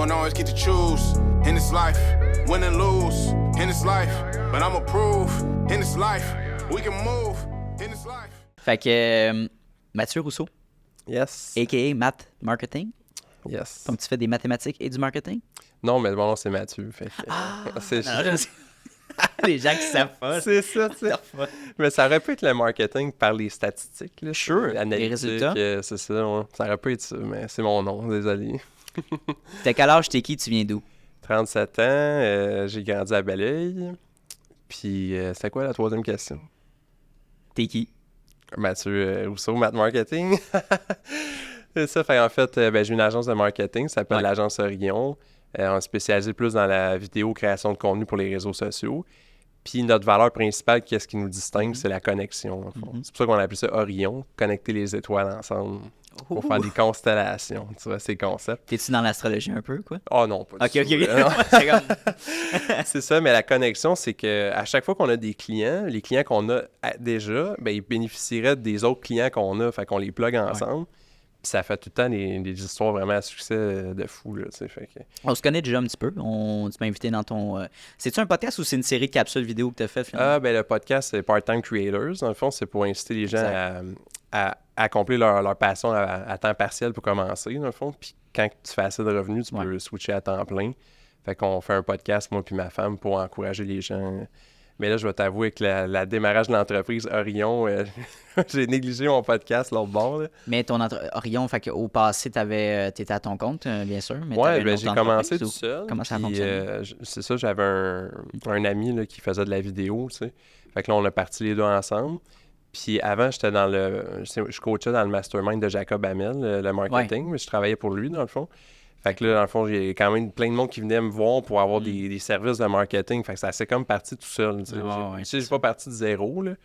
don't always get to choose in this life, win and lose in this life, but I'ma prove in this life, we can move in this life. Fait que Mathieu Rousseau, Yes. a.k.a. Math Marketing. Yes. Comme tu fais des mathématiques et du marketing. Non, mais bon, c'est Mathieu. Fait que, c'est Non, je sais. Les gens qui savent pas. c'est ça, tu sais. Mais ça aurait pu être le marketing par les statistiques. Là, Sure, analytique, les résultats. C'est ça, ouais. Ça aurait pu être ça, mais c'est mon nom, désolé. T'as quel âge, t'es qui, tu viens d'où? 37 ans, j'ai grandi à Belleuil. Puis, c'était quoi la troisième question? T'es qui? Mathieu Rousseau, Math Marketing. C'est ça, fait en fait, j'ai une agence de marketing, ça s'appelle l'agence Orion. On est spécialisé plus dans la vidéo, création de contenu pour les réseaux sociaux. Puis notre valeur principale, qu'est-ce qui nous distingue, c'est la connexion. En fond. C'est pour ça qu'on appelle ça Orion, connecter les étoiles ensemble pour faire des constellations. Tu vois, ces concepts. T'es-tu dans l'astrologie un peu, quoi? Oh non, pas du Ok. tout. C'est comme... C'est ça, mais la connexion, c'est qu'à chaque fois qu'on a des clients, les clients qu'on a déjà, ben, ils bénéficieraient des autres clients qu'on a, fait qu'on les plug ensemble. Puis ça fait tout le temps des histoires vraiment à succès de fou, là, tu sais, fait que... On se connaît déjà un petit peu. Tu m'as invité dans ton... C'est-tu un podcast ou c'est une série de capsules vidéo que t'as fait, finalement? Ah, ben le podcast, c'est Part-Time Creators. Dans le fond, c'est pour inciter les gens à accomplir leur passion à temps partiel pour commencer, dans le fond. Puis quand tu fais assez de revenus, tu peux switcher à temps plein. Fait qu'on fait un podcast, moi puis ma femme, pour encourager les gens. Mais là, je vais t'avouer que la démarrage de l'entreprise Orion, j'ai négligé mon podcast l'autre bord. Là. Mais ton Orion, fait qu'au passé, t'étais à ton compte, bien sûr. Mais ouais, ben, j'ai commencé tout seul. Comment ça fonctionne? C'est ça, j'avais un ami là, qui faisait de la vidéo, tu sais. Fait que là, on a parti les deux ensemble. Puis avant, j'étais je coachais dans le mastermind de Jacob Hamel, le marketing, mais je travaillais pour lui, dans le fond. Fait que là, dans le fond, j'ai quand même plein de monde qui venait me voir pour avoir des services de marketing. Fait que ça s'est comme parti tout seul. Tu sais, je suis pas parti de zéro. Là.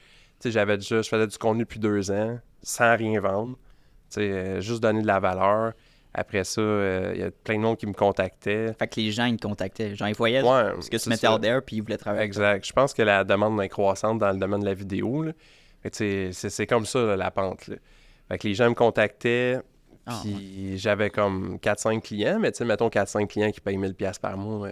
Tu sais, je faisais du contenu depuis 2 ans, sans rien vendre. Tu sais, juste donner de la valeur. Après ça, il y a plein de monde qui me contactait. Fait que les gens, ils te contactaient. Genre, ils voyaient ce que tu mettais out there, puis ils voulaient travailler. Exact. Je pense que la demande est croissante dans le domaine de la vidéo. Là. Fait que, c'est comme ça, là, la pente. Là. Fait que les gens me contactaient. Puis j'avais comme 4-5 clients, mais tu sais, mettons 4-5 clients qui payent 1000$ par mois,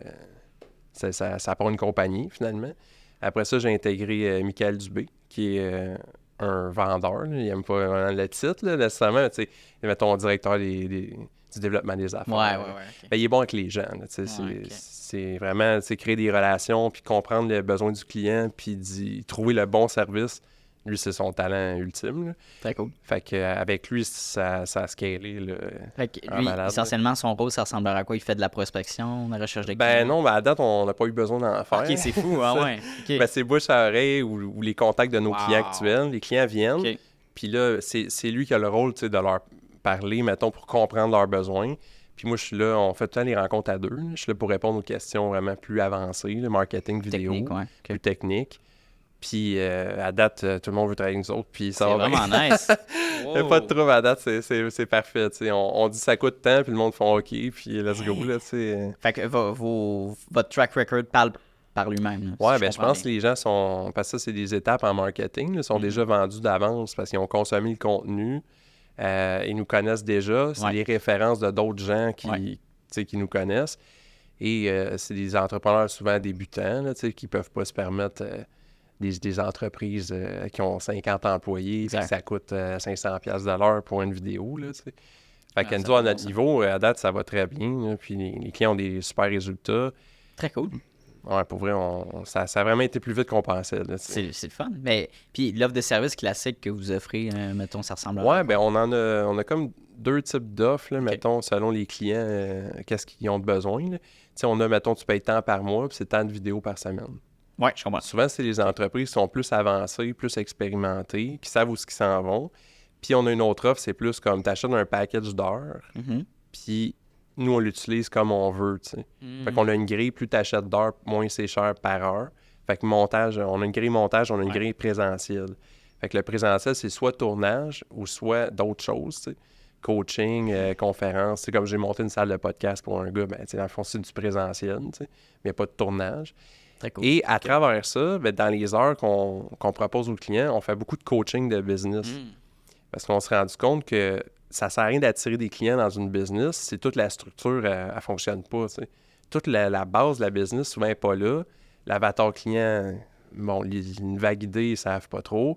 ça prend une compagnie, finalement. Après ça, j'ai intégré Michael Dubé, qui est un vendeur. Là. Il n'aime pas vraiment le titre, là, nécessairement. Tu sais, mettons directeur du développement des affaires. Okay. Ben, il est bon avec les gens. Là, c'est vraiment créer des relations, puis comprendre les besoins du client, puis trouver le bon service. Lui, c'est son talent ultime. Là. Très cool. Fait qu'avec lui, ça a scalé. Là, fait que lui, essentiellement, son rôle, ça ressemblera à quoi? Il fait de la prospection, de la recherche de clients? Ben non, à date, on n'a pas eu besoin d'en faire. OK, c'est fou. Okay. Ben, c'est bouche à oreille ou les contacts de nos clients actuels. Les clients viennent. Puis là, c'est lui qui a le rôle de leur parler, mettons, pour comprendre leurs besoins. Puis moi, je suis là, on fait tout le temps les rencontres à deux. Là. Je suis là pour répondre aux questions vraiment plus avancées, le marketing vidéo, plus technique. Puis à date, tout le monde veut travailler avec nous autres. Puis ça va vraiment nice. Il n'y a pas de trouble à date, c'est parfait. On dit ça coûte tant, puis le monde fait OK, puis let's go. Là, fait que votre track record parle par lui-même. Oui, ben je pense que les gens sont... Parce que ça, c'est des étapes en marketing. Ils sont déjà vendus d'avance parce qu'ils ont consommé le contenu. Ils nous connaissent déjà. C'est les références de d'autres gens qui nous connaissent. Et c'est des entrepreneurs souvent débutants là, qui ne peuvent pas se permettre... Des entreprises qui ont 50 employés, puis ça coûte 500$ de l'heure pour une vidéo. Là, fait que nous, à notre niveau, à date, ça va très bien. Là, puis les clients ont des super résultats. Très cool. Ouais, pour vrai, ça a vraiment été plus vite qu'on pensait. Là, c'est le fun. Mais puis l'offre de service classique que vous offrez, mettons, ça ressemble à... Ouais, ben on a comme 2 types d'offres, là, mettons, selon les clients, qu'est-ce qu'ils ont de besoin. Là. On a, mettons, tu payes tant par mois, puis c'est tant de vidéos par semaine. Oui, je comprends. Souvent, c'est les entreprises qui sont plus avancées, plus expérimentées, qui savent où ils s'en vont. Puis on a une autre offre, c'est plus comme tu achètes un package d'heures, puis nous, on l'utilise comme on veut, tu sais. Fait qu'on a une grille, plus tu achètes d'heures, moins c'est cher par heure. Fait que montage, on a une grille montage, on a une grille présentielle. Fait que le présentiel, c'est soit tournage ou soit d'autres choses, tu sais. Coaching, conférence. C'est comme j'ai monté une salle de podcast pour un gars, ben, dans le fond, c'est du présentiel, tu sais, mais il n'y a pas de tournage. Très cool. Et à travers ça, ben, dans les heures qu'on propose aux clients, on fait beaucoup de coaching de business. Parce qu'on s'est rendu compte que ça sert à rien d'attirer des clients dans une business si toute la structure, elle fonctionne pas, tu sais. Toute la base de la business, souvent, n'est pas là. L'avatar client, bon, une vague idée, ils ne savent pas trop.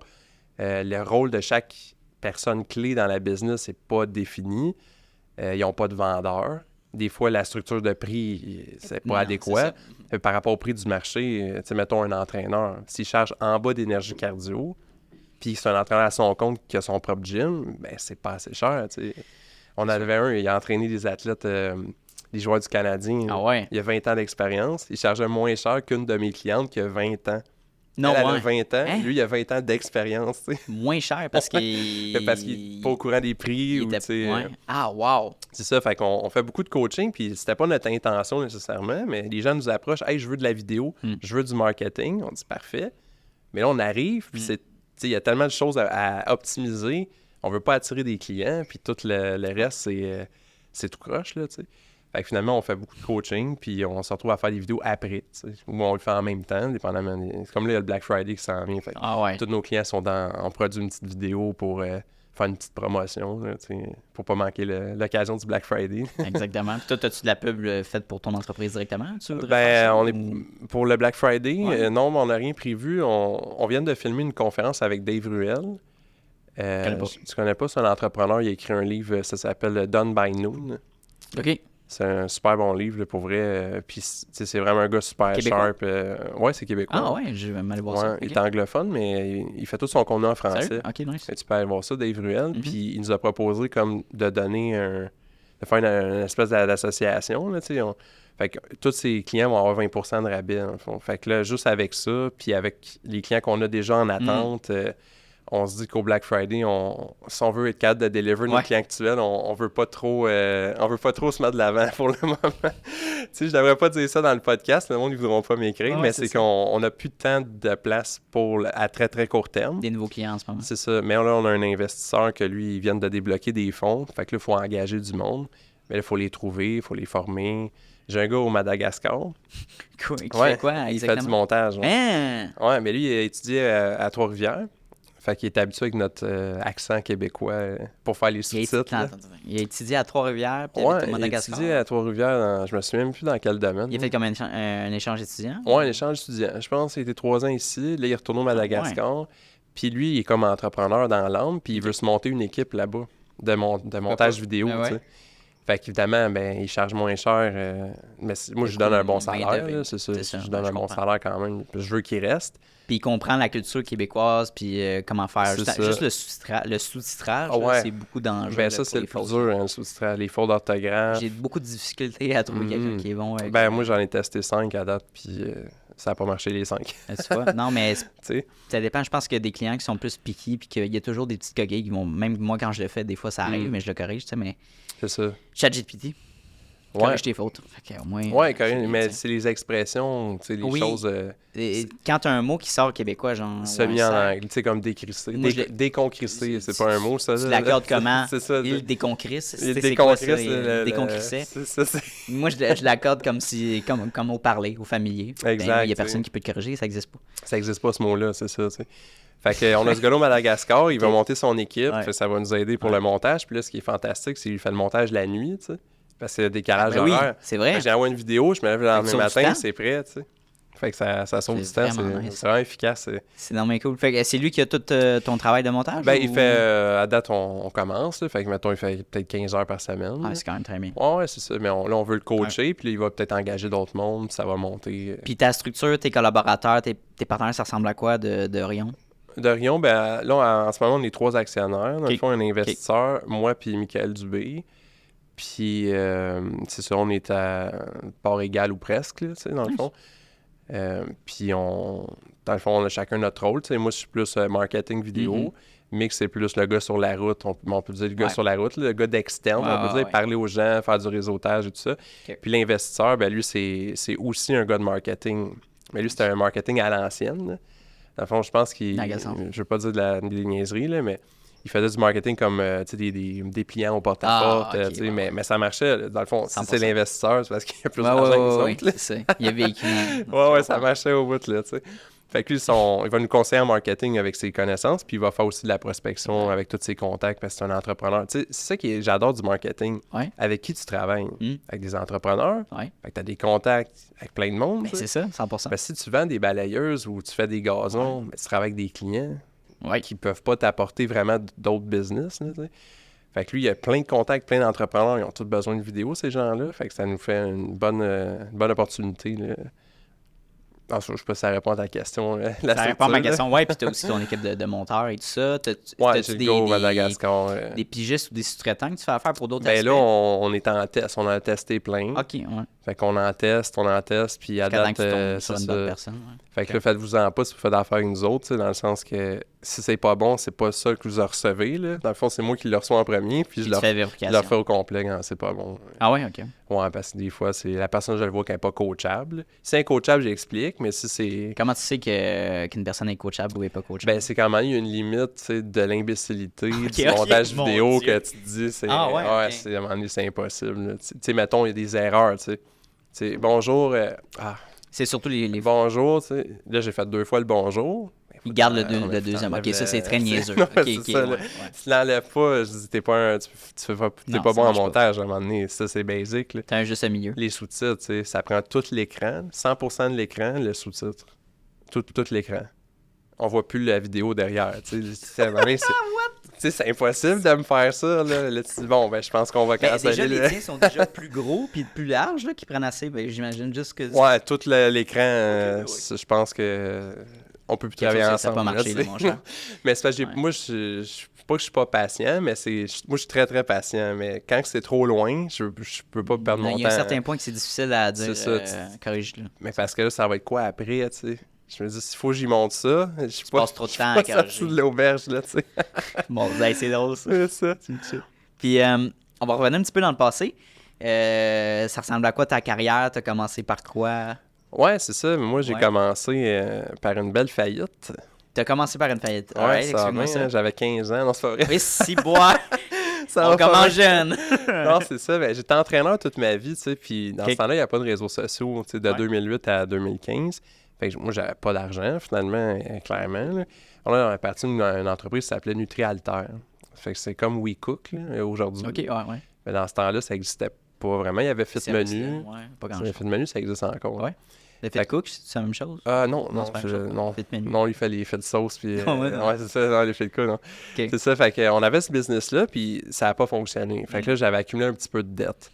Le rôle de chaque personne clé dans la business n'est pas défini. Ils n'ont pas de vendeur. Des fois, la structure de prix, c'est pas adéquat. Par rapport au prix du marché, tu sais, mettons un entraîneur, s'il charge en bas d'énergie cardio, puis c'est un entraîneur à son compte qui a son propre gym, ben c'est pas assez cher, tu sais. On en avait un, il a entraîné des athlètes, des joueurs du Canadien. Ah ouais? Il a 20 ans d'expérience. Il chargeait moins cher qu'une de mes clientes qui a 20 ans. Non, elle a ouais. 20 ans, Hein? lui, il a 20 ans d'expérience, tu sais. Moins cher parce qu'il... Parce qu'il n'est pas au courant des prix. il Ou, était- tu sais, ouais. Ah, wow! c'est ça, fait qu'on fait beaucoup de coaching, puis c'était pas notre intention nécessairement, mais les gens nous approchent, « Hey, je veux de la vidéo, je veux du marketing. » On dit « Parfait. » Mais là, on arrive, puis il y a tellement de choses à optimiser. On veut pas attirer des clients, puis tout le reste, c'est tout croche, là, tu sais. Fait que finalement, on fait beaucoup de coaching, puis on se retrouve à faire des vidéos après, tu sais, ou on le fait en même temps, dépendamment. C'est comme là, il y a le Black Friday qui s'en vient. Fait que Ah ouais. tous nos clients sont on produit une petite vidéo pour faire une petite promotion, là, tu sais, pour pas manquer l'occasion du Black Friday. Exactement. Puis toi, as-tu de la pub faite pour ton entreprise directement? Tu voudrais Ben, faire ça, on est ou- pour le Black Friday, Ouais. non, mais on n'a rien prévu. On vient de filmer une conférence avec Dave Ruel. connais pas. Tu connais pas, c'est un entrepreneur, il a écrit un livre, ça s'appelle Done by Noon. OK. C'est un super bon livre, là, pour vrai. Puis, tu sais, c'est vraiment un gars super Québécois? sharp. Ouais, c'est québécois. Ah ouais, je vais m'aller voir Ouais, ça. il OK. est anglophone, mais il fait tout son contenu en français. Sérieux? OK, nice. Et tu peux aller voir ça, Dave Ruel. Mhm. Puis il nous a proposé comme de donner de faire une espèce d'association, là, tu sais. Fait que tous ses clients vont avoir 20% de rabais, dans le fond. Fait que là, juste avec ça, puis avec les clients qu'on a déjà en attente, on se dit qu'au Black Friday, si on veut être capable de deliver nos Ouais. clients actuels, on veut pas trop se mettre de l'avant pour le moment. Tu sais, je devrais pas dire ça dans le podcast, le monde ne voudront pas m'écrire, Ouais, mais c'est c'est ça. qu'on n'a plus de temps de place à très très court terme. Des nouveaux clients en ce moment. C'est ça. Mais là, on a un investisseur que lui, il vient de débloquer des fonds. Fait que là, il faut engager du monde. Mais là, il faut les trouver, il faut les former. J'ai un gars au Madagascar. Qui Ouais, fait quoi, il fait du exactement? montage. Ouais, Hein? Ouais, mais lui, il a étudié à Trois-Rivières. Fait qu'il est habitué avec notre accent québécois pour faire les Il a, sous-titres. là. il a étudié à Trois-Rivières, puis Ouais, avec il a Madagascar. étudié à Trois-Rivières. Je me souviens même plus dans quel domaine. Il a fait comme un échange étudiant? Ouais, un échange étudiant. Je pense qu'il était 3 ans ici. Là, il est retourné au Madagascar. Puis lui, il est comme entrepreneur dans l'âme. Puis il veut se monter une équipe là-bas de montage vidéo. Ben ouais. Tu sais. Fait qu'évidemment, ben, il charge moins cher. Mais moi, je lui donne un bon salaire. Là, c'est ça. C'est ça, Je lui donne je un bon comprends. salaire quand même. Je veux qu'il reste. Puis il comprend la culture québécoise, puis comment faire. C'est ça. Juste le sous-titrage, Ah là, ouais. c'est beaucoup d'enjeux. Ben, là, ça, pour c'est les le plus fautes. dur, hein, le sous-titrage, les fautes d'orthographe. J'ai beaucoup de difficultés à trouver quelqu'un qui est bon. Avec, Ben, moi, j'en ai testé 5 à date, puis ça n'a pas marché les 5. tu vois? Non, mais Tu sais? ça dépend. Je pense qu'il y a des clients qui sont plus piqués, puis qu'il y a toujours des petites coquilles qui vont. Même moi, quand je le fais, des fois, ça arrive, mais je le corrige, tu sais. Mais C'est ça. ChatGPT, Ouais. corrige tes fautes. Fait que, au moins, Ouais, correct, mais tu sais. c'est les expressions, tu sais, les Oui. choses Et quand t'as un mot qui sort québécois, genre. semi ouais, en ça- anglais, tu sais, comme décrisser. Moi, je l'ai- Déconcrisser, c'est pas un mot, ça. Tu là. l'accordes comment? C'est ça. Il déconcrisse. Il C'est quoi ça? déconcrisse. Il déconcrissait. C'est ça, c'est... Moi, je l'accorde comme au parler, au familier. Ben, Exact, il y a tu sais. personne qui peut te corriger, ça n'existe pas. Ça existe pas, ce mot-là, c'est ça, tu sais. Fait que, on a ce gars-là au Madagascar, il va monter son équipe, Ouais. fait que ça va nous aider pour le montage. Puis là, ce qui est fantastique, c'est qu'il fait le montage la nuit, tu sais, parce qu'il y a des décalage Ben oui, horaire. c'est vrai. Fait que j'envoie une vidéo, je me lève le lendemain sauve du matin, temps. c'est prêt, tu sais. Fait que ça sauve C'est du temps, vraiment c'est nice. c'est vraiment efficace. C'est normalement cool. Fait que c'est lui qui a tout ton travail de montage? Ben, ou- il fait, à date, on commence, là, fait que, mettons, il fait peut-être 15 heures par semaine. Ah, c'est quand même très bien. Ouais, c'est ça, mais là, on veut le coacher, puis là, il va peut-être engager d'autres mondes, puis ça va monter. Puis ta structure, tes collaborateurs, tes partenaires, ça ressemble à quoi de Rion? Dorion, ben là, en ce moment, on est 3 actionnaires. Dans le Ok. fond, un investisseur, moi puis Michael Dubé. Puis, c'est ça, on est à part égale ou presque, là, tu sais, dans le fond. Puis, dans le fond, on a chacun notre rôle. Tu sais, moi, je suis plus marketing vidéo. Mick, c'est plus le gars sur la route. On peut dire le gars Ouais. sur la route, là, le gars d'externe. Ouais, on peut dire ouais. parler aux gens, faire du réseautage et tout ça. Ok. Puis l'investisseur, ben lui, c'est aussi un gars de marketing. Mais lui, c'était un marketing à l'ancienne, là. Dans le fond, je pense qu'il... Dans quel sens? Je veux pas dire des niaiseries, là, mais il faisait du marketing comme tu sais, des pliants au porte-à-porte. Ah, ok, tu sais, ouais. mais ça marchait. Là. Dans le fond, si 100%. c'est l'investisseur, c'est parce qu'il y a plus Ouais, d'argent ouais, que les ouais, autres, là. c'est ça. Il a vécu. Ouais, ça marchait au bout, là, tu sais. Fait que lui, il va nous conseiller en marketing avec ses connaissances, puis il va faire aussi de la prospection avec tous ses contacts parce que c'est un entrepreneur. Tu sais, c'est ça que j'adore du marketing. Ouais. Avec qui tu travailles? Mm. Avec des entrepreneurs. Ouais. Fait que tu as des contacts avec plein de monde. Ben, tu sais. c'est ça, 100%. Ben, si tu vends des balayeuses ou tu fais des gazons, ben, tu travailles avec des clients Ouais. qui peuvent pas t'apporter vraiment d'autres business. Là, tu sais. Fait que lui, il a plein de contacts, plein d'entrepreneurs. Ils ont tous besoin de vidéos, ces gens-là. Fait que ça nous fait une bonne opportunité. Là. Je sais pas si ça répond à ta question. Ça répond à ma question. Ouais, puis tu as aussi ton équipe de monteurs et tout ça. Ouais, j'ai le go au Madagascar. Des pigistes ou des sous-traitants que tu fais affaire pour d'autres Ben aspects? là, on est en test. On en a testé plein. OK, ouais. Fait qu'on en teste, puis à Jusqu'à temps date, que tu tombes c'est sur une ça. bonne personne. Ouais. Fait que là, faites-vous-en pas si vous faites affaire avec nous autres, tu sais, dans le sens que si c'est pas bon, c'est pas ça que vous recevez. Là. Dans le fond, c'est moi qui le reçois en premier, puis Puis je tu leur fais je vérification. leur fais au complet quand c'est pas bon. Ah ouais, OK. Ouais, parce que des fois, c'est la personne, je le vois qu'elle n'est pas coachable. Si c'est coachable, j'explique, mais si c'est... Comment tu sais qu'une personne est coachable ou n'est pas coachable? Ben, c'est quand même, il y a une limite, tu sais, de l'imbécilité, du ok, montage mon vidéo Dieu. que tu te dis, c'est... Ah ouais, ok. c'est, à un moment donné, c'est impossible. Là. Tu sais, mettons, il y a des erreurs, tu sais. Tu sais, bonjour, C'est surtout les bonjour, tu sais. Là, j'ai fait 2 fois le bonjour. Ils gardent le mais deuxième. OK, t'enlèves ça, c'est très le- niaiseux. Non, OK, c'est OK, ça, là. ouais. Tu l'enlèves pas, je dis, t'es pas t'es Non, pas ça bon en marche pas. montage à un moment donné. Ça, c'est basic, là. T'as un juste milieu. Les sous-titres, tu sais, ça prend tout l'écran, 100% de l'écran, le sous-titre. Tout l'écran. On voit plus la vidéo derrière, tu sais. À un moment donné, tu sais, c'est impossible de me faire ça, là. Là, tu dis, bon, ben, je pense qu'on va Ben, canceller. déjà, les là. tiens sont déjà plus gros puis plus larges, là, qui prennent assez. Ben, j'imagine juste que... Ouais, tout l'écran, Ok, oui. je pense que on peut plus Quelque travailler chose que ça a ensemble. pas marché, là, là, tu mon sais. cher. Mais c'est parce que Ouais. moi, je pas que je suis pas patient, mais moi, je suis très, très patient. Mais quand c'est trop loin, je peux pas perdre mon Il y a un temps. certain point que c'est difficile à dire. C'est ça, Corrige-le. Mais parce que là, ça va être quoi après, tu sais? Je me dis, s'il faut que j'y monte ça, je suis pas, passes trop de je suis temps à pas corriger. sorti de l'auberge, là, tu sais. Bon, ben, c'est drôle, ça. C'est ça. Puis, on va revenir un petit peu dans le passé. Ça ressemble à quoi ta carrière? T'as commencé par quoi? Ouais, c'est ça. Mais moi, j'ai Ouais. commencé par une belle faillite. T'as commencé par une faillite. Ouais, Alright, ça va explique-moi bien, ça. hein, j'avais 15 ans. Non, c'est pas vrai. Oui, si, bois. Ça On va pas commence bien. jeune. Non, c'est ça. Ben, j'étais entraîneur toute ma vie, tu sais, puis dans Ok. ce temps-là, il n'y a pas de réseaux sociaux, tu sais, de Ouais. 2008 à 2015. Fait que moi, j'avais pas d'argent, finalement, clairement. Là. On a parti d'une entreprise qui s'appelait NutriAlter. Fait que c'est comme WeCook, là, aujourd'hui. OK, ouais. Mais dans ce temps-là, ça n'existait pas vraiment. Il y avait Fit Menu. Ouais, pas grand-chose. Fit Menu, ça existe encore. Ouais. Le Fit Cook, c'est la même chose? Ah non, c'est pas la même chose. non. Fit Menu. Non, il fait les fils sauce, puis... Ouais, non. ouais, c'est ça, non, les fils de non. OK. C'est ça, fait qu'on avait ce business-là, puis ça n'a pas fonctionné. Fait que là, j'avais accumulé un petit peu de dette.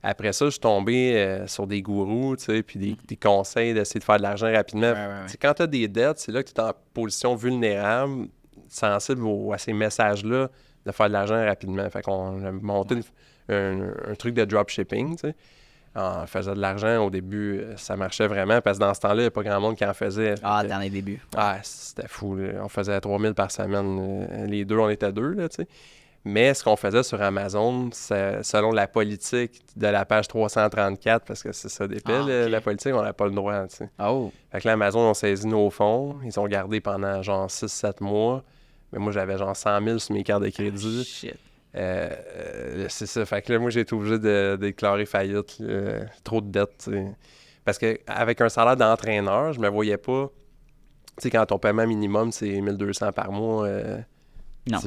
Après ça, je suis tombé sur des gourous, tu sais, puis des conseils d'essayer de faire de l'argent rapidement. Ouais. Tu sais, quand tu as des dettes, c'est là que tu es en position vulnérable, sensible à ces messages-là, de faire de l'argent rapidement. Fait qu'on a monté un truc de dropshipping, tu sais. On faisait de l'argent au début, ça marchait vraiment, parce que dans ce temps-là, il n'y a pas grand monde qui en faisait. Ah, Fait que- dans les débuts. ah, c'était fou. Là. On faisait 3000 par semaine. Les deux, on était deux, là, tu sais. Mais ce qu'on faisait sur Amazon, c'est selon la politique de la page 334, parce que c'est ça d'épais, Ah, ok. la politique, on n'a pas le droit, tu sais. Oh, Fait que là, Amazon ont saisi nos fonds. Ils ont gardé pendant genre 6-7 mois. Mais moi, j'avais genre 100 000 sur mes cartes de crédit. shit. C'est ça. Fait que là, moi, j'ai été obligé de déclarer faillite. Trop de dettes, tu sais. Parce qu'avec un salaire d'entraîneur, je me voyais pas... Tu sais, quand ton paiement minimum, c'est 1200 par mois... Non.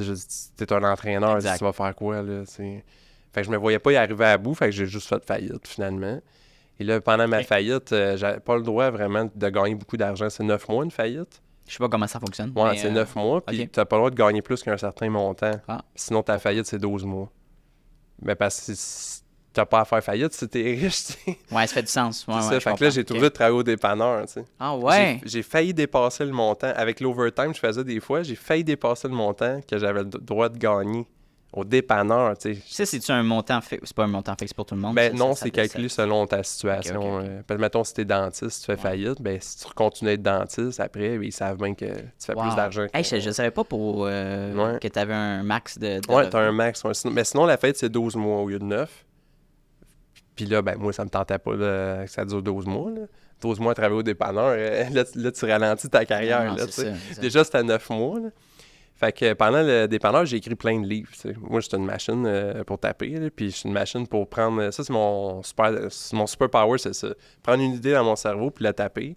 T'es un entraîneur, Exact. tu vas faire quoi, là, tu sais. Fait que je me voyais pas y arriver à bout, fait que j'ai juste fait faillite, finalement. Et là, pendant ma Ok. faillite, j'avais pas le droit vraiment de gagner beaucoup d'argent. C'est 9 mois, une faillite. Je sais pas comment ça fonctionne. Ouais, mais, c'est 9 mois, puis ok. t'as pas le droit de gagner plus qu'un certain montant. Ah. Sinon, ta faillite, c'est 12 mois. Mais parce que si t'as pas à faire faillite si t'es riche, tu sais. Ouais, ça fait du sens. Ouais, C'est ouais, ça. je Fait que là, comprends. j'ai Ok. trouvé de travailler au dépanneur, tu sais. Ah ouais? J'ai failli dépasser le montant. Avec l'overtime que je faisais des fois, j'ai failli dépasser le montant que j'avais le droit de gagner au dépanneur, tu sais. Tu sais, c'est-tu un montant fixe? C'est pas un montant fixe pour tout le monde? Ben ça, non, ça c'est calculé selon ta situation. Ok, ok. Parce que, mettons, si t'es dentiste, tu fais faillite, ben si tu continues à être dentiste, après, ben, ils savent bien que tu fais Wow. plus d'argent. Hey, je savais pas que t'avais un max de Ouais, t'as un revenus. max. Ouais. Mais sinon, la fête, c'est 12 mois au lieu de 9. Puis là, ben moi, ça me tentait pas que ça dure 12 mois. Là. 12 mois à travailler au dépanneur, là, tu ralentis ta carrière. Non, là, c'est tu sais. ça, c'est ça. Déjà, c'était 9 mois. Là. Fait que pendant le dépanneur, j'ai écrit plein de livres. Tu sais. Moi, j'étais une machine pour taper, là, puis je suis une machine pour prendre... Ça, c'est mon super power, c'est ça. Prendre une idée dans mon cerveau, puis la taper,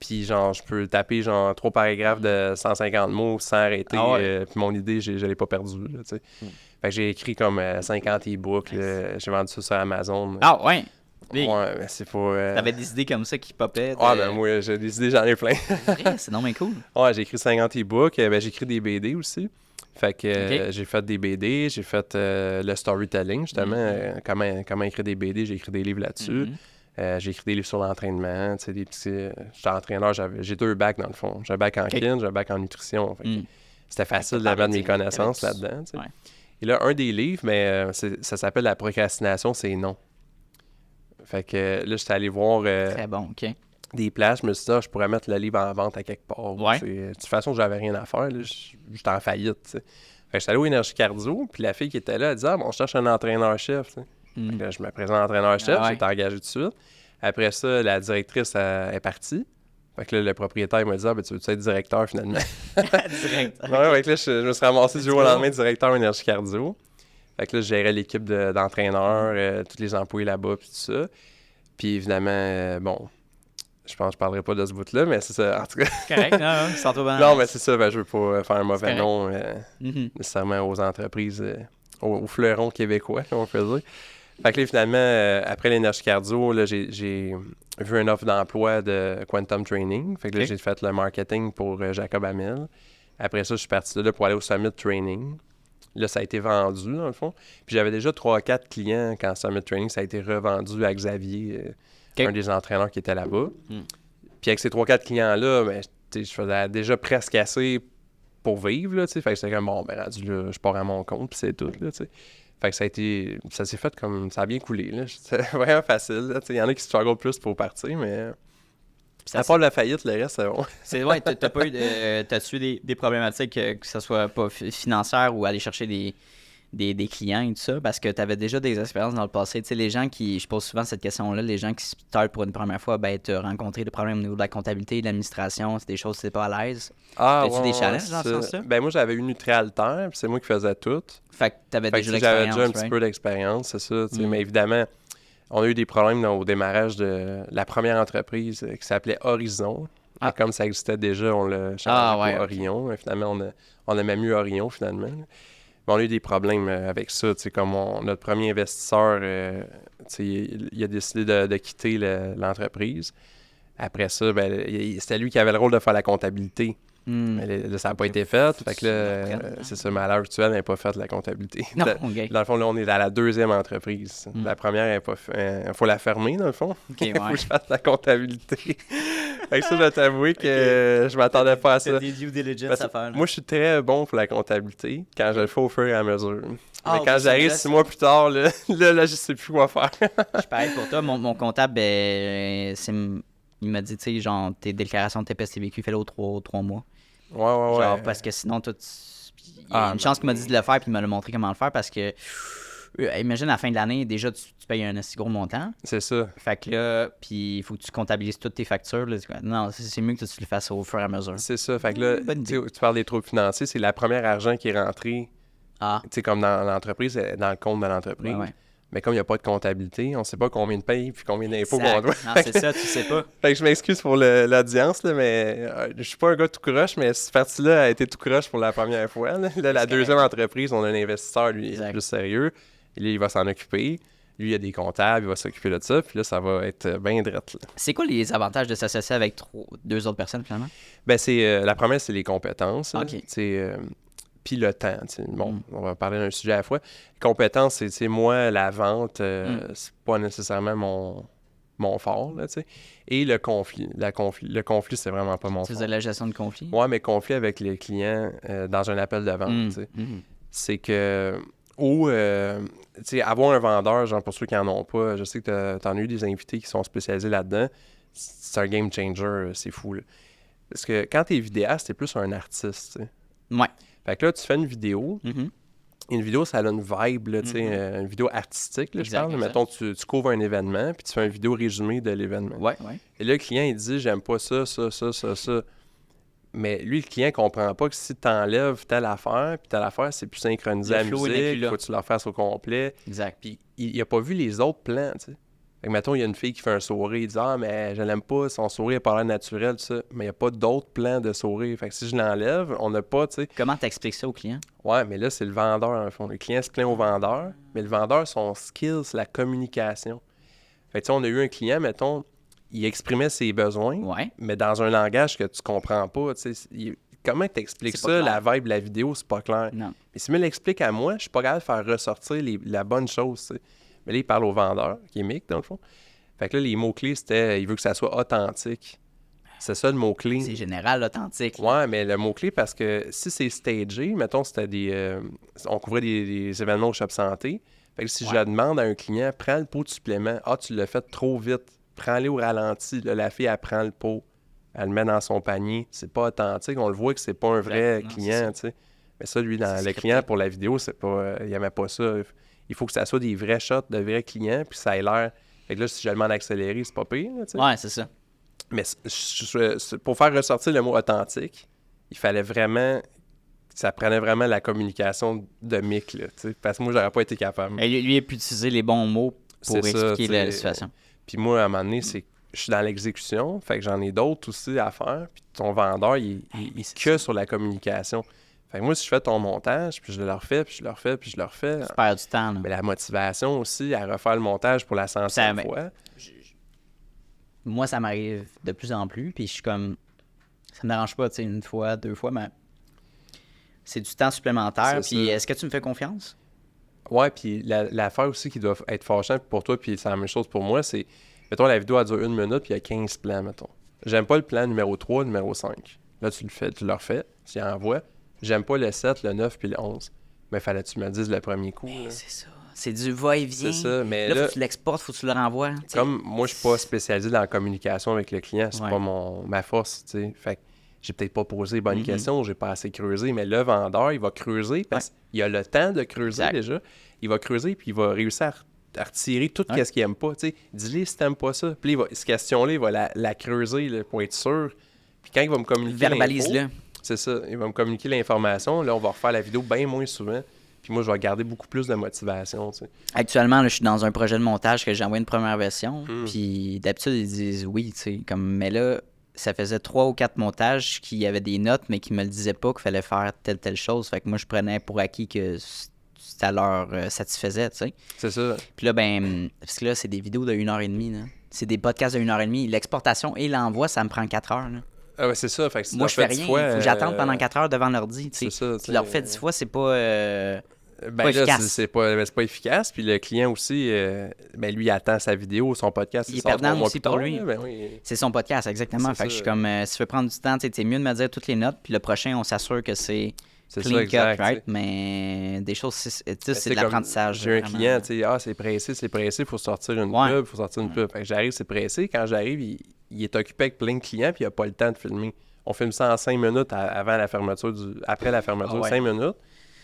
Puis genre, je peux taper genre 3 paragraphes de 150 mots sans arrêter. Ah ouais. Puis mon idée, je l'ai pas perdue, là, tu sais. Fait que j'ai écrit comme 50 e-books. Là. J'ai vendu ça sur Amazon. Ah, ouais! Big. Ouais, mais c'est pas... T'avais des idées comme ça qui popaient? Ouais, ben moi, j'ai des idées, j'en ai plein. C'est vrai, c'est non mais cool. Ouais, j'ai écrit 50 e-books. Ben, j'ai écrit des BD aussi. Fait que Ok. j'ai fait des BD, j'ai fait le storytelling, justement. Comment écrire des BD, j'ai écrit des livres là-dessus. J'ai écrit des livres sur l'entraînement, tu sais, des petits... J'étais entraîneur, j'ai 2 bacs dans le fond. J'ai un bac en kin, j'ai un bac en nutrition. Fait que c'était facile de mettre mes connaissances là-dedans, tu sais. Ouais. Et là, un des livres, mais ça s'appelle La procrastination, c'est non. Fait que là, j'étais allé voir Très bon, OK. des places, je me suis dit, je pourrais mettre le livre en vente à quelque part. Ouais. De toute façon, j'avais rien à faire, là, j'étais en faillite, tu sais. Fait que j'étais allé au Énergie Cardio, puis la fille qui était là, elle disait, bon, je cherche un entraîneur-chef, tu sais. Fait que là, je me présente entraîneur-chef, Ah ouais. j'ai été engagé tout de suite. Après ça, la directrice est partie. Fait que là, le propriétaire m'a dit, tu veux être directeur finalement? Direct. Ouais, fait que là, je me suis ramassé du jour au lendemain directeur Énergie Cardio. Fait que là, je gérais l'équipe d'entraîneurs, tous les employés là-bas, puis tout ça. Puis évidemment, bon, je pense que je parlerai pas de ce bout-là, mais c'est ça, en tout cas. C'est correct, non, sans trop banal. Non, mais c'est ça, je veux pas faire un mauvais C'est nom Mhm. nécessairement aux entreprises, aux fleurons québécois, on peut dire. Fait que là, finalement, après l'énergie cardio, là, j'ai vu une offre d'emploi de Quantum Training. Fait que là, Ok. j'ai fait le marketing pour Jacob Hamel. Après ça, je suis parti de là pour aller au Summit Training. Là, ça a été vendu, dans le fond. Puis j'avais déjà 3-4 clients quand Summit Training, ça a été revendu à Xavier, Ok. un des entraîneurs qui était là-bas. Mm. Puis avec ces 3-4 clients-là, ben, je faisais déjà presque assez pour vivre, là, tu sais. Fait que c'était comme, bon, ben rendu là, je pars à mon compte, puis c'est tout, là, tu sais. Fait que ça s'est fait comme, ça a bien coulé, là. C'était vraiment facile, là, tu sais. Il y en a qui struggle plus pour partir, mais Ça, à part la faillite, le reste, c'est bon. ouais, t'as pas eu t'as-tu des problématiques, que ce soit pas financière ou aller chercher des clients et tout ça, parce que tu avais déjà des expériences dans le passé. Tu sais, les gens qui, je pose souvent cette question-là, les gens qui se startent pour une première fois, ben, tu as rencontré des problèmes au niveau de la comptabilité, de l'administration, c'est des choses, c'est pas à l'aise. Ah, T'as-tu des challenges c'est dans ce ça. sens-là? Ben moi, j'avais eu Nutrialter, puis c'est moi qui faisais tout. Fait que tu avais Fait déjà que j'avais l'expérience, déjà un petit right? peu d'expérience, c'est ça. Tu sais. Mm. Mais évidemment, on a eu des problèmes au démarrage de la première entreprise qui s'appelait Horizon. Ah. Et comme ça existait déjà, on l'a changé Ah, pour ouais, ok. Orion. Mais finalement, on a même eu Orion, finalement. Mais on a eu des problèmes avec ça. Tu sais, comme notre premier investisseur, tu sais, il a décidé de quitter l'entreprise. Après ça, ben, c'était lui qui avait le rôle de faire la comptabilité. Mm. Mais là, ça n'a pas été fait. Fait que tu là, l'apprennes, c'est ça, mais à l'heure actuelle, elle n'a pas fait la comptabilité. Non, Dans- ok. Dans le fond, là, on est à la deuxième entreprise. Mm. La première, elle n'est pas faite. Il faut la fermer, dans le fond. Ok, Il faut ouais. que je fasse la comptabilité. Fait que ça, je vais t'avouer que je m'attendais pas à ça. T'as des due diligence Parce à que faire. là. moi, je suis très bon pour la comptabilité quand je le fais au fur et à mesure. Ah, Mais quand oui, c'est j'arrive vrai, 6 mois plus tard, là, je sais plus quoi faire. Je suis pareil pour toi. Mon comptable, ben, il m'a dit, tu sais, genre, tes déclarations de TPS-TVQ, fais-le aux 3 mois. Ouais, ouais, Genre, ouais. parce que sinon, il y a Ah, une chance qu'il m'a dit de le faire, puis il m'a le montré comment le faire, parce que, imagine, à la fin de l'année, déjà, tu payes un assez gros montant. C'est ça. Fait que là, puis il faut que tu comptabilises toutes tes factures. Là. Non, c'est mieux que tu le fasses au fur et à mesure. C'est ça. Fait que là, Bonne tu sais, tu parles des troubles financiers, c'est la première argent qui est rentré, Ah, tu sais, comme dans l'entreprise, dans le compte de l'entreprise. ouais. Mais comme il n'y a pas de comptabilité, on ne sait pas combien de paye puis combien d'impôts Exact. qu'on doit. Non, c'est ça, tu sais pas. Fait que je m'excuse pour l'audience, là, mais je suis pas un gars tout croche, mais cette partie-là a été tout croche pour la première fois. Là, la deuxième entreprise, on a un investisseur, lui, Exact. plus sérieux. Et là, il va s'en occuper. Lui, il a des comptables, il va s'occuper de ça. Puis là, ça va être bien drette. Là. C'est quoi les avantages de s'associer avec 2 autres personnes, finalement? Ben, la première, c'est les compétences. Ok. Puis le temps. Bon, on va parler d'un sujet à la fois. Les compétences, c'est moi, la vente, c'est pas nécessairement mon fort. Là, t'sais. Et le conflit. Le conflit, c'est vraiment pas mon Tu fort. faisais la gestion de conflit? Ouais, mais conflit avec les clients dans un appel de vente. T'sais. C'est que. Ou, tu sais, avoir un vendeur, genre pour ceux qui en ont pas, je sais que t'en as eu des invités qui sont spécialisés là-dedans. C'est un game changer, c'est fou. Là. Parce que quand t'es vidéaste, t'es plus un artiste. T'sais. Ouais. Fait que là, tu fais une vidéo. Mhm. Une vidéo, ça a une vibe, là, tu sais, une vidéo artistique, là, je Exact, parle. exact. Mettons, tu couvres un événement, puis tu fais une vidéo résumée de l'événement. Ouais. Et là, le client, il dit, j'aime pas ça. Mais lui, le client comprend pas que si tu enlèves telle affaire, puis telle affaire, c'est plus synchronisé Le à la flow, il n'est musique, plus il là. faut que tu le refasses au complet. Exact. Puis il a pas vu les autres plans, tu sais. Fait que, mettons, il y a une fille qui fait un sourire, il dit « Ah, mais je l'aime pas, son sourire n'a pas l'air naturel, tout ça. » Mais il n'y a pas d'autres plans de sourire. Fait que si je l'enlève, on n'a pas, tu sais... Comment t'expliques ça au client? Ouais, mais là, c'est le vendeur, en fond. Le client se plaint au vendeur, mais le vendeur, son skill, c'est la communication. Fait que, tu sais, on a eu un client, mettons, il exprimait ses besoins, Ouais. mais dans un langage que tu comprends pas, tu sais. Comment t'expliques C'est ça, pas la clair. vibe, la vidéo, c'est pas clair. Non. Mais s'il me l'explique à moi, je suis pas capable de faire ressortir la bonne chose, tu sais. Mais là, il parle au vendeur, qui est Mick, dans le fond. Fait que là, les mots-clés, c'était il veut que ça soit authentique. C'est ça le mot-clé. C'est général, authentique. Ouais, mais le mot-clé, parce que si c'est stagé, mettons, c'était des. On couvrait des événements au Shop Santé. Fait que si je le demande à un client, prends le pot de supplément. Ah, tu l'as fait trop vite. Prends-le au ralenti. Là, la fille, elle prend le pot. Elle le met dans son panier. C'est pas authentique. On le voit que c'est pas un vrai Non, client, tu sais. Mais ça, lui, dans C'est le scripté. client pour la vidéo, c'est pas. Il aimait pas ça. Il faut que ça soit des vrais shots de vrais clients, puis ça ait l'air. Fait que là, si je le demande d'accélérer, c'est pas pire, là, tu sais. Ouais, c'est ça. Mais pour faire ressortir le mot authentique, il fallait vraiment. Ça prenait vraiment la communication de Mick, là, tu sais. Parce que moi, j'aurais pas été capable. Et lui, il a pu utiliser les bons mots pour C'est ça, expliquer tu sais. la situation. Puis moi, à un moment donné, je suis dans l'exécution, fait que j'en ai d'autres aussi à faire. Puis ton vendeur, il est que sur la communication. Fait que moi, si je fais ton montage, puis je le refais, puis je le refais, puis je le refais. Tu perds du temps, là. Mais la motivation aussi à refaire le montage pour la centième Ça, fois. Moi, ça m'arrive de plus en plus, puis je suis comme... Ça me dérange pas, tu sais, une fois, 2 fois, mais c'est du temps supplémentaire. C'est Puis ça. est-ce que tu me fais confiance? Ouais, puis l'affaire aussi qui doit être fâchante pour toi, puis c'est la même chose pour moi, c'est, mettons, la vidéo, elle dure 1 minute, puis il y a 15 plans, mettons. J'aime pas le plan numéro 3, numéro 5. Là, tu le refais, tu y envoies. J'aime pas le 7, le 9, puis le 11. Mais fallait que tu me le dises le premier coup. Là. C'est ça. C'est du va-et-vient. C'est ça, mais là, là, faut que tu l'exportes, faut que tu le renvoies. tu sais. comme moi, je suis pas spécialisé dans la communication avec le client, c'est Ouais. pas ma force, tu sais. Fait que j'ai peut-être pas posé les bonnes questions, j'ai pas assez creusé, mais le vendeur, il va creuser parce qu'il a le temps de creuser Exact. déjà. Il va creuser, puis il va réussir à retirer tout Ouais. ce qu'il aime pas, tu sais. Dis-lui si t'aimes pas ça. Puis cette question-là, il va la creuser là, pour être sûr. Puis quand il va me communiquer Verbalise-le. l'info, c'est ça, il va me communiquer l'information. Là, on va refaire la vidéo bien moins souvent. Puis moi, je vais garder beaucoup plus de motivation, tu sais. Actuellement, là, je suis dans un projet de montage que j'ai envoyé une première version. Hmm. Puis d'habitude, ils disent oui, tu sais. Mais là, ça faisait 3 ou 4 montages qui avaient des notes, mais qui me le disaient pas qu'il fallait faire telle chose. Fait que moi, je prenais pour acquis que ça leur satisfaisait, tu sais. C'est ça. Puis là, ben, parce que là, c'est des vidéos de 1h30, là. C'est des podcasts de 1h30. L'exportation et l'envoi, ça me prend 4 heures, là. Ah ouais, c'est ça. Fait que si Moi, tu je fais leur fais rien. 10 fois, Il faut que j'attende pendant 4 heures devant l'ordi, tu sais. c'est ça, Tu leur fais 10 fois, c'est pas... Ben pas là, efficace. c'est pas efficace. Puis le client aussi, ben lui, il attend sa vidéo, son podcast. Il est sort 3 perdant mois aussi plus pour tard, lui. là, ben oui. C'est son podcast, exactement. C'est Fait que je ça. suis comme, si tu veux prendre du temps, tu sais, c'est mieux de me dire toutes les notes, puis le prochain, on s'assure que c'est C'est clean ça, cut, exact. right? tu sais. Mais des choses, c'est Ben, c'est tu de sais, comme l'apprentissage. J'ai un vraiment. client, tu sais, c'est pressé, faut sortir une Ouais. pub, faut sortir une pub. Fait que j'arrive, c'est pressé. Quand j'arrive, il est occupé avec plein de clients, puis il a pas le temps de filmer. On filme ça en 5 minutes avant la fermeture après la fermeture, Ah ouais. 5 minutes.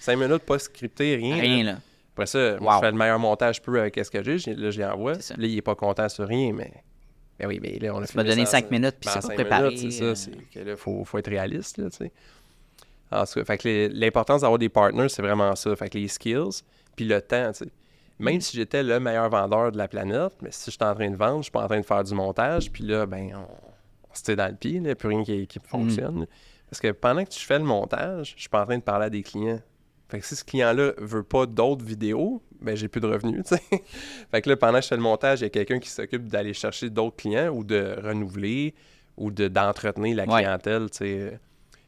5 minutes, pas scripté, rien. là. Rien, là. Après ça, Wow. je fais le meilleur montage que je peux avec ce que j'ai. Là, j'y envoie. C'est ça. Là, il est pas content sur rien, mais. Ben oui, mais là, on a Tu m'as filmé donné ça 5 minutes, puis en c'est pas 5 préparé. minutes, c'est ça. C'est que là, faut être réaliste, là, tu sais. En tout cas, fait que l'importance d'avoir des partners, c'est vraiment ça. Fait que les skills, puis le temps, tu sais. Même si j'étais le meilleur vendeur de la planète, mais si je suis en train de vendre, je suis pas en train de faire du montage, puis là, ben, on se tire dans le pied, il n'y a plus rien qui fonctionne. Parce que pendant que tu fais le montage, je suis pas en train de parler à des clients. Fait que si ce client-là veut pas d'autres vidéos, ben j'ai plus de revenus, tu sais. Fait que là, pendant que je fais le montage, il y a quelqu'un qui s'occupe d'aller chercher d'autres clients ou de renouveler ou d'entretenir la Ouais. clientèle, tu sais.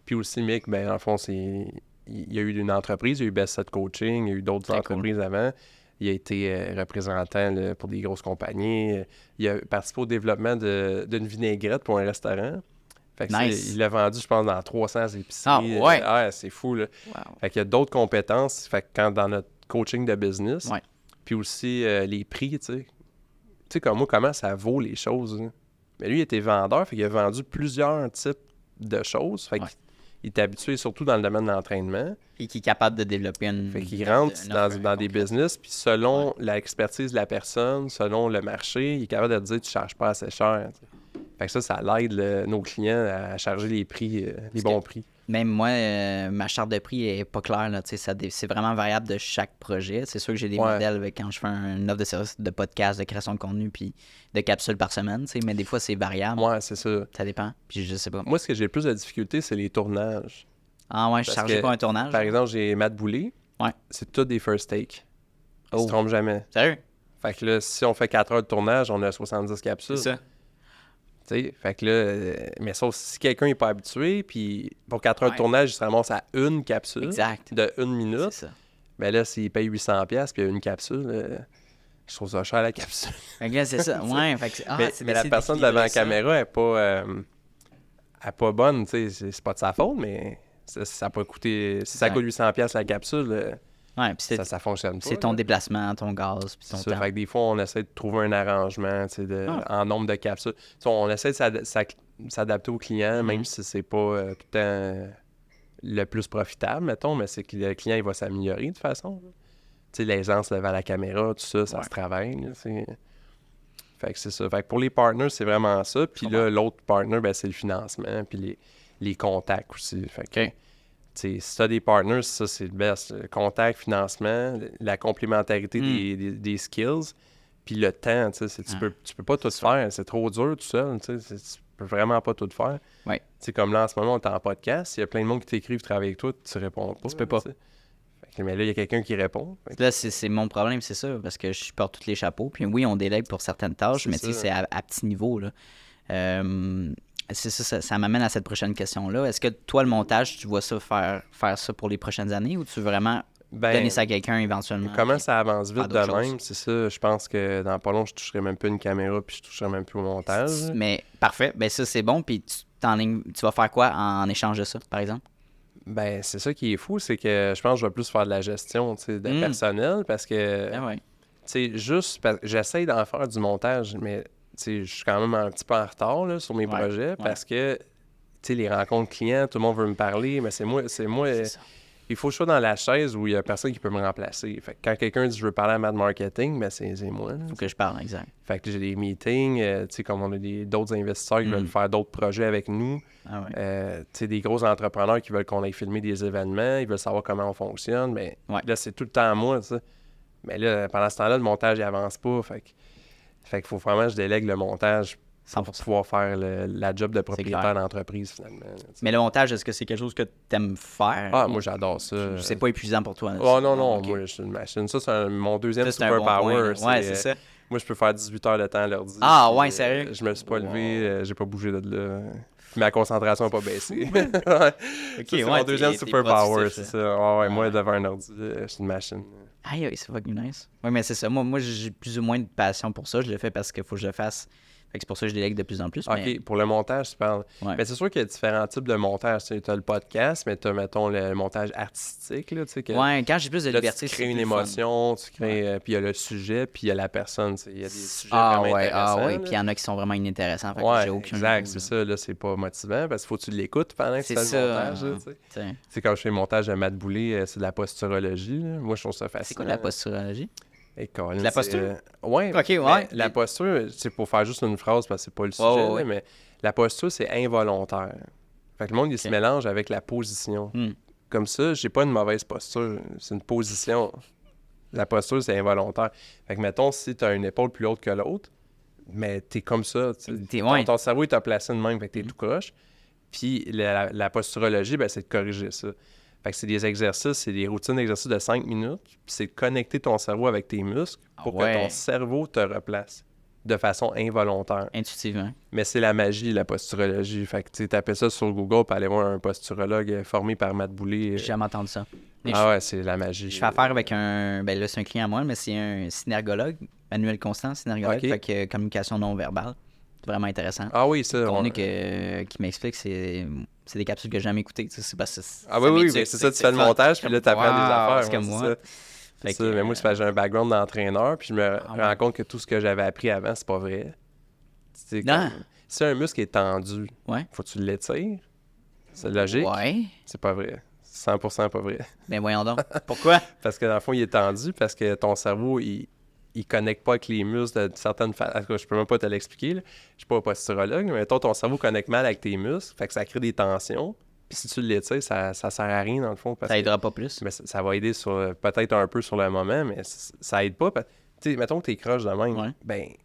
Puis aussi, Mick, ben dans le fond, il y a eu une entreprise, il y a eu Best Set Coaching, il y a eu d'autres Très entreprises avant. Il a été représentant là, pour des grosses compagnies. Il a participé au développement d'une vinaigrette pour un restaurant. Fait que Nice. il l'a vendu, je pense, dans 300 épiceries. Ah, ouais. Ouais, c'est fou, là. Wow. Fait qu'il y a d'autres compétences. Fait que quand dans notre coaching de business, Ouais. puis aussi les prix, tu sais. Tu sais, comme moi, comment ça vaut les choses. Hein. Mais lui, il était vendeur, fait qu'il a vendu plusieurs types de choses. Fait Ouais. qu'il est habitué surtout dans le domaine de l'entraînement. Et qui est capable de développer une... Fait qu'il rentre une offre dans des complète. business, puis selon l'expertise de la personne, selon le marché, il est capable de te dire tu charges pas assez cher. Tu sais. Fait que ça l'aide nos clients à charger les prix, les bons prix. Même moi, ma charte de prix est pas claire. Là, c'est vraiment variable de chaque projet. C'est sûr que j'ai des modèles quand je fais une offre de service de podcast, de création de contenu, puis de capsules par semaine. Mais des fois, c'est variable. Ouais, c'est ça. Ça dépend. Puis je sais pas. Moi, ce que j'ai le plus de difficulté, c'est les tournages. Ah ouais, je suis chargé pour un tournage. Par exemple, j'ai Matt Boulay. Ouais. C'est tout des first takes. Il se trompe jamais. Sérieux? Fait que là, si on fait 4 heures de tournage, on a 70 capsules. C'est ça. T'sais, fait que là, mais sauf si quelqu'un n'est pas habitué, puis pour 4 heures de tournage, il se ramasse à une capsule de 1 minute. C'est ça. Ben là, s'il paye 800$, puis il y a une capsule, je trouve ça cher la capsule. Fait que là, c'est ça. Ouais, fait que mais la personne devant la caméra est pas bonne, tu sais, c'est pas de sa faute, mais ça peut coûter. Si ça coûte 800$ la capsule, ouais, puis ça fonctionne pas. C'est ton déplacement, ton gaz, puis ton temps. Fait que des fois, on essaie de trouver un arrangement, tu sais, en nombre de capsules. T'sais, on essaie de s'adapter au client, même si c'est pas tout le temps le plus profitable, mettons, mais c'est que le client, il va s'améliorer de toute façon. Tu sais, l'aisance devant la caméra, tout ça, ça se travaille. Là, fait que c'est ça. Fait que pour les partners, c'est vraiment ça. Puis là, l'autre partner, ben, c'est le financement, puis les contacts aussi. Fait que, si tu as des partners, ça, c'est le best. Le contact, financement, la complémentarité des skills, puis le temps. Tu peux pas tout faire. C'est trop dur tout seul. Tu peux vraiment pas tout faire. Ouais. Comme là, en ce moment, on est en podcast. Il y a plein de monde qui t'écrivent, travailler avec toi, tu réponds pas. Tu peux pas. Mais là, il y a quelqu'un qui répond. Là, c'est mon problème, c'est ça, parce que je porte tous les chapeaux. Puis oui, on délègue pour certaines tâches, mais c'est à petit niveau. Là. C'est ça m'amène à cette prochaine question-là. Est-ce que toi, le montage, tu vois ça faire ça pour les prochaines années ou tu veux vraiment donner ça à quelqu'un éventuellement? Comment ça avance vite de même, c'est ça. Je pense que dans pas long, je toucherai même plus une caméra puis je toucherai même plus au montage. Mais parfait, ben ça c'est bon. Puis tu vas faire quoi en échange de ça, par exemple? Ben, c'est ça qui est fou, c'est que je pense que je vais plus faire de la gestion de personnel parce que, j'essaie d'en faire du montage, mais je suis quand même un petit peu en retard là, sur mes projets parce que, les rencontres clients, tout le monde veut me parler, mais c'est moi. Il faut que je sois dans la chaise où il y a personne qui peut me remplacer. Fait que quand quelqu'un dit « je veux parler à Mad Marketing », ben c'est moi. Il faut que je parle, exact. Fait que j'ai des meetings, comme on a d'autres investisseurs qui veulent faire d'autres projets avec nous. Des gros entrepreneurs qui veulent qu'on aille filmer des événements, ils veulent savoir comment on fonctionne. Mais là, c'est tout le temps à moi, t'sais. Mais là, pendant ce temps-là, le montage, il avance pas. Fait qu'il faut vraiment que je délègue le montage pour pouvoir faire la job de propriétaire d'entreprise, finalement. Mais le montage, est-ce que c'est quelque chose que tu aimes faire? Ah, moi, j'adore ça. C'est pas épuisant pour toi? Oh non, moi, je suis une machine. Ça, c'est mon deuxième superpower. C'est ça. Moi, je peux faire 18 heures de temps à l'ordi. Ah, ouais, sérieux? Je me suis pas levé, j'ai pas bougé de là. Ma concentration n'a pas baissé. C'est mon deuxième superpower, c'est ça. Moi, devant un ordi, je suis une machine. Aïe, c'est fucking nice. Oui, mais c'est ça. Moi, j'ai plus ou moins de passion pour ça. Je le fais parce qu'il faut que je le fasse. Fait que c'est pour ça que je délègue de plus en plus. OK, pour le montage, tu parles. Mais c'est sûr qu'il y a différents types de montage. Tu as le podcast, mais tu as, mettons, le montage artistique. Là, quand j'ai plus de liberté, tu crées une émotion, tu crées, puis il y a le sujet, puis il y a la personne. Il y a des sujets vraiment intéressants. Puis il y en a qui sont vraiment inintéressants. Fait que j'ai aucun exact, c'est ça. Là, c'est pas motivant parce qu'il faut que tu l'écoutes pendant que tu fais le montage. C'est quand je fais le montage de Matt Boulay, c'est de la posturologie. Là. Moi, je trouve ça fascinant. C'est quoi la posturologie? La posture? Oui. La posture, c'est pour faire juste une phrase parce que c'est pas le sujet, mais la posture, c'est involontaire. Fait que le monde, il se mélange avec la position. Comme ça, j'ai pas une mauvaise posture, c'est une position. La posture, c'est involontaire. Fait que, mettons, si tu as une épaule plus haute que l'autre, mais t'es comme ça. Ton cerveau, il t'a placé de même, fait que t'es tout croche. Puis la posturologie, ben, c'est de corriger ça. Fait que c'est des exercices, c'est des routines d'exercices de 5 minutes, puis c'est de connecter ton cerveau avec tes muscles pour que ton cerveau te replace de façon involontaire. Intuitivement. Mais c'est la magie, la posturologie. Fait que tu tapes ça sur Google pour aller voir un posturologue formé par Matt Boulay. J'ai jamais entendu ça. C'est la magie. Je fais affaire avec là, c'est un client à moi, mais c'est un synergologue, Manuel Constant, synergologue, fait que communication non verbale. C'est vraiment intéressant. Ah oui, ça. Qui m'explique, c'est des capsules que j'ai jamais écoutées. C'est c'est ça, tu fais le montage, puis là, tu apprends des affaires. C'est comme moi. C'est ça, mais moi, j'ai un background d'entraîneur, puis je me rends compte que tout ce que j'avais appris avant, c'est pas vrai. Si un muscle est tendu, faut que tu l'étires. C'est logique. C'est pas vrai. 100% pas vrai. Ben voyons donc. Pourquoi? Parce que dans le fond, il est tendu, parce que ton cerveau, il connecte pas avec les muscles de certaines façons. Je peux même pas te l'expliquer. Je suis pas posturologue, mais ton cerveau connecte mal avec tes muscles, fait que ça crée des tensions. Puis si tu l'étires, ça sert à rien, dans le fond. Parce Ça que- aidera pas plus. mais ça va aider sur peut-être un peu sur le moment, mais ça aide pas. Tu sais, mettons que t'es croche de même, Ouais. ben, tu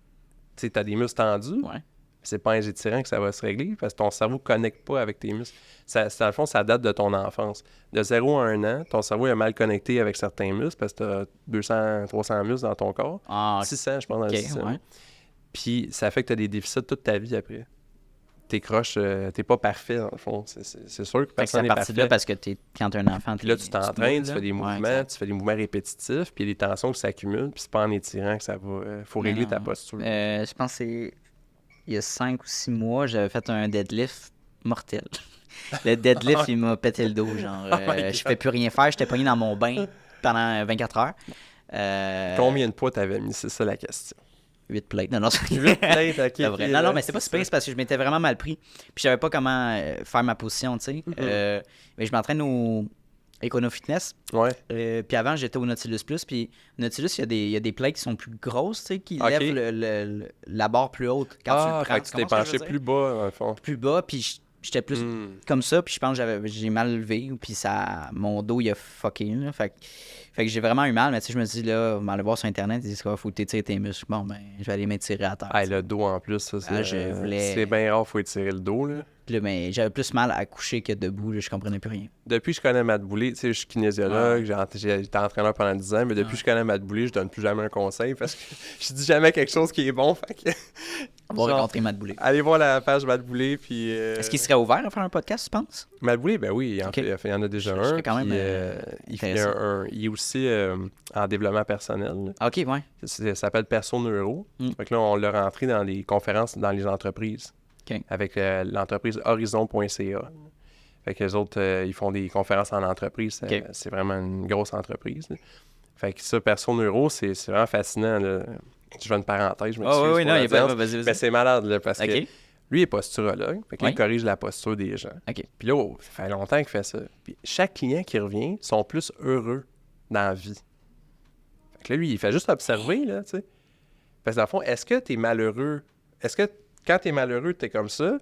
sais, t'as des muscles tendus, Ouais. c'est pas en les étirant que ça va se régler parce que ton cerveau connecte pas avec tes muscles. Dans le fond, ça date de ton enfance. De 0 à 1 an, ton cerveau est mal connecté avec certains muscles parce que t'as 200, 300 muscles dans ton corps. Ah, 600, je pense, dans ok, le système. ouais. Puis ça fait que t'as des déficits toute ta vie après. T'es croche, t'es pas parfait, dans le fond. C'est sûr que Fait que c'est personne à n'est partir de là parfait. parce que quand t'es un enfant, Puis là, tu t'entraînes, tu fais des Ouais, mouvements, exact. tu fais des mouvements répétitifs, puis il y a des tensions qui s'accumulent, puis c'est pas en étirant que ça va... faut Mais régler non. ta posture. Je pense que c'est il y a 5 ou 6 mois, j'avais fait un deadlift mortel. Le deadlift, il m'a pété le dos. Genre, my je fais plus rien faire. J'étais pogné dans mon bain pendant 24 heures. Combien de poids t'avais mis? C'est ça la question. 8 plates. Non, non, c'est 8 plates, ok. c'est vrai. Non, non, mais c'est pas si pire, c'est parce que je m'étais vraiment mal pris. Puis je savais pas comment faire ma position, tu sais. Mais je m'entraîne au Econo Fitness. Ouais. Puis avant, j'étais au Nautilus Plus. Puis Nautilus, il y a des plates qui sont plus grosses, tu sais, qui Ok. lèvent la barre plus haute quand tu le prends. Fait que tu t'es comprends ce que je penché veux dire? plus bas, dans le fond. Plus bas, puis j'étais plus comme ça, puis je pense que j'ai mal levé, puis mon dos, il a fucké, là. Fait que j'ai vraiment eu mal, mais tu sais, je me dis, là, on va aller voir sur Internet, ils disent qu'il faut t'étirer tes muscles. Bon, ben, je vais aller m'étirer à terre. Ah, tu sais. le dos en plus, ça, c'est... je voulais- C'est bien rare, faut étirer le dos, là. Puis là, ben, j'avais plus mal à coucher que debout, là, je comprenais plus rien. Depuis que je connais Matt Boulay, tu sais, je suis kinésiologue, j'ai été entraîneur pendant 10 ans, mais depuis que je connais Matt Boulay, je donne plus jamais un conseil parce que je dis jamais quelque chose qui est bon, fait que... On va Genre, rencontrer Matt Boulay. Allez voir la page Matt Boulay, puis... Est-ce qu'il serait ouvert à faire un podcast, tu penses? Matt Boulay, ben oui, Ok. il y en a déjà Je un. serais quand même, puis, il fait intéressé. il est aussi en développement personnel. Là. Ah, ok, ouais. Ça s'appelle Perso Neuro. Mm. Fait que là, on l'a rentré dans les conférences dans les entreprises. Ok. Avec l'entreprise horizon.ca. Fait que les autres, ils font des conférences en entreprise. Ok. C'est vraiment une grosse entreprise. Là. Fait que ça, Perso Neuro, c'est vraiment fascinant. Là. Je fais une parenthèse, je m'excuse Ah, oui, pour non, il y a pas. l'audience. Vas-y, Mais vas-y. c'est malade, là, parce que Ok. lui, il est posturologue. Fait que là, Oui. il corrige la posture des gens. Ok. Puis là, ça fait longtemps qu'il fait ça. Puis chaque client qui revient sont plus heureux dans la vie. Fait que là, lui, il fait juste observer, là, tu sais. Parce que dans le fond, est-ce que t'es malheureux? Est-ce que quand t'es malheureux, t'es comme ça?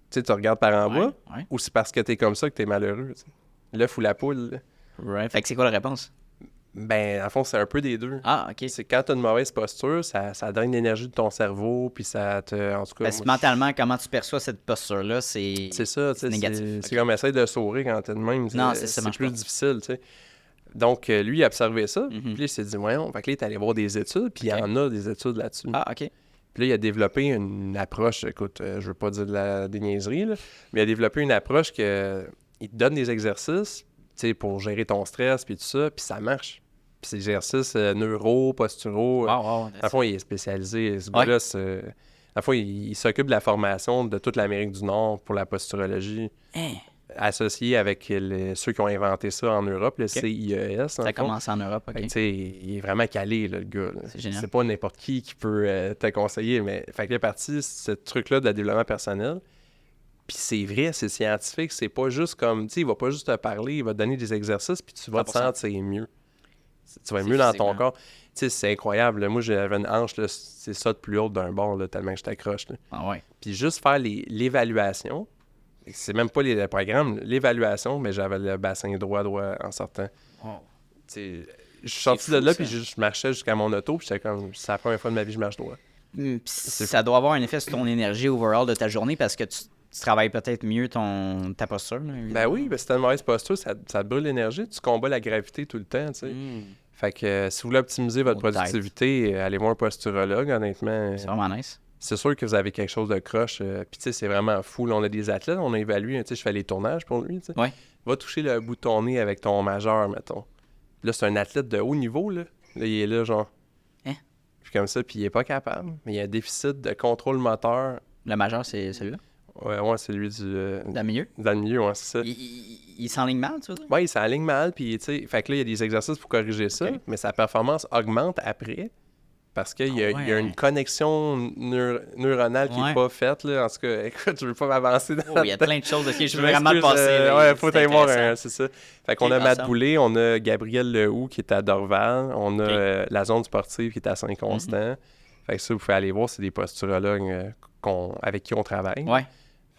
Tu sais, tu regardes par en bas? Ouais. Ou c'est parce que t'es comme ça que t'es malheureux, tu sais? L'œuf ou la poule, là? Right. Fait que c'est quoi la réponse? Ben, dans le fond, c'est un peu des deux. Ah, ok. C'est quand t'as une mauvaise posture, ça draine l'énergie de ton cerveau, puis ça te... En tout cas, Parce que moi, mentalement, comment tu perçois cette posture-là, c'est. c'est ça, tu sais. négatif. C'est comme essayer de sourire quand t'es de même. Non, c'est ça, marche plus pas. difficile, tu sais. Donc, lui, il a observé ça, Mhm. puis là, il s'est dit, voyons, fait que là, il est allé voir des études, puis il Ok. y en a des études là-dessus. Ah, ok. Puis là, il a développé une approche, écoute, je veux pas dire des niaiseries, là, mais il a développé une approche que il te donne des exercices, tu sais, pour gérer ton stress, puis tout ça, puis ça marche. Puis c'est des exercices neuro, posturaux. Wow, wow. Dans le fond, il est spécialisé. Ce Ouais. gars-là, dans le fond, il s'occupe de la formation de toute l'Amérique du Nord pour la posturologie, Hein, associé avec ceux qui ont inventé ça en Europe, le CIES. dans ça le a fond. commencé en Europe, Fait que, ok. tu sais, il est vraiment calé, là, le gars. Là. C'est génial. C'est pas n'importe qui peut te conseiller, mais fait que là, parti, ce truc-là de développement personnel. Puis c'est vrai, c'est scientifique, c'est pas juste comme, tu sais, il va pas juste te parler, il va te donner des exercices, puis tu vas te 100%. sentir mieux. Tu vas être C'est mieux dans ton physiquement. corps. Tu sais, c'est incroyable. Là. Moi, j'avais une hanche, là, c'est ça de plus haute d'un bord, là, tellement que je t'accroche. Là. Ah, ouais. Puis juste faire l'évaluation, c'est même pas les programmes, l'évaluation, mais j'avais le bassin droit en sortant. Wow. Tu sais, je suis sorti fou, de là, ça. puis je marchais jusqu'à mon auto, puis j'étais comme, c'est la première fois de ma vie que je marche droit. Puis ça doit avoir un effet sur ton énergie overall de ta journée parce que tu travailles peut-être mieux ta posture. Là, Ben évidemment. oui, si t'as une mauvaise posture, ça te brûle l'énergie, tu combats la gravité tout le temps, tu sais. Mm. Fait que si vous voulez optimiser votre Oh, productivité, allez voir un posturologue, honnêtement. C'est vraiment nice. C'est sûr que vous avez quelque chose de croche. Puis tu sais, c'est vraiment fou. Là, on a des athlètes, on a évalué, tu sais, je fais les tournages pour lui, tu sais. Ouais. Va toucher le bout de ton nez avec ton majeur, mettons. Là, c'est un athlète de haut niveau, là. Là, il est là, genre... Hein? Puis comme ça, puis il est pas capable. Mais il y a un déficit de contrôle moteur. Le majeur, c'est celui-là. Ouais, c'est lui Dans le milieu. dans le milieu, ouais, c'est ça. Il s'enligne mal, tu veux dire? Ouais, il s'aligne mal, puis tu sais, fait que là, il y a des exercices pour corriger ça, Ok. mais sa performance augmente après parce qu'il y, Ah il y a ouais. une connexion neuronale qui Ouais. n'est pas faite, là. En tout cas, écoute, je veux pas m'avancer dans Oh, il y a plein de choses. Ok, je veux vraiment m'excuse, le passer. là, ouais, faut c'est aller voir, intéressant. c'est ça. Fait qu'on Ok, a Matt awesome. Boulay, on a Gabriel Lehoux qui est à Dorval, on a Ok. la zone sportive qui est à Saint-Constant. Fait que ça, vous pouvez aller voir, c'est des posturologues avec qui on travaille. Ouais.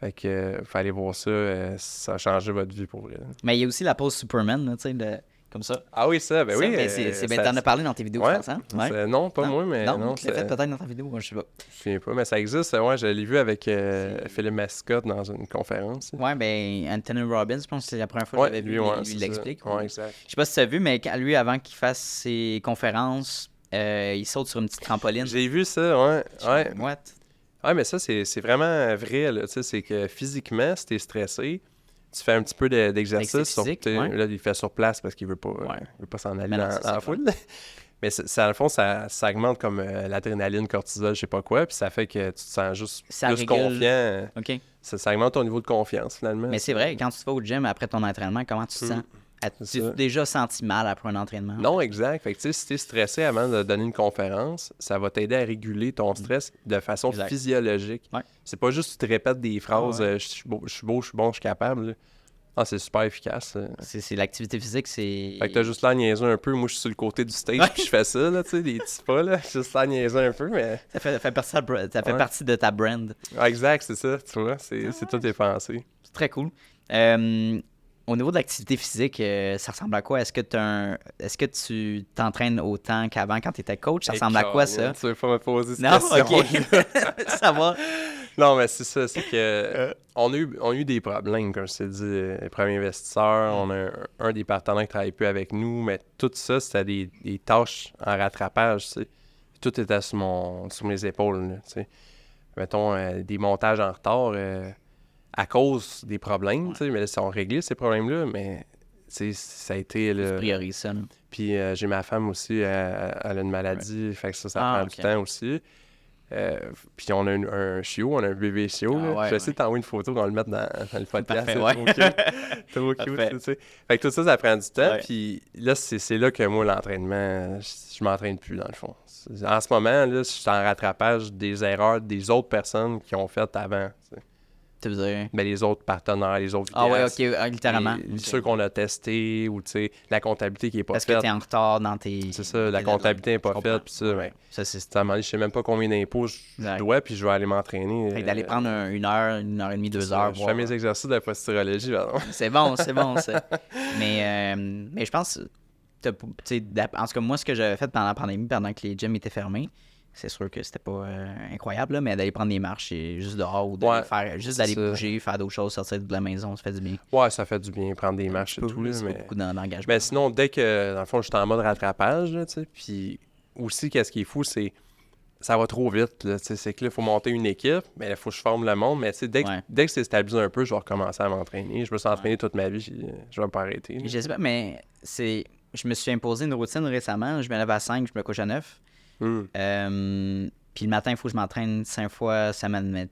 Fait que fallait voir ça, ça a changé votre vie pour vrai. Mais il y a aussi la pose Superman, là, tu sais, comme ça. Ah oui, ça, ben Ça, oui. ben, t'en as parlé dans tes vidéos, je pense, hein? Ouais. Non, pas Non? moi, mais non. Tu l'as fait peut-être dans ta vidéo, je sais pas. Je ne souviens pas, mais ça existe. Ouais, je l'ai vu avec Philippe Mascotte dans une conférence. Ouais, ben Anthony Robbins, je pense que c'est la première fois que j'avais vu, lui c'est l'explique. ça. Ouais, exact. Je sais pas si tu as vu, mais lui, avant qu'il fasse ses conférences, il saute sur une petite trampoline. J'ai vu ça, ouais. What? Ouais, mais ça, c'est vraiment vrai, là. Tu sais, c'est que physiquement, si t'es stressé, tu fais un petit peu d'exercice. Physique, ouais. Là, il fait sur place parce qu'il veut pas s'en aller dans la foule. Mais ça, dans le fond, ça augmente comme l'adrénaline, cortisol, je sais pas quoi, puis ça fait que tu te sens juste plus confiant. OK. Ça augmente ton niveau de confiance, finalement. Mais c'est vrai, quand tu vas au gym après ton entraînement, comment tu te sens? Tu t'es déjà senti mal après un entraînement? Non, exact. Fait que, tu sais, si t'es stressé avant de donner une conférence, ça va t'aider à réguler ton stress de façon physiologique. Ouais. C'est pas juste que tu te répètes des phrases je suis beau, je suis bon, je suis capable. Là. Ah, c'est super efficace. C'est l'activité physique, c'est... Fait que t'as juste l'air niaiseux un peu. Moi, je suis sur le côté du stage, puis je fais ça, là, tu sais, des petits pas, là. J'ai juste l'air niaiseux un peu, mais... Ça fait partie de ta brand. Ah, exact, c'est ça, tu vois. C'est tout tes pensées. C'est très cool. Au niveau de l'activité physique, ça ressemble à quoi? Est-ce que tu t'entraînes autant qu'avant quand tu étais coach? Ça ressemble à quoi, ça? Tu veux pas me poser cette non? question? OK. Ça va. Non, mais c'est ça, c'est que on a eu des problèmes, comme je t'ai dit, les premiers investisseurs, on a un des partenaires qui travaille plus avec nous, mais tout ça, c'était des tâches en rattrapage, tu sais. Tout était sur mes épaules, là, tu sais. Mettons, des montages en retard à cause des problèmes, tu sais, mais là, ils ont réglé ces problèmes-là, mais tu sais, ça a été... Tu priorises ça, là. Puis j'ai ma femme aussi, elle a une maladie, fait que ça prend du temps aussi. Puis on a un chiot, on a un bébé chiot. Je vais essayer de t'envoyer une photo qu'on le mette dans le podcast. Parfait, trop cute, tu sais. Fait que tout ça, ça prend du temps. Puis là, c'est là que moi, l'entraînement, je m'entraîne plus, dans le fond. En ce moment, là, je suis en rattrapage des erreurs des autres personnes qui ont fait avant. T'sais. Tu veux dire? Mais les autres partenaires, les autres vidéastes. Ah ouais, OK, littéralement. Ceux qu'on a testés, ou tu sais, la comptabilité qui est pas faite. Parce que t'es en retard dans tes... C'est ça, la comptabilité n'est pas faite, puis ça, ben, ça, c'est... Ça m'a dit, je sais même pas combien d'impôts je dois, puis je vais aller m'entraîner. Fait que d'aller prendre une heure et demie, 2 heures. Je fais mes exercices de la posturologie, pardon. C'est bon, ça. Mais je pense, en tout cas, moi, ce que j'avais fait pendant la pandémie, pendant que les gyms étaient fermés, c'est sûr que c'était pas incroyable, là, mais d'aller prendre des marches et juste dehors ou d'aller bouger, faire d'autres choses, sortir de la maison, ça fait du bien. Ouais, ça fait du bien, prendre des marches et tout. C'est mais... beaucoup d'engagement. Mais sinon, dès que, dans le fond, je suis en mode rattrapage, tu sais, puis aussi, qu'est-ce qui est fou, c'est ça va trop vite, là, tu sais, c'est que là, il faut monter une équipe, mais il faut que je forme le monde, mais tu sais, dès que c'est stabilisé un peu, je vais recommencer à m'entraîner. Je me suis entraîné toute ma vie, je vais pas arrêter. Je sais pas, mais je me suis imposé une routine récemment, je me lève à 5, je me couche à 9. Puis le matin, il faut que je m'entraîne 5 fois semaine. Mais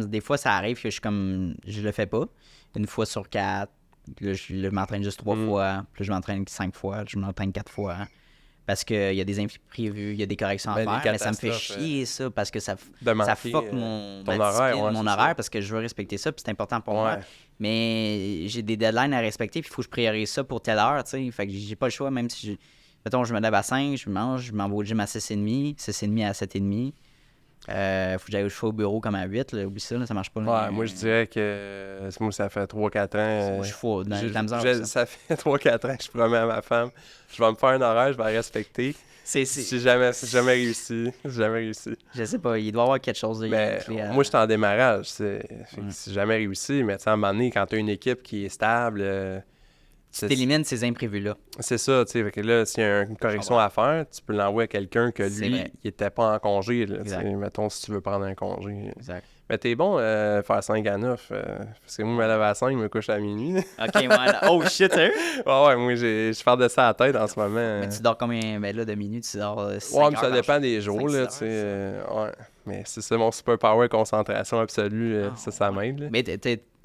des fois, ça arrive que je le fais pas. Une fois sur 4. Là, je m'entraîne juste 3 fois. Puis là, je m'entraîne 5 fois. Je m'entraîne 4 fois. Parce qu'il y a des imprévus, il y a des corrections à faire. Mais ça me fait chier, ça, parce que ça fuck mon horaire, parce que je veux respecter ça. Puis c'est important pour moi. Mais j'ai des deadlines à respecter. Puis il faut que je priorise ça pour telle heure. T'sais. Fait que j'ai pas le choix, même si mettons, je me lève à 5, je mange, je m'en vais au gym à 6h30, 6h30 à 7h30. Faut que j'aille au bureau comme à 8, là. Oublie ça, là, ça marche pas. Ouais, moi, je dirais que moi, ça fait 3-4 ans. Je suis fou, dans la misère. Ça fait 3-4 ans que je promets à ma femme, je vais me faire un horaire, je vais la respecter. J'ai jamais réussi. Je sais pas, il doit y avoir quelque chose de moi, je suis en démarrage. J'ai jamais réussi, mais à un moment donné, quand tu as une équipe qui est stable... Tu t'élimines ces imprévus-là. C'est ça, tu sais. Fait que là, s'il y a une correction à faire, tu peux l'envoyer à quelqu'un que lui, il était pas en congé. Là, mettons, si tu veux prendre un congé. Exact. Mais t'es bon faire 5 à 9. Parce que moi, je me lève à 5, je me couche à minuit. OK, ouais. Oh shit, hein? ouais, moi, je pars de ça à la tête en ce moment. Mais tu dors combien? Ben là, de minutes, tu dors 5 ouais, mais ça dépend des jours, là, tu sais. Ouais. Mais c'est ça, mon super power, concentration absolue, ça m'aide. Là. Mais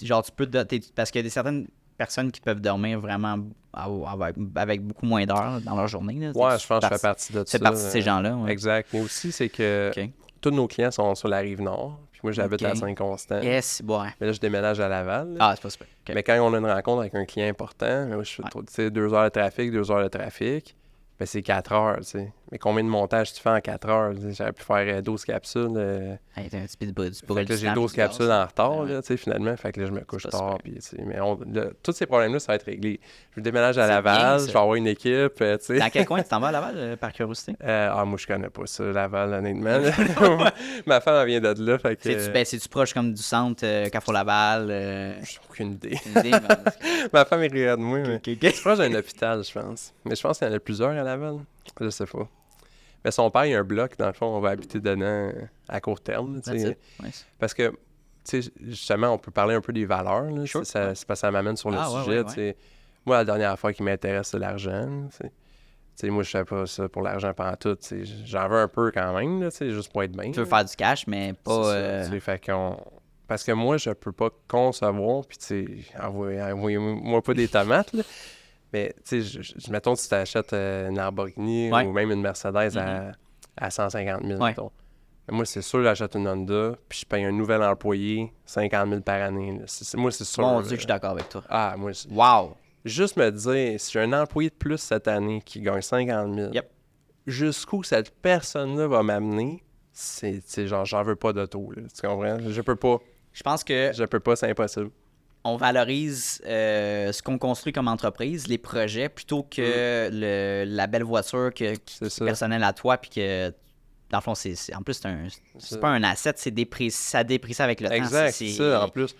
genre, tu peux... parce qu'il y a certaines personnes qui peuvent dormir vraiment avec beaucoup moins d'heures dans leur journée. Là. Ouais, je pense que je fais partie de ça. C'est partie de ces gens-là. Ouais. Exact. Mais aussi, c'est que tous nos clients sont sur la Rive-Nord. Puis moi, j'habite à Saint-Constant. Yes, ouais. Mais là, je déménage à Laval. Là. Ah, c'est pas super. Okay. Mais quand on a une rencontre avec un client important, moi, je fais 2 heures de trafic, 2 heures de trafic, ben c'est 4 heures, tu sais. Mais combien de montages tu fais en 4 heures? J'aurais pu faire 12 capsules. Hey, t'as un petit peu de Fait que là, j'ai 12 capsules en retard, là, tu sais, finalement. Fait que là, je me couche C'est pas tard. super. Puis, tu sais, mais tous ces problèmes-là, ça va être réglé. Je déménage à C'est Laval, bien, ça. je vais avoir une équipe, tu sais. Dans quel coin tu t'en vas à Laval, par curiosité? Moi, je connais pas ça, Laval, honnêtement. Ma femme, elle vient de là, fait que... C'est-tu proche comme du centre, Carrefour Laval? J'ai aucune idée. Une idée, Ma femme, elle regarde moi, mais... ok. C'est proche d'un hôpital, je pense. Mais je pense qu'il y en a plusieurs à Laval. Je sais pas. Mais son père, il y a un bloc, dans le fond, on va habiter dedans à court terme. Tu sais. Nice. Parce que, tu sais, justement, on peut parler un peu des valeurs. Là, Sure. c'est parce que ça m'amène sur le sujet. Tu sais. Moi, la dernière fois qui m'intéresse, c'est l'argent. Tu sais, moi, je fais pas ça pour l'argent pendant tout. Tu sais. J'en veux un peu quand même, là, tu sais, juste pour être bien. Tu veux faire du cash, mais pas... C'est ça, tu sais, fait parce que moi, je peux pas concevoir, puis tu sais, envoyez-moi pas des tomates, là. Mais, tu sais, mettons, si tu achètes une Lamborghini ou même une Mercedes à 150 000, mettons. Mais moi, c'est sûr, j'achète une Honda, puis je paye un nouvel employé 50 000 par année. Moi, c'est sûr. Mon Dieu, que je suis d'accord avec toi. Ah, moi, Wow! juste me dire, si j'ai un employé de plus cette année qui gagne 50 000, jusqu'où cette personne-là va m'amener, c'est genre, j'en veux pas d'auto, là. Tu comprends? Je peux pas. Je pense que Je peux pas, c'est impossible. on valorise ce qu'on construit comme entreprise, les projets, plutôt que la belle voiture qui est personnelle à toi, puis que, dans le fond, en plus, c'est pas un asset, ça déprécie avec le temps. Exact, c'est ça, en plus. Tu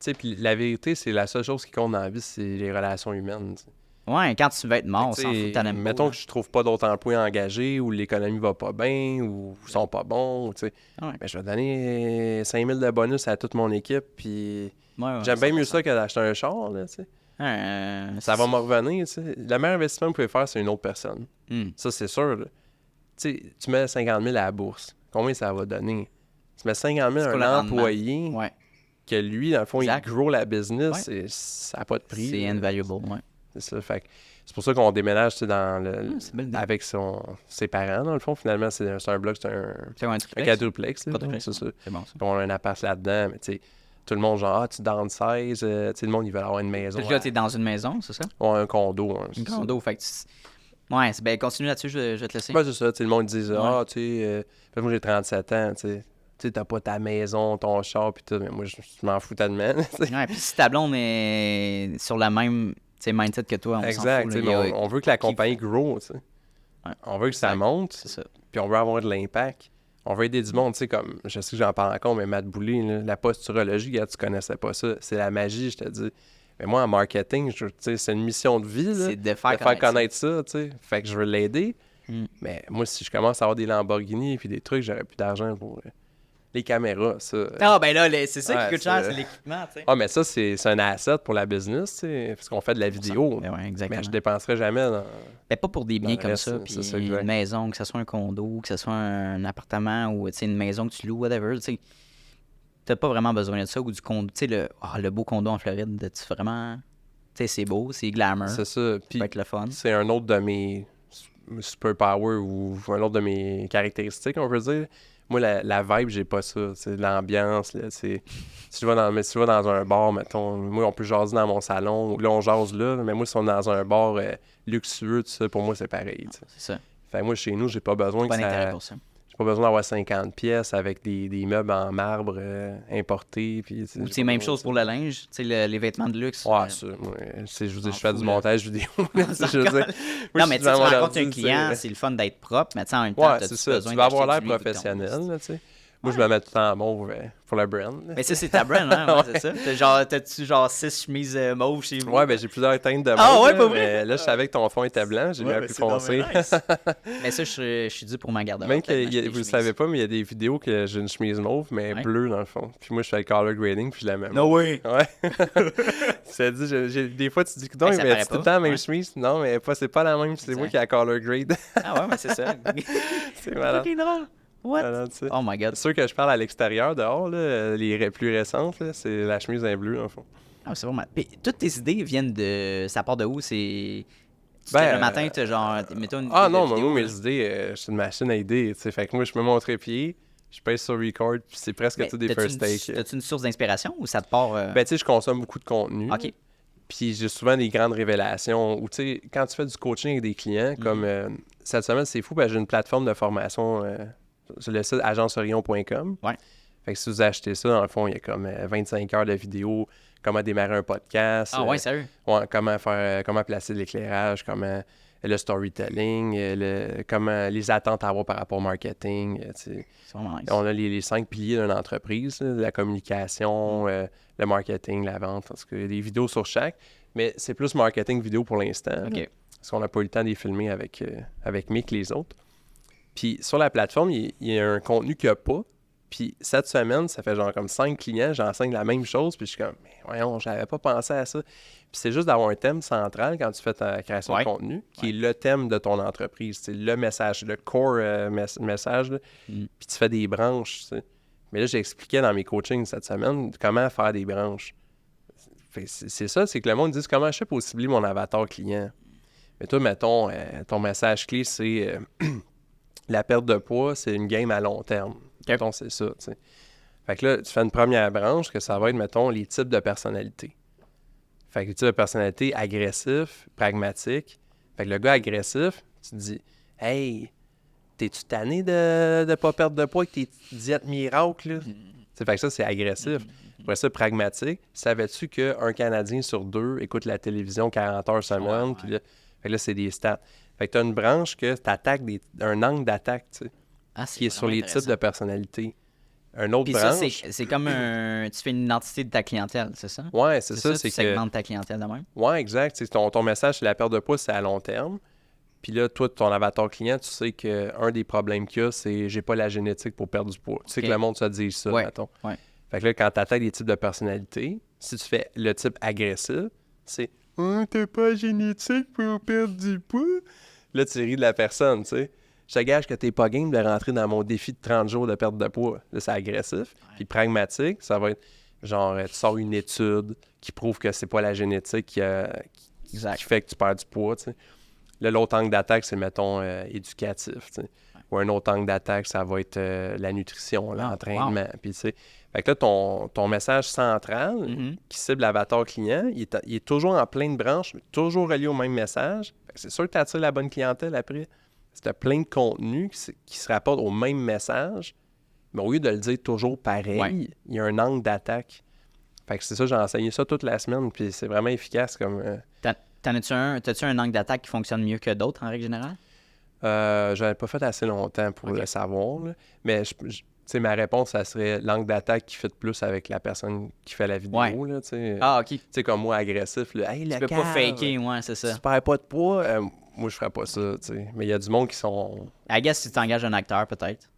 sais, puis la vérité, c'est la seule chose qui compte dans la vie, c'est les relations humaines. T'sais. Ouais, quand tu vas être mort, on s'en fout, t'en aimes pas. Mettons que je trouve pas d'autres emplois engagés, ou l'économie va pas bien, ou sont pas bons, tu sais. Ouais. Ben, je vais donner 5 000 de bonus à toute mon équipe, puis j'aime bien mieux ça que d'acheter un char, là, tu sais. Ça va me revenir, tu sais. Le meilleur investissement que vous pouvez faire, c'est une autre personne. Ça, c'est sûr, là. Tu sais, tu mets 50 000 à la bourse. Combien ça va donner? Tu mets 50 000 à un employé que lui, dans le fond, il grow la business, et ça n'a pas de prix. C'est invaluable, ouais. C'est ça, fait c'est pour ça qu'on déménage avec ses parents, dans le fond. Finalement, c'est un bloc, c'est un quadruplex. C'est ça. C'est bon, ça. Puis on a un appart là-dedans, mais tu sais, tout le monde, genre, tu downsize, tu sais, le monde, il veut avoir une maison. Puis là, t'es dans une maison, c'est ça? Ouais, un condo. Hein, un condo, fait que ouais, continue là-dessus, je vais te laisser. Ben, c'est ça, tu sais, le monde dit, tu sais, moi, j'ai 37 ans, tu sais. Tu sais, t'as pas ta maison, ton char, puis tout, mais moi, je m'en fous tellement. Ouais, puis si ta blonde est sur la même mindset que toi, on s'en fout. Là, on veut que la compagnie grow, tu sais. Ouais. On veut que ça monte, ça. Puis on veut avoir de l'impact. On veut aider du monde, tu sais, comme, je sais que j'en parle encore, mais Matt Boulay, là, la posturologie, regarde, tu connaissais pas ça. C'est la magie, je te dis. Mais moi, en marketing, tu sais, c'est une mission de vie, là, c'est de faire connaître ça, tu sais. Fait que je veux l'aider. Mais moi, si je commence à avoir des Lamborghini puis des trucs, j'aurais plus d'argent pour... les caméras, ça... Ah, ben là, c'est ça qui coûte cher, c'est l'équipement, tu sais. Ah, mais ça, c'est un asset pour la business, tu sais, parce qu'on fait de la vidéo. Ben ouais, exactement. Mais je dépenserai jamais dans... Ben, pas pour des biens comme ça, puis ça, une maison, que ce soit un condo, que ce soit un appartement, ou, tu sais, une maison que tu loues, whatever, tu sais. T'as pas vraiment besoin de ça, ou du condo, tu sais, le beau condo en Floride, tu vraiment... Tu sais, c'est beau, c'est glamour. C'est ça, puis ça peut être le fun. C'est un autre de mes superpowers, ou un autre de mes caractéristiques, on peut dire. Moi, la vibe, j'ai pas ça. C'est l'ambiance. Là, si tu vas dans un bar, mettons, moi, on peut jaser dans mon salon. Ou là, on jase là. Mais moi, si on est dans un bar luxueux, tout ça, pour moi, c'est pareil. T'sais. C'est ça. Fait que moi, chez nous, j'ai pas besoin J'ai pas besoin d'avoir 50 pièces avec des meubles en marbre importés. Puis, ou c'est même chose pour le linge, tu sais, les vêtements de luxe. Ouais, ça. Je veux dire, je fais du montage vidéo. Non, mais tu racontes à un client, c'est le fun d'être propre, mais tu sais, en même temps, c'est ça. Tu vas avoir l'air professionnel, tu sais. Moi, je me mets tout le temps en mauve pour le brand. Mais ça, c'est ta brand, hein? C'est ça? T'as-tu genre 6 chemises mauves chez vous? Ouais, ben j'ai plusieurs teintes de mauve. Ah ouais, pas vrai? Mais là, je savais que ton fond était blanc, j'ai mis un plus foncé. Nice. Mais ça, je suis dû pour ma garde-robe. Même que vous le savez pas, mais il y a des vidéos que j'ai une chemise mauve, mais bleue dans le fond. Puis moi, je fais le color grading, puis je la mets. No way! Ouais. Ça dit, des fois, tu dis que non, mais c'est tout le temps la même chemise. Non, mais c'est pas la même, c'est moi qui ai la color grade. Ah ouais, mais c'est ça. C'est malade. C'est drôle. What? Alors, oh my god. C'est sûr que je parle à l'extérieur, dehors, là, les plus récentes, là, c'est la chemise en bleu, en fond. Ah, c'est vraiment. Puis, toutes tes idées viennent de. Ça part de où? C'est. Le matin, tu genre. Mettons une ah non, moi, mes idées, je suis une machine à idées. T'sais. Fait que moi, je me mets mon trépied, je pèse sur record, puis c'est presque tout des first takes. As-tu une source d'inspiration ou ça te part. Ben, tu sais, je consomme beaucoup de contenu. OK. Puis j'ai souvent des grandes révélations. Ou, tu sais, quand tu fais du coaching avec des clients, comme cette semaine, c'est fou, parce que j'ai une plateforme de formation sur le site agenceorion.com. Ouais. Fait que si vous achetez ça, dans le fond, il y a comme 25 heures de vidéo, comment démarrer un podcast. Ah ouais, sérieux? Ouais, comment placer de l'éclairage, comment le storytelling, comment les attentes à avoir par rapport au marketing. C'est vraiment nice. On a les 5 piliers d'une entreprise, là, la communication, le marketing, la vente. Parce qu'il y a des vidéos sur chaque, mais c'est plus marketing vidéo pour l'instant. OK. Là, parce qu'on n'a pas eu le temps de les filmer avec Mick les autres. Puis sur la plateforme, il y a un contenu qu'il n'y a pas. Puis cette semaine, ça fait genre comme 5 clients, j'enseigne la même chose, puis je suis comme, mais voyons, j'avais pas pensé à ça. Puis c'est juste d'avoir un thème central quand tu fais ta création de contenu, qui est le thème de ton entreprise, c'est le message, le core message, là. Puis tu fais des branches, tu sais. Mais là, j'expliquais dans mes coachings cette semaine comment faire des branches. Fait que c'est ça, c'est que le monde dit comment je fais pour cibler mon avatar client. Mais toi, mettons, ton message clé, c'est la perte de poids, c'est une game à long terme. Mettons, c'est ça, tu sais. Fait que là, tu fais une première branche que ça va être, mettons, les types de personnalités. Fait que les types de personnalités agressifs, pragmatiques. Fait que le gars agressif, tu te dis, hey, t'es-tu tanné de pas perdre de poids avec tes diètes miracles, là? Fait que ça, c'est agressif. Après ça, pragmatique. Savais-tu qu'un Canadien sur 2 écoute la télévision 40 heures semaine? Puis là, fait que là, c'est des stats. Fait que t'as une branche que t'attaques un angle d'attaque, tu sais. Qui est sur les types de personnalités. Un autre branche... Puis ça, c'est comme tu fais une identité de ta clientèle, c'est ça? Ouais, c'est ça. Tu segmentes ta clientèle de même? Ouais, exact. Ton message, c'est la perte de poids, c'est à long terme. Puis là, toi, ton avatar client, tu sais qu'un des problèmes qu'il y a, c'est j'ai pas la génétique pour perdre du poids. Tu sais que le monde se dit ça, mettons. Ouais. Fait que là, quand tu attaques des types de personnalités, si tu fais le type agressif, c'est t'as pas la génétique pour perdre du poids. Là, tu ris de la personne, tu sais. Je te gage que t'es pas game de rentrer dans mon défi de 30 jours de perte de poids. Là, c'est agressif. Ouais. Puis pragmatique, ça va être genre, tu sors une étude qui prouve que c'est pas la génétique qui fait que tu perds du poids, tu sais. Là, l'autre angle d'attaque, c'est, mettons, éducatif, tu sais. Ouais. Ou un autre angle d'attaque, ça va être la nutrition, l'entraînement. Puis, tu sais, fait que là, ton message central, qui cible l'avatar client, il est toujours en plein de branches, mais toujours relié au même message. Fait que c'est sûr que tu attires la bonne clientèle après. C'est plein de contenu qui se rapporte au même message, mais au lieu de le dire toujours pareil, il y a un angle d'attaque. Fait que c'est ça, j'ai enseigné ça toute la semaine, puis c'est vraiment efficace comme... T'as-tu un angle d'attaque qui fonctionne mieux que d'autres, en règle générale? J'en ai pas fait assez longtemps pour le savoir, là. Mais ma réponse, ça serait l'angle d'attaque qui fit plus avec la personne qui fait la vidéo. Là, ah, OK. Tu sais, comme moi, agressif. Là, hey, tu peux pas faker, c'est ça. Tu perds pas de poids. Moi, je ferais pas ça, tu sais. Mais il y a du monde qui sont... I guess si tu engages un acteur, peut-être.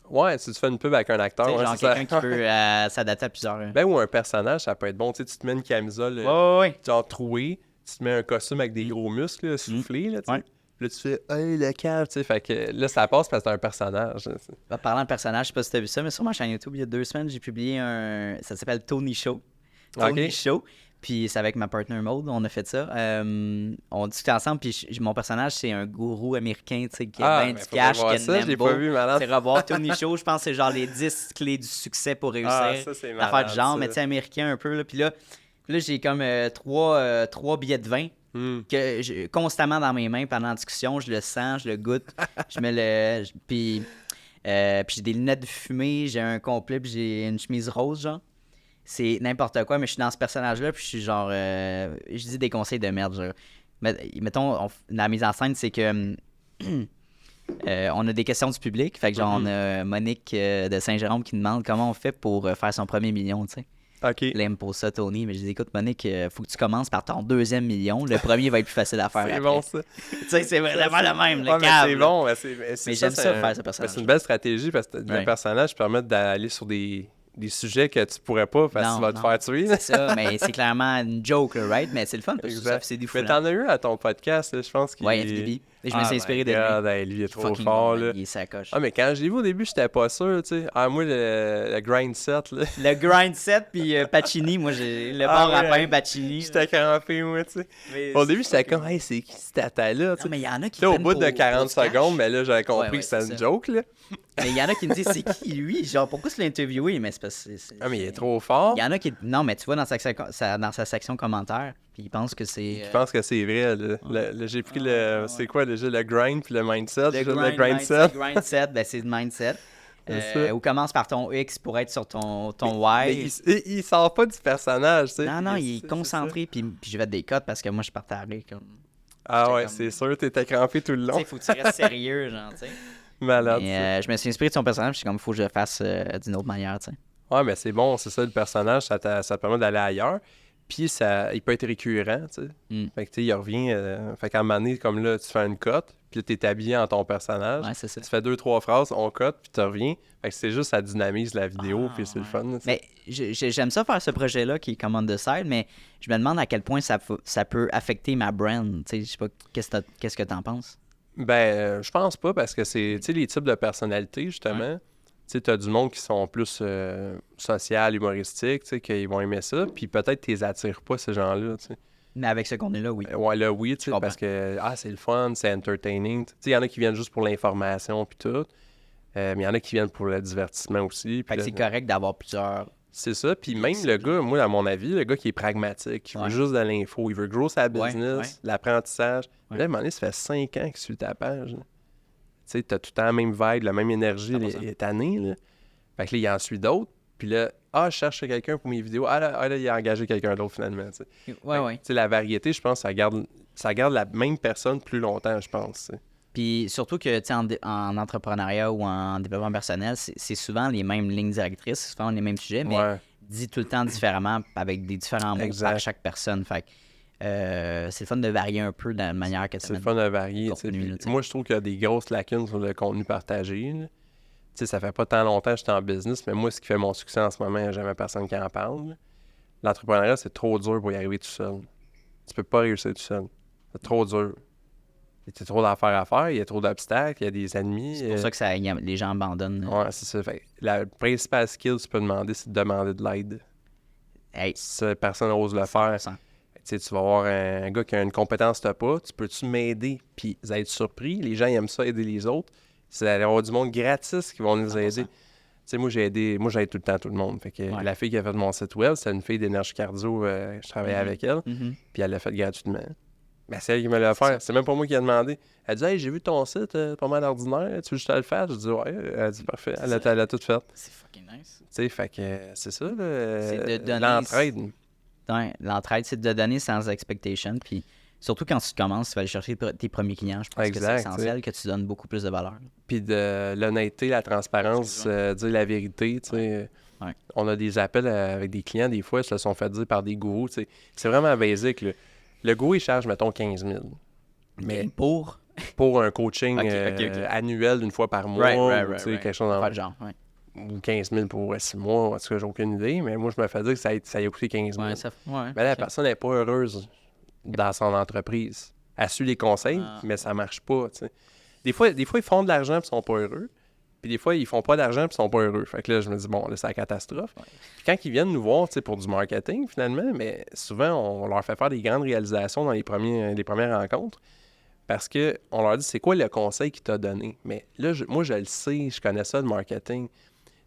Ouais, si tu fais une pub avec un acteur... Ouais, genre quelqu'un qui peut s'adapter à plusieurs... Ben, ou un personnage, ça peut être bon. Tu sais, tu te mets une camisole genre trouée, tu te mets un costume avec des gros muscles soufflés, là, tu sais. Là, tu fais « Hey, le cave! » Tu sais, fait que là, ça passe parce que c'est un personnage. Parlant de personnage, je sais pas si tu as vu ça, mais sur ma chaîne YouTube, il y a 2 semaines, j'ai publié ça s'appelle Tony Show. Tony Show. Puis c'est avec ma partner Maud, on a fait ça. On discute ensemble, puis mon personnage, c'est un gourou américain, tu sais, qui a bien du cash, qui a une Lambo. C'est revoir Tony Show, je pense que c'est genre les 10 clés du succès pour réussir. Ça, c'est malade, l'affaire du genre, mais tu sais, américain un peu. Là. Puis là j'ai comme 3 billets de vin que j'ai constamment dans mes mains pendant la discussion. Je le sens, je le goûte. Je mets le... Puis j'ai des lunettes de fumée, j'ai un complet, puis j'ai une chemise rose, genre. C'est n'importe quoi, mais je suis dans ce personnage-là, puis je suis genre... je dis des conseils de merde, genre. Mettons, la mise en scène, c'est que... on a des questions du public, fait que genre, on a Monique de Saint-Jérôme qui demande comment on fait pour faire son premier million, tu sais. OK. Là, il me pose ça, Tony, mais je dis, écoute, Monique, faut que tu commences par ton 2e million. Le premier va être plus facile à faire. C'est après. Bon, ça. Tu sais, c'est vraiment le même, le mais câble. c'est bon. Mais j'aime ça faire ce personnage. C'est une belle stratégie parce que le personnage permet d'aller sur des sujets que tu pourrais pas parce que tu vas te faire tuer. C'est ça, mais c'est clairement une joke, là, right? Mais c'est le fun parce que c'est du fou. Mais t'en as eu à ton podcast, là, je pense qu'il ouais, FDB. Je me suis inspiré de lui. Lui, il est trop fort. Là. Il est sacoche. Ah, mais quand je l'ai vu au début, j'étais pas sûr, tu sais. Ah, moi, le grind set, là. Le grind set, puis Pacini, moi, j'ai le bar à pain Pacini. J'étais crampé, moi, tu sais. Au début, j'étais comme, hey, c'est qui ce tata-là? Non, mais il y en a qui. Au bout de 40 secondes, mais là, j'avais compris que c'était une joke, là. Mais il y en a qui me disent, c'est qui lui? Genre, pourquoi tu l'as interviewé? Mais c'est parce que Ah, mais il est trop fort. Il y en a qui. Non, mais tu vois, dans sa section commentaires, puis ils pensent que c'est. Je pense que c'est vrai. J'ai pris le. C'est quoi déjà? Le grind puis le mindset. Le grind set, ben c'est le mindset. Ou commence par ton X pour être sur ton mais Y. il sort pas du personnage, tu sais. Non, il est concentré, puis je vais des cotes parce que moi, je partais à rire comme. Ah ouais, comme- c'est sûr, t'étais crampé tout le Tu long. sais, faut que tu restes sérieux, genre, tu sais. Malade. Mais je me suis inspiré de son personnage, puis comme, il faut que je le fasse d'une autre manière, tu sais. Ouais, mais c'est bon, c'est ça, le personnage, ça te permet d'aller ailleurs. Puis il peut être récurrent, tu sais. Fait que, tu sais, il revient. Fait qu'à un moment donné, comme là, tu fais une cote, puis là, t'es habillé en ton personnage. Ouais, c'est ça. Tu fais 2-3 phrases, on cote, puis tu reviens. Fait que c'est juste, ça dynamise la vidéo, puis c'est le fun. Tu sais. Mais j'aime ça faire ce projet-là qui est comme on the side, mais je me demande à quel point ça peut affecter ma brand. Tu sais, je sais pas, qu'est-ce que t'en penses? Ben, je pense pas, parce que c'est, tu sais, les types de personnalités, justement. Tu sais, t'as du monde qui sont plus social, humoristique, tu sais, qu'ils vont aimer ça, puis peut-être t'es attires pas, ces gens-là, tu sais. Mais avec ce contenu-là, oui. Ouais, là, oui, tu sais, comprends. parce que, c'est le fun, c'est entertaining. Tu sais, il y en a qui viennent juste pour l'information, puis tout. Mais il y en a qui viennent pour le divertissement aussi. Fait que c'est correct d'avoir plusieurs. C'est ça, puis même le gars, moi, à mon avis, le gars qui est pragmatique, qui veut juste de l'info, il veut grow sa business, l'apprentissage. Ouais. Là, à un moment donné, ça fait 5 ans qu'il suit ta page. Tu sais, t'as tout le temps la même vibe, la même énergie, 100%. il est tanné, là. Fait que là, il en suit d'autres, puis là, je cherche quelqu'un pour mes vidéos. Là, il a engagé quelqu'un d'autre, finalement, tu sais. Ouais. Tu sais, la variété, je pense, ça garde la même personne plus longtemps, je pense, tu sais. Puis surtout que, tu sais, en entrepreneuriat ou en développement personnel, c'est souvent les mêmes lignes directrices, souvent les mêmes sujets, mais dit tout le temps différemment, avec des différents mots par chaque personne. Fait que c'est le fun de varier un peu dans la manière que tu C'est le fun de varier, tu sais. contenu, là, tu sais. Moi, je trouve qu'il y a des grosses lacunes sur le contenu partagé, là. Tu sais, ça fait pas tant longtemps que j'étais en business, mais moi, ce qui fait mon succès en ce moment, il n'y a jamais personne qui en parle, là. L'entrepreneuriat, c'est trop dur pour y arriver tout seul. Tu peux pas réussir tout seul. C'est trop dur. Il y a trop d'affaires à faire, il y a trop d'obstacles, il y a des ennemis. C'est pour ça que les gens abandonnent. Ouais, c'est ça. Fait que la principale skill que tu peux demander, c'est de demander de l'aide. Hey, Ça, personne n'ose le faire. 100%. Tu sais, tu vas voir un gars qui a une compétence que tu n'as pas, tu peux-tu m'aider? Puis vous allez être surpris, les gens ils aiment ça, aider les autres. C'est d'aller avoir du monde gratis qui vont nous aider. Tu sais, moi, j'aide tout le temps tout le monde. Fait que la fille qui a fait mon site web, c'est une fille d'énergie cardio, je travaillais avec elle, puis elle l'a fait gratuitement. Ben, c'est elle qui me l'a fait. C'est même pas moi qui ai demandé. Elle dit, hey, j'ai vu ton site, pas mal ordinaire, tu veux que je te le fasse? Je dis, ouais. Elle dit, parfait. Elle a tout fait. C'est fucking nice. Tu sais, fait que c'est ça, C'est de donner. l'entraide. Ouais, l'entraide, c'est de donner sans expectation. Puis surtout quand tu commences, tu vas aller chercher tes premiers clients. Je pense que c'est essentiel que tu donnes beaucoup plus de valeur. Puis de l'honnêteté, la transparence, dire la vérité, tu sais. Ouais. On a des appels avec des clients, des fois, ils se le sont fait dire par des gourous, tu sais. C'est vraiment basique, là. Le gourou, il charge, mettons, 15 000. Mais pour pour un coaching Ok. annuel d'une fois par mois, ou, tu sais, quelque chose dans Pas de genre, ouais. ou 15 000 pour 6 mois, en tout cas, j'ai aucune idée, mais moi, je me fais dire que ça a coûté 15 000. Ouais, ouais. Mais là, la ok. personne n'est pas heureuse dans son entreprise. Elle suit les conseils, mais ça marche pas, tu sais. Des fois, ils font de l'argent et ils sont pas heureux. Puis des fois, ils font pas d'argent et ils sont pas heureux. Fait que là, je me dis, bon, là, c'est la catastrophe. Puis quand ils viennent nous voir, tu sais, pour du marketing, finalement, mais souvent, on leur fait faire des grandes réalisations dans les premières rencontres. Parce qu'on leur dit, c'est quoi le conseil qu'il t'a donné? Mais là, moi, je le sais, je connais ça, le marketing.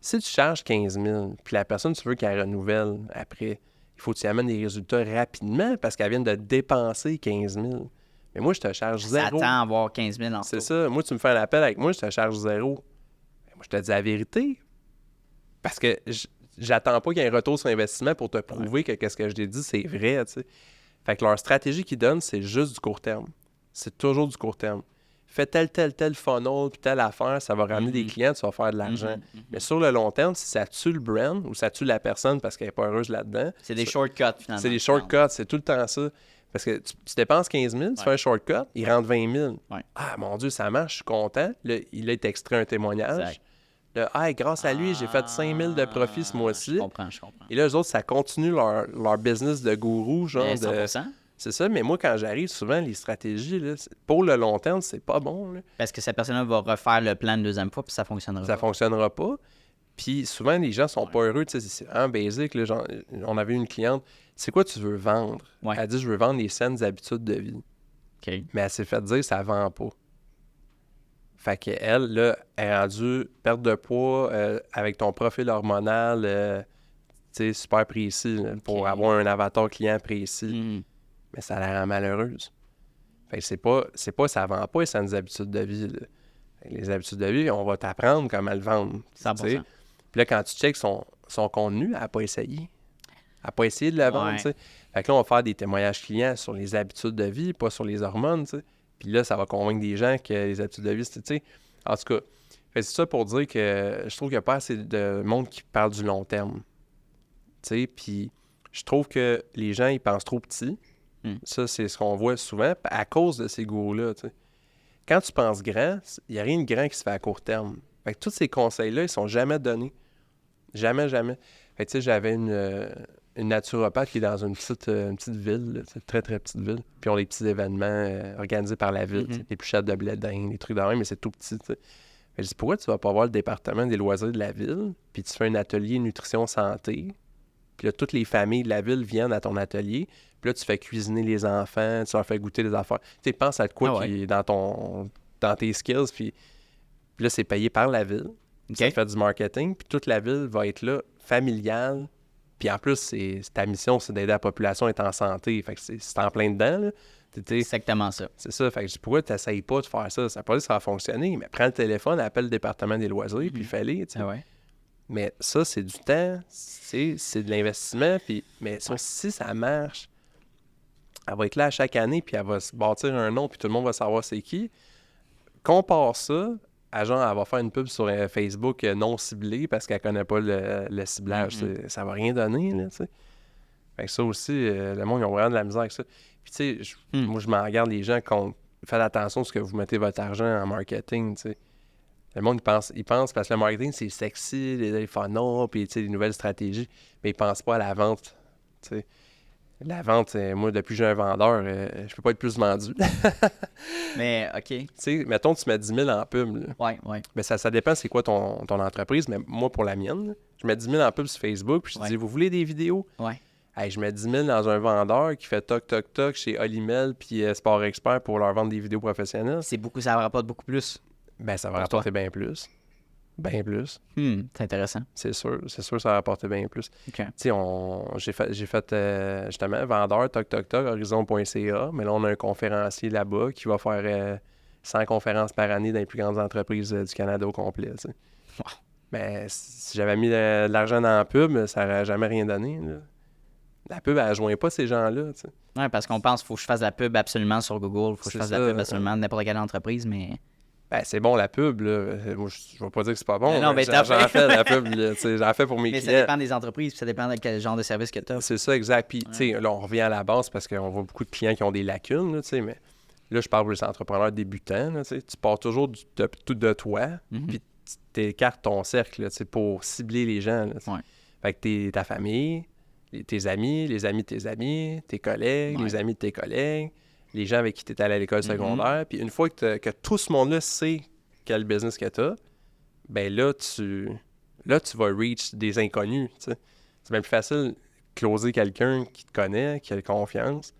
Si tu charges 15 000, puis la personne, tu veux qu'elle renouvelle après, il faut que tu y amènes des résultats rapidement parce qu'elle vient de dépenser 15 000. Mais moi, je te charge Ça zéro. attend à avoir 15 000 en C'est tout. ça. Moi, tu me fais un appel avec moi, je te charge zéro. Mais moi, je te dis la vérité. Parce que j'attends pas qu'il y ait un retour sur investissement pour te prouver que qu'est-ce que je t'ai dit, c'est vrai, tu sais. Fait que leur stratégie qu'ils donnent, c'est juste du court terme. C'est toujours du court terme. Fais tel funnel, puis telle affaire, ça va ramener des clients, tu vas faire de l'argent. Mais sur le long terme, si ça tue le brand ou ça tue la personne parce qu'elle n'est pas heureuse là-dedans... C'est des shortcuts, finalement. C'est des shortcuts, c'est tout le temps ça. Parce que tu dépenses 15 000, tu fais un shortcut, il rentre 20 000. Ouais. Ah, mon Dieu, ça marche, je suis content. Là, il a été extrait un témoignage. Exact. Là, grâce à lui, j'ai fait 5 000 de profit ce mois-ci. Je comprends. Et là, eux autres, ça continue leur business de gourou, genre Mais de... 100%. C'est ça, mais moi, quand j'arrive, souvent, les stratégies, là, pour le long terme, c'est pas bon. Là. Parce que cette personne-là va refaire le plan une deuxième fois, puis ça fonctionnera Ça pas. fonctionnera pas. Puis souvent, les gens sont pas heureux. Tu sais, c'est un basic. Là, genre, on avait une cliente. C'est quoi tu veux vendre? Ouais. Elle dit, je veux vendre les saines habitudes de vie. OK. Mais elle s'est fait dire, ça vend pas. Fait qu'elle, là, est rendue perte de poids avec ton profil hormonal tu sais, super précis là, pour avoir un avatar client précis. Mais ça la rend malheureuse. Fait que c'est pas ça vend pas, c'est nos habitudes de vie. Là. Les habitudes de vie, on va t'apprendre comment le vendre. 100%. Puis là, quand tu checkes son contenu, elle n'a pas essayé. Elle n'a pas essayé de le vendre. T'sais. Fait que là, on va faire des témoignages clients sur les habitudes de vie, pas sur les hormones. T'sais. Puis là, ça va convaincre des gens que les habitudes de vie, c'est... En tout cas, c'est ça pour dire que je trouve qu'il n'y a pas assez de monde qui parle du long terme. Puis je trouve que les gens, ils pensent trop petit. Ça, c'est ce qu'on voit souvent à cause de ces gourous-là. T'sais. Quand tu penses grand, il n'y a rien de grand qui se fait à court terme. Fait que tous ces conseils-là, ils sont jamais donnés. Jamais, jamais. Fait que tu sais, j'avais une naturopathe qui est dans une petite ville, une très, très petite ville. Puis on a des petits événements organisés par la ville. Des pluchettes de blé d'Inde, des trucs de même, mais c'est tout petit. T'sais. Fait que je dis, pourquoi tu vas pas voir le département des loisirs de la ville, puis tu fais un atelier nutrition santé, puis là, toutes les familles de la ville viennent à ton atelier, puis là, tu fais cuisiner les enfants, tu leur fais goûter des affaires. Tu sais, pense à quoi qui est dans tes skills, puis là, c'est payé par la ville. Tu fais du marketing, puis toute la ville va être là, familiale. Puis en plus, ta mission, c'est d'aider la population à être en santé. Fait que c'est en plein dedans, là. C'est exactement ça. C'est ça. Fait que je dis, pourquoi tu n'essayes pas de faire ça? Ça peut pas dire que ça va fonctionner, mais prends le téléphone, appelle le département des loisirs, puis fais-les, tu sais. Mais ça, c'est du temps, c'est de l'investissement, mais ça, si ça marche, elle va être là à chaque année, puis elle va se bâtir un nom, puis tout le monde va savoir c'est qui. Compare ça à genre, elle va faire une pub sur Facebook non ciblée parce qu'elle connaît pas le ciblage. Ça va rien donner, là, tu sais. Fait que ça aussi, le monde, ils ont vraiment de la misère avec ça. Puis tu sais, moi, je m'en regarde les gens qui faites attention à ce que vous mettez votre argent en marketing, tu sais. Le monde, il pense parce que le marketing, c'est sexy, les funnels, puis les nouvelles stratégies, mais ils pensent pas à la vente. T'sais. La vente, moi, depuis que j'ai un vendeur, je peux pas être plus vendu. Mais, OK. Tu sais, mettons, tu mets 10 000 en pub. Oui. Mais ça dépend c'est quoi ton entreprise, mais moi, pour la mienne, là, je mets 10 000 en pub sur Facebook, puis je dis, vous voulez des vidéos? Oui. Hey, je mets 10 000 dans un vendeur qui fait toc chez Olimel puis Sport Expert pour leur vendre des vidéos professionnelles. Ça rapporte beaucoup plus. Ben, ça va rapporter bien plus. Bien plus. C'est intéressant. C'est sûr, ça va rapporter bien plus. Okay. Tu sais, j'ai fait justement vendeur, horizon.ca, mais là, on a un conférencier là-bas qui va faire 100 conférences par année dans les plus grandes entreprises du Canada au complet. Tu sais. Wow. Mais si j'avais mis de l'argent dans la pub, ça n'aurait jamais rien donné. Là. La pub, elle ne rejoint pas ces gens-là. Tu sais. Oui, parce qu'on pense qu'il faut que je fasse la pub absolument sur Google, il faut que je fasse la pub absolument de n'importe quelle entreprise, mais... Ben, c'est bon la pub, là. Moi, je vais pas dire que c'est pas bon. Non, mais j'en fais la pub, là. J'en fais pour mes clients. Mais ça dépend des entreprises, puis ça dépend de quel genre de service que tu as. C'est ça, exact. Puis, tu sais, là, on revient à la base parce qu'on voit beaucoup de clients qui ont des lacunes, là, tu sais, mais là, je parle pour les entrepreneurs débutants, là, tu sais. Tu pars toujours de toi, puis tu écartes ton cercle, là, tu sais, pour cibler les gens, là, Fait que ta famille, tes amis, les amis de tes amis, tes collègues, les amis de tes collègues, les gens avec qui tu es allé à l'école secondaire. Puis une fois que tout ce monde-là sait quel business que tu as, ben là, tu vas reach des inconnus. T'sais. C'est bien plus facile de closer quelqu'un qui te connaît, qui a confiance,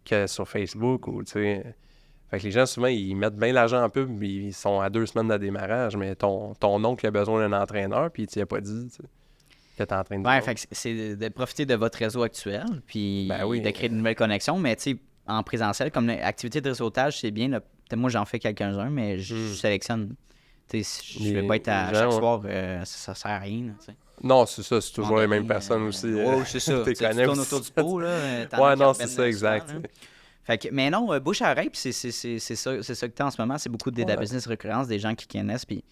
que sur Facebook. Ou, fait que les gens, souvent, ils mettent bien l'argent en pub, mais ils sont à 2 semaines de démarrage. Mais ton oncle a besoin d'un entraîneur, puis il t'y a pas dit que tu es en train de faire. Fait que c'est de profiter de votre réseau actuel, puis de créer de nouvelles connexions. Mais tu sais, en présentiel, comme activité de réseautage, c'est bien. Moi, j'en fais quelques-uns, mais je sélectionne. Je vais pas être à chaque soir, ça sert à rien. T'sais. Non, c'est ça. C'est toujours les mêmes personnes aussi. Oh, c'est ça. Tu tournes autour du pot. Ouais, non, c'est ça, exact. Fait que, mais non, bouche à oreille, puis c'est ça que tu as en ce moment. C'est beaucoup de la business récurrence, des gens qui connaissent. Puis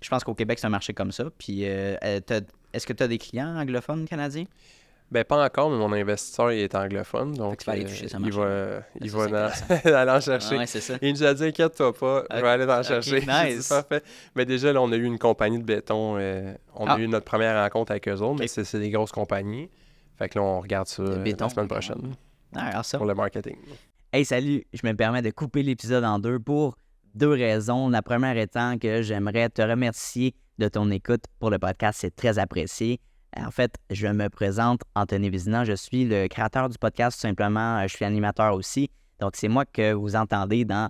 je pense qu'au Québec, c'est un marché comme ça. Puis est-ce que tu as des clients anglophones canadiens? Ben pas encore, mais mon investisseur il est anglophone, donc il va aller en chercher. Ouais, c'est ça. Il nous a dit, inquiète-toi pas, je vais aller en chercher. Nice. C'est parfait. Mais déjà, là, on a eu une compagnie de béton, on a eu notre première rencontre avec eux autres, mais c'est des grosses compagnies. Fait que là, on regarde ça la semaine prochaine pour le marketing. Hey, salut, je me permets de couper l'épisode en deux pour 2 raisons. La première étant que j'aimerais te remercier de ton écoute pour le podcast, c'est très apprécié. En fait, je me présente, Anthony Vézina, je suis le créateur du podcast, tout simplement, je suis animateur aussi. Donc, c'est moi que vous entendez dans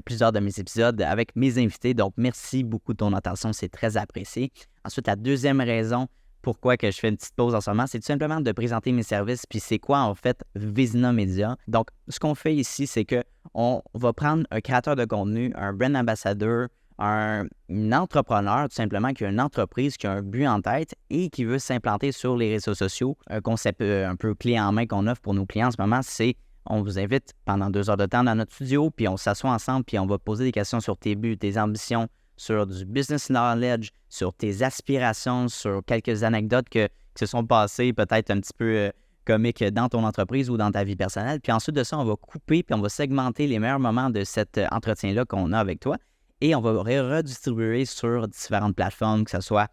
plusieurs de mes épisodes avec mes invités. Donc, merci beaucoup de ton attention, c'est très apprécié. Ensuite, la deuxième raison pourquoi que je fais une petite pause en ce moment, c'est tout simplement de présenter mes services. Puis c'est quoi en fait Vizina Media? Donc, ce qu'on fait ici, c'est qu'on va prendre un créateur de contenu, un brand ambassadeur, un entrepreneur tout simplement qui a une entreprise, qui a un but en tête et qui veut s'implanter sur les réseaux sociaux. Un concept un peu clé en main qu'on offre pour nos clients en ce moment, c'est on vous invite pendant 2 heures de temps dans notre studio, puis on s'assoit ensemble, puis on va poser des questions sur tes buts, tes ambitions, sur du business knowledge, sur tes aspirations, sur quelques anecdotes qui se sont passées peut-être un petit peu comiques dans ton entreprise ou dans ta vie personnelle. Puis ensuite de ça, on va couper puis on va segmenter les meilleurs moments de cet entretien-là qu'on a avec toi et on va redistribuer sur différentes plateformes, que ce soit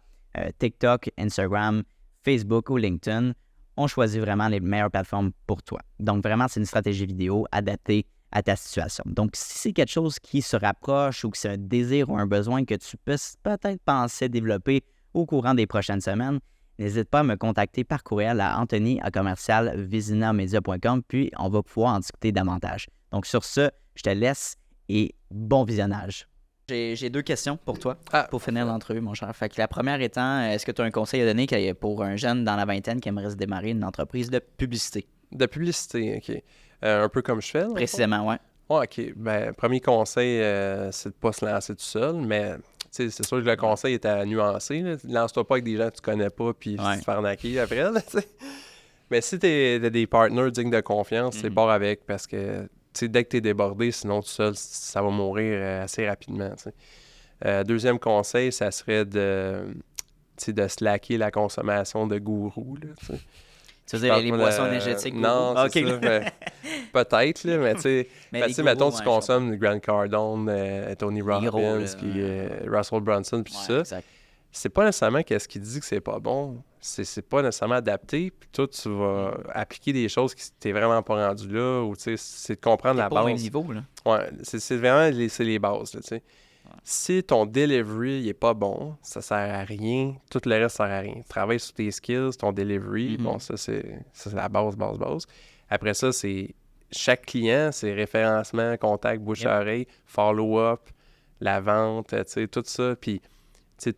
TikTok, Instagram, Facebook ou LinkedIn. On choisit vraiment les meilleures plateformes pour toi. Donc vraiment, c'est une stratégie vidéo adaptée à ta situation. Donc, si c'est quelque chose qui se rapproche ou que c'est un désir ou un besoin que tu peux peut-être penser développer au courant des prochaines semaines, n'hésite pas à me contacter par courriel à anthony@vizinamedia.com, puis on va pouvoir en discuter davantage. Donc, sur ce, je te laisse et bon visionnage. J'ai 2 questions pour toi, pour finir l'entrevue, mon cher. Fait que la première étant, est-ce que tu as un conseil à donner pour un jeune dans la vingtaine qui aimerait se démarrer une entreprise de publicité? De publicité, OK. Un peu comme je fais. Précisément, oui. Ouais, OK. Ben, premier conseil, c'est de ne pas se lancer tout seul, mais c'est sûr que le conseil est à nuancer. Là. Lance-toi pas avec des gens que tu connais pas puis te faire arnaquer après. Là, mais si tu as des partenaires dignes de confiance, c'est bord avec parce que dès que tu es débordé, sinon tout seul, ça va mourir assez rapidement. Deuxième conseil, ça serait de slacker la consommation de gourous. Là, tu veux dire les boissons énergétiques? Non, c'est ça. Peut-être, là, mais tu sais, mettons, tu consommes Grant Cardone, Tony Robbins, puis Russell Brunson, puis ça. Exact. C'est pas nécessairement qu'est-ce qu'il dit que c'est pas bon. C'est pas nécessairement adapté. Puis toi, tu vas appliquer des choses qui t'es vraiment pas rendu là. Ou tu sais, c'est de comprendre la base. Pas au même niveau, là. Ouais, c'est vraiment les bases, là, tu sais. Si ton delivery n'est pas bon, ça sert à rien. Tout le reste sert à rien. Travaille sur tes skills, ton delivery. Bon, ça, c'est la base. Après ça, c'est chaque client, c'est référencement, contact, bouche-oreille, follow-up, la vente, tu sais, tout ça. Puis, tu sais,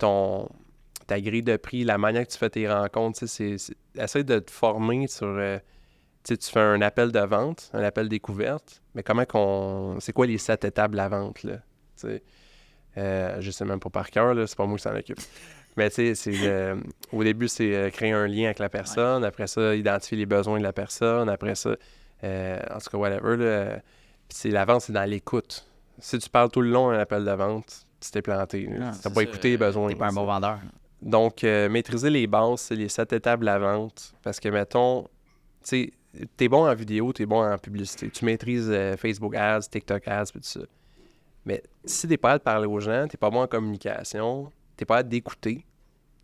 ta grille de prix, la manière que tu fais tes rencontres, tu sais, essaye de te former sur... tu sais, tu fais un appel de vente, un appel découverte, mais c'est quoi les 7 étapes de la vente, là? Tu sais, je sais même pas par cœur, là, c'est pas moi qui s'en occupe. Mais tu sais, au début, c'est créer un lien avec la personne. Après ça, identifier les besoins de la personne. Après ça, en tout cas, whatever. Là, puis la vente, c'est dans l'écoute. Si tu parles tout le long d'un appel de vente, tu t'es planté. Tu n'as pas écouté les besoins. Tu n'es pas un bon vendeur. Donc, maîtriser les bases, c'est les 7 étapes de la vente. Parce que, mettons, tu sais, t'es bon en vidéo, t'es bon en publicité. Tu maîtrises Facebook Ads, TikTok Ads, tout ça. Mais si t'es pas à parler aux gens, t'es pas bon en communication, t'es pas à d'écouter,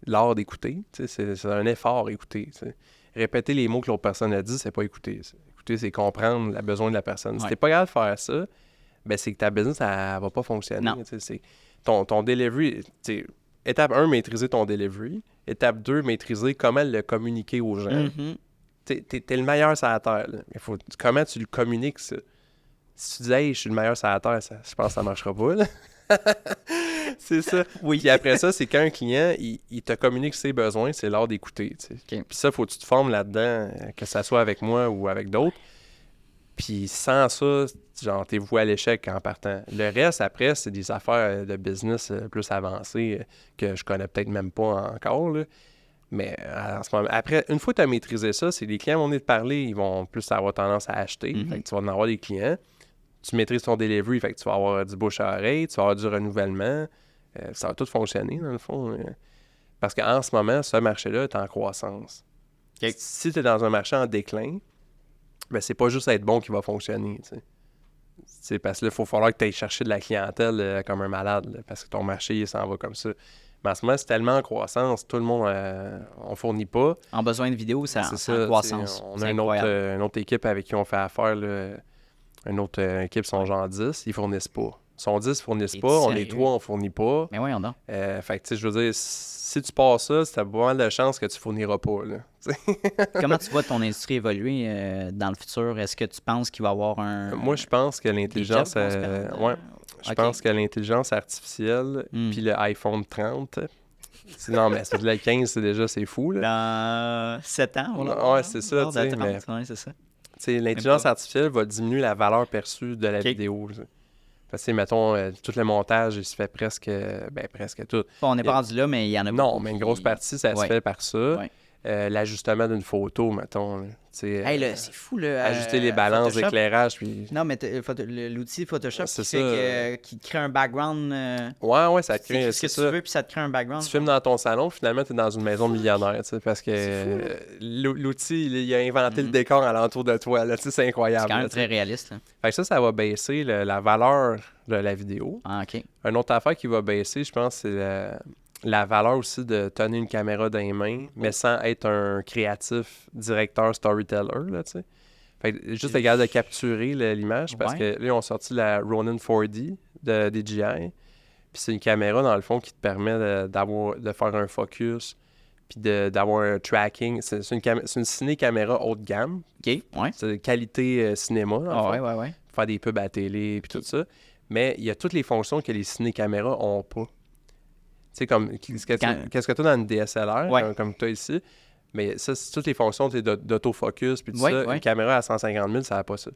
l'art d'écouter, c'est un effort écouter. T'sais. Répéter les mots que l'autre personne a dit, c'est pas écouter. Écouter, c'est comprendre le besoin de la personne. Si t'es pas capable de faire ça, ben c'est que ta business, elle va pas fonctionner. C'est ton delivery, étape 1, maîtriser ton delivery. Étape 2, maîtriser comment le communiquer aux gens. T'es le meilleur sur la terre. Là. Mais comment tu le communiques, ça? Si tu dis « Hey, je suis le meilleur sur la terre », je pense que ça marchera pas. Là. C'est ça. Oui. Puis après ça, c'est quand un client, il te communique ses besoins, c'est l'art d'écouter. Okay. Puis ça, faut que tu te formes là-dedans, que ça soit avec moi ou avec d'autres. Puis sans ça, genre, t'es voué à l'échec en partant. Le reste, après, c'est des affaires de business plus avancées que je connais peut-être même pas encore, là. Mais en ce moment, après, une fois que tu as maîtrisé ça, c'est les clients vont venir te parler, ils vont plus avoir tendance à acheter. Fait que tu vas en avoir des clients. Tu maîtrises ton delivery, fait que tu vas avoir du bouche à oreille, tu vas avoir du renouvellement. Ça va tout fonctionner, dans le fond. Parce qu'en ce moment, ce marché-là est en croissance. Okay. Si tu es dans un marché en déclin, ben c'est pas juste être bon qui va fonctionner. T'sais, parce que là, il faut falloir que tu ailles chercher de la clientèle comme un malade, là, parce que ton marché, il s'en va comme ça. Mais en ce moment, c'est tellement en croissance, tout le monde, on fournit pas. En besoin de vidéo, c'est en croissance. On a une autre équipe avec qui on fait affaire, là, une autre équipe, sont genre 10, ils fournissent pas. sont 10, ils fournissent T'es pas. On est sérieux? 3, on fournit pas. Mais voyons donc. Fait que, tu sais, je veux dire, si tu passes ça, t'as pas mal de chances que tu fourniras pas, là. Comment tu vois ton industrie évoluer dans le futur? Est-ce que tu penses qu'il va y avoir un... Moi, je pense que l'intelligence... jobs, on se perd, ouais. Je ok. pense que l'intelligence artificielle, puis le iPhone 30... Non, mais c'est le 15, c'est fou, là. Dans 7 ans, voilà. Ouais, c'est ça, Dans tu sais, 30, mais- ouais, c'est ça. Tu sais, l'intelligence pas. artificielle va diminuer la valeur perçue de la Ok. vidéo. Tu sais. Parce que, mettons, tout le montage, il se fait presque tout. Bon, on n'est Il y a- pas rendu là, mais il y en a Non, beaucoup mais une qui- grosse partie, ça se Ouais. fait par ça. Ouais. L'ajustement d'une photo, mettons. Là. Tu sais, Hey, là, c'est fou, là. ajuster les balances Photoshop. d'éclairage, puis... Non, mais l'outil Photoshop C'est qui, ça. qui crée un background. Ouais, ça Tu crée... écris ce que c'est tu ça. veux, puis ça te crée un background. Tu filmes dans ton salon, finalement, tu es dans une maison millionnaire, tu sais, parce que l'outil, il a inventé le décor alentour de toi, là, tu sais, c'est incroyable. C'est quand là, même tu sais. très réaliste. Là. Fait que ça va baisser la valeur de la vidéo. Ah, OK. Une autre affaire qui va baisser, je pense, c'est la valeur aussi de tenir une caméra dans les mains, mais sans être un créatif directeur storyteller, là, tu sais. Fait que juste être capable de capturer l'image, parce Ouais. que là, ils ont sorti la Ronin 4D de DJI, puis c'est une caméra, dans le fond, qui te permet de faire un focus, puis d'avoir un tracking. C'est une ciné-caméra haut de gamme, OK, ouais. c'est de qualité cinéma, dans le Ah, fond, ouais, ouais, ouais. faire des pubs à la télé, puis tout ça. Mais il y a toutes les fonctions que les ciné-caméras ont pas. Tu sais, comme, qu'est-ce que tu as dans une DSLR, Ouais. comme tu as ici, mais ça, c'est toutes les fonctions d'autofocus, puis tout Ouais, ça. ouais. Une caméra à 150 000, ça n'a pas ça.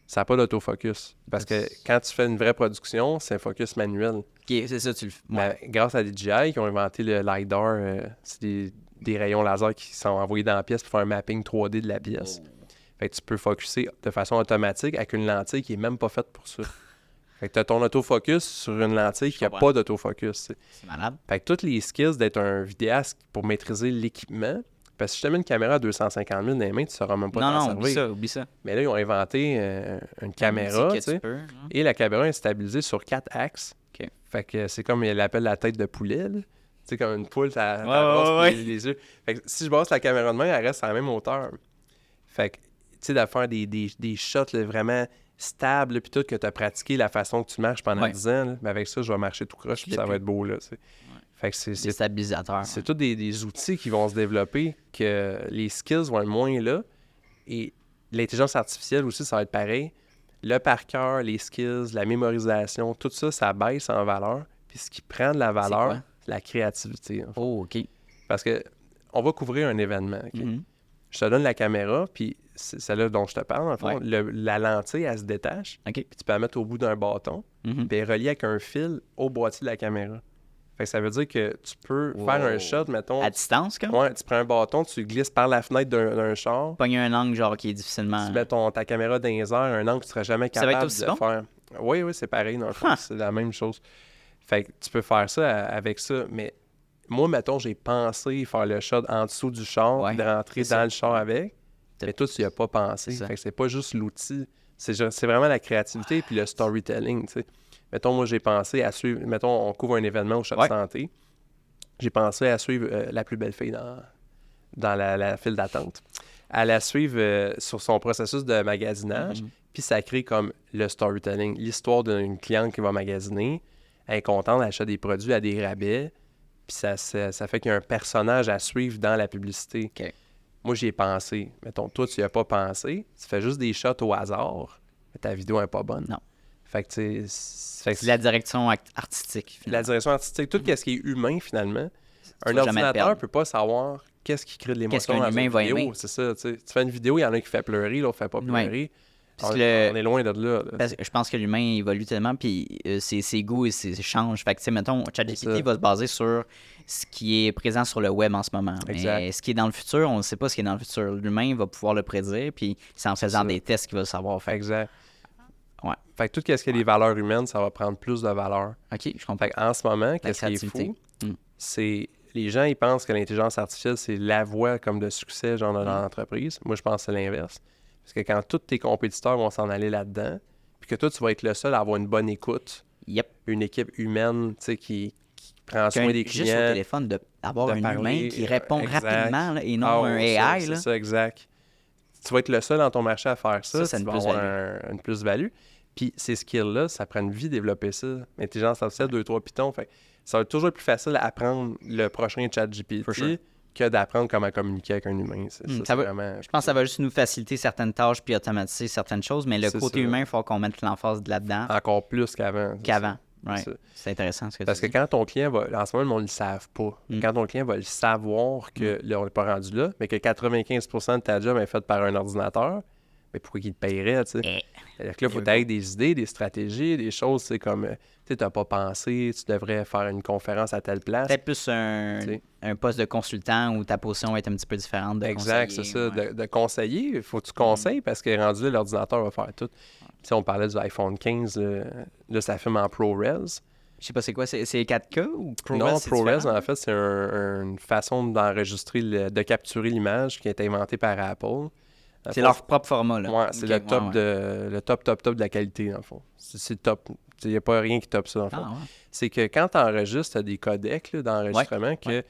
Ça n'a pas d'autofocus. Parce que quand tu fais une vraie production, c'est un focus manuel. OK, c'est ça, tu le fais. Ouais. Mais grâce à DJI, qui ont inventé le LiDAR, c'est des rayons laser qui sont envoyés dans la pièce pour faire un mapping 3D de la pièce. Fait que tu peux focuser de façon automatique avec une lentille qui est même pas faite pour ça. Fait que tu as ton autofocus sur une lentille qui n'a comprends. pas d'autofocus. Tu sais. C'est malade. Fait que toutes les skills d'être un vidéaste pour maîtriser l'équipement, parce que si je te mets une caméra à 250 000 dans les mains, tu ne sauras même pas Non, t'en non, servir. oublie ça. Mais là, ils ont inventé une caméra, C'est tu que tu sais, peux, hein. et la caméra est stabilisée sur 4 axes. OK. Fait que c'est comme il appelle la tête de poulet, là. Tu sais, comme une poule, ça Ouais, brosse ouais. les yeux. Fait que si je brosse la caméra de main, elle reste à la même hauteur. Fait que, tu sais, de faire des shots là, vraiment stables, puis tout, que tu as pratiqué la façon que tu marches pendant Ouais. 10 ans, là, mais avec ça, je vais marcher tout croche, puis ça va être beau, là, tu sais. Fait que Des stabilisateurs. c'est tous des outils qui vont se développer, que les skills vont être moins là. Et l'intelligence artificielle aussi, ça va être pareil. Le par cœur, les skills, la mémorisation, tout ça, ça baisse en valeur. Puis ce qui prend de la valeur, quoi? c'est la créativité. En fait. Oh, OK. Parce que on va couvrir un événement. OK? Mhm. Je te donne la caméra, puis c'est celle-là dont je te parle, dans le fond. Ouais. La lentille, elle se détache, OK. puis tu peux la mettre au bout d'un bâton, Mhm. puis elle est reliée avec un fil au boîtier de la caméra. Fait que ça veut dire que tu peux faire un shot, mettons. À distance, comme? Ouais, tu prends un bâton, tu le glisses par la fenêtre d'un char, Pogner un angle, genre, qui est difficilement... tu mets ta caméra dans les airs, un angle que tu serais jamais Ça va être capable aussi de bon? faire. Oui, c'est pareil, dans le fond, Huh. c'est la même chose. Fait que tu peux faire ça avec ça, mais moi, mettons, j'ai pensé faire le shot en dessous du char, Ouais, de rentrer c'est dans ça. le char avec, mais toi, tu n'y as pas pensé. C'est ça. Fait que c'est pas juste l'outil, c'est vraiment la créativité puis le storytelling, tu sais. Mettons, moi, j'ai pensé à suivre, mettons, on couvre un événement au Chat de Ouais. santé, j'ai pensé à suivre la plus belle fille dans la file d'attente. À la suivre sur son processus de magasinage, Mhm. puis ça crée comme le storytelling, l'histoire d'une cliente qui va magasiner, elle est contente, elle achète des produits à des rabais, puis ça fait qu'il y a un personnage à suivre dans la publicité. OK. Moi, j'y ai pensé. Mettons, toi, tu n'y as pas pensé, tu fais juste des shots au hasard, mais ta vidéo n'est pas bonne. Non. Fait que, tu sais, fait que C'est la direction artistique, la finalement. direction artistique, tout ce qui est humain, finalement. vas Un jamais te ordinateur perdre. ne peut pas savoir qu'est-ce qui crée de l'émotion Qu'est-ce qu'un dans humain une va vidéo. aimer. C'est ça, tu sais. Tu fais une vidéo, il y en a un qui fait pleurer, l'autre fait pas pleurer. Parce On, que le- on est loin de là. Parce que je pense que l'humain évolue tellement, puis ses goûts et ses changent. Fait que, tu sais, mettons, C'est ChatGPT ça. va se baser sur ce qui est présent sur le web en ce moment. Exact. Mais ce qui est dans le futur, on ne sait pas ce qui est dans le futur. L'humain va pouvoir le prédire, puis c'est en faisant ça. des tests qu'il va le savoir. Fait Exact. Ouais. Fait que tout ce qui est des valeurs humaines, ça va prendre plus de valeur. OK, je comprends. Fait qu'en ce moment, qu'est-ce qui est créativité. fou, Mm. c'est les gens, ils pensent que l'intelligence artificielle, c'est la voie comme de succès, genre, dans l'entreprise. Moi, je pense que c'est l'inverse. Parce que quand tous tes compétiteurs vont s'en aller là-dedans, puis que toi, tu vas être le seul à avoir une bonne écoute, Yep. une équipe humaine, tu sais, qui prend soin des Juste au clients. téléphone, d'avoir de un parler, humain qui répond exact. rapidement là, et non Ah un ouais, AI. c'est là. ça, exact. Tu vas être le seul dans ton marché à faire ça. Ça, c'est tu une vas avoir plus-value. une plus-value. Puis ces skills-là, ça prend une vie de développer ça. Intelligence artificielle, 2-3 Python. Fait que ça va être toujours plus facile à apprendre le prochain chat GPT que d'apprendre comment communiquer avec un humain. Je pense que ça va juste nous faciliter certaines tâches puis automatiser certaines choses, mais le côté humain, il faut qu'on mette l'emphase là-dedans. Encore plus qu'avant. Ouais. C'est intéressant ce que Parce tu que quand ton client va... En ce moment, on ne le savent pas. Quand ton client va le savoir que là, on n'est pas rendu là, mais que 95% de ta job est faite par un ordinateur, mais pourquoi qu'il te paierait, tu sais? C'est-à-dire que là, il faut t'aider des idées, des stratégies, des choses, c'est comme, tu n'as pas pensé, tu devrais faire une conférence à telle place. Peut-être plus un poste de consultant où ta position va être un petit peu différente de exact, c'est ça. De conseiller, il faut que tu conseilles parce que rendu là, l'ordinateur va faire tout. Si on parlait du iPhone 15, là, ça filme en ProRes. Je sais pas c'est quoi, c'est 4K ou ProRes? Non, ProRes, en fait, c'est une façon d'enregistrer, de capturer l'image qui a été inventée par Apple. C'est leur propre format, là. Ouais, c'est le top de la qualité, dans le fond. C'est top. Il n'y a pas rien qui top ça, dans le fond. C'est que quand tu enregistres, tu as des codecs d'enregistrement que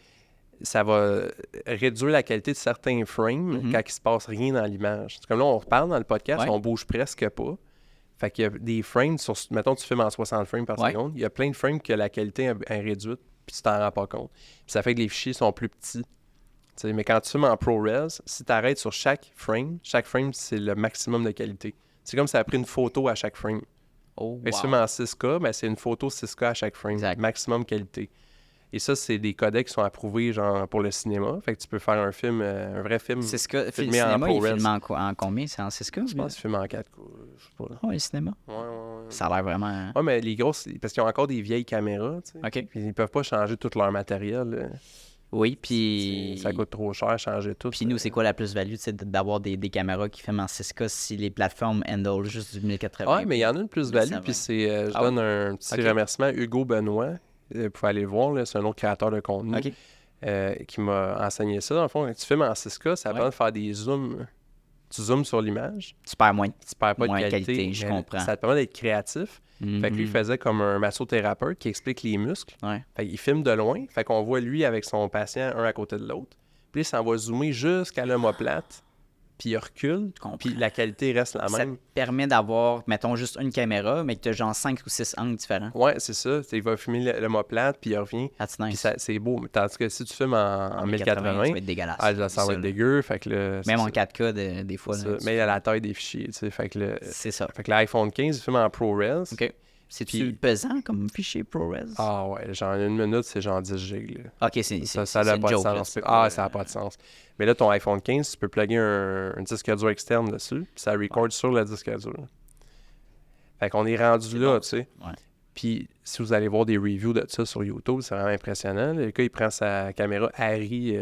ça va réduire la qualité de certains frames quand il ne se passe rien dans l'image. C'est comme là, on reparle dans le podcast, on bouge presque pas. Fait qu'il y a des frames, mettons, tu filmes en 60 frames par seconde, il y a plein de frames que la qualité est réduite, puis tu t'en rends pas compte. Puis ça fait que les fichiers sont plus petits. T'sais, mais quand tu filmes en ProRes, si tu arrêtes sur chaque frame, c'est le maximum de qualité. C'est comme si tu as pris une photo à chaque frame. Si tu filmes en 6K, ben, c'est une photo 6K à chaque frame. Maximum qualité. Et ça, c'est des codecs qui sont approuvés genre pour le cinéma. Fait que tu peux faire un film, un vrai film. 6K, filmé en ProRes. Il filme en combien? C'est en 6K? Je pense qu'il filme en 4K. Je sais pas. Oh, le cinéma? Ouais. Ça a l'air vraiment... Ouais, mais les grosses... Parce qu'ils ont encore des vieilles caméras, tu sais. OK. Puis ils peuvent pas changer tout leur matériel. Oui, puis... Ça coûte trop cher, changer tout. Puis nous, c'est quoi la plus-value d'avoir des caméras qui filment en 6K si les plateformes handle juste du 1080? Oui, mais il y en a une plus-value, puis c'est... je donne un petit remerciement à Hugo Benoît. Vous pouvez aller le voir, c'est un autre créateur de contenu qui m'a enseigné ça. Dans le fond, tu filmes en 6K, ça permet de faire des zooms. Tu zoomes sur l'image. Tu perds moins. Tu perds pas de qualité. Je comprends. Ça te permet d'être créatif. Fait que lui, il faisait comme un massothérapeute qui explique les muscles. Fait qu'il filme de loin. Fait qu'on voit lui avec son patient un à côté de l'autre. Puis ça va zoomer jusqu'à l'omoplate. Puis il recule. Puis la qualité reste la même. Ça te permet d'avoir, mettons, juste une caméra, mais que tu as genre 5 ou 6 angles différents. Ouais, c'est ça. Il va filmer l'omoplate, puis il revient. That's nice. Puis c'est beau. Tandis que si tu filmes en 1080, ça va être dégueulasse. Ça va être dégueu. Fait que même en 4K, des fois. Là, mais il y a la taille des fichiers. Fait que c'est ça. Fait que l'iPhone 15, il filme en ProRes. OK. C'est-tu pesant comme fichier ProRes? Ah ouais, genre une minute, c'est genre 10 gigs. OK, c'est ça n'a pas de sens. Ça n'a pas de sens. Mais là, ton iPhone 15, tu peux plugger un disque dur externe dessus, puis ça record sur le disque dur. Fait qu'on est rendu là, tu sais. Puis si vous allez voir des reviews de ça sur YouTube, c'est vraiment impressionnant. Le gars, il prend sa caméra Harry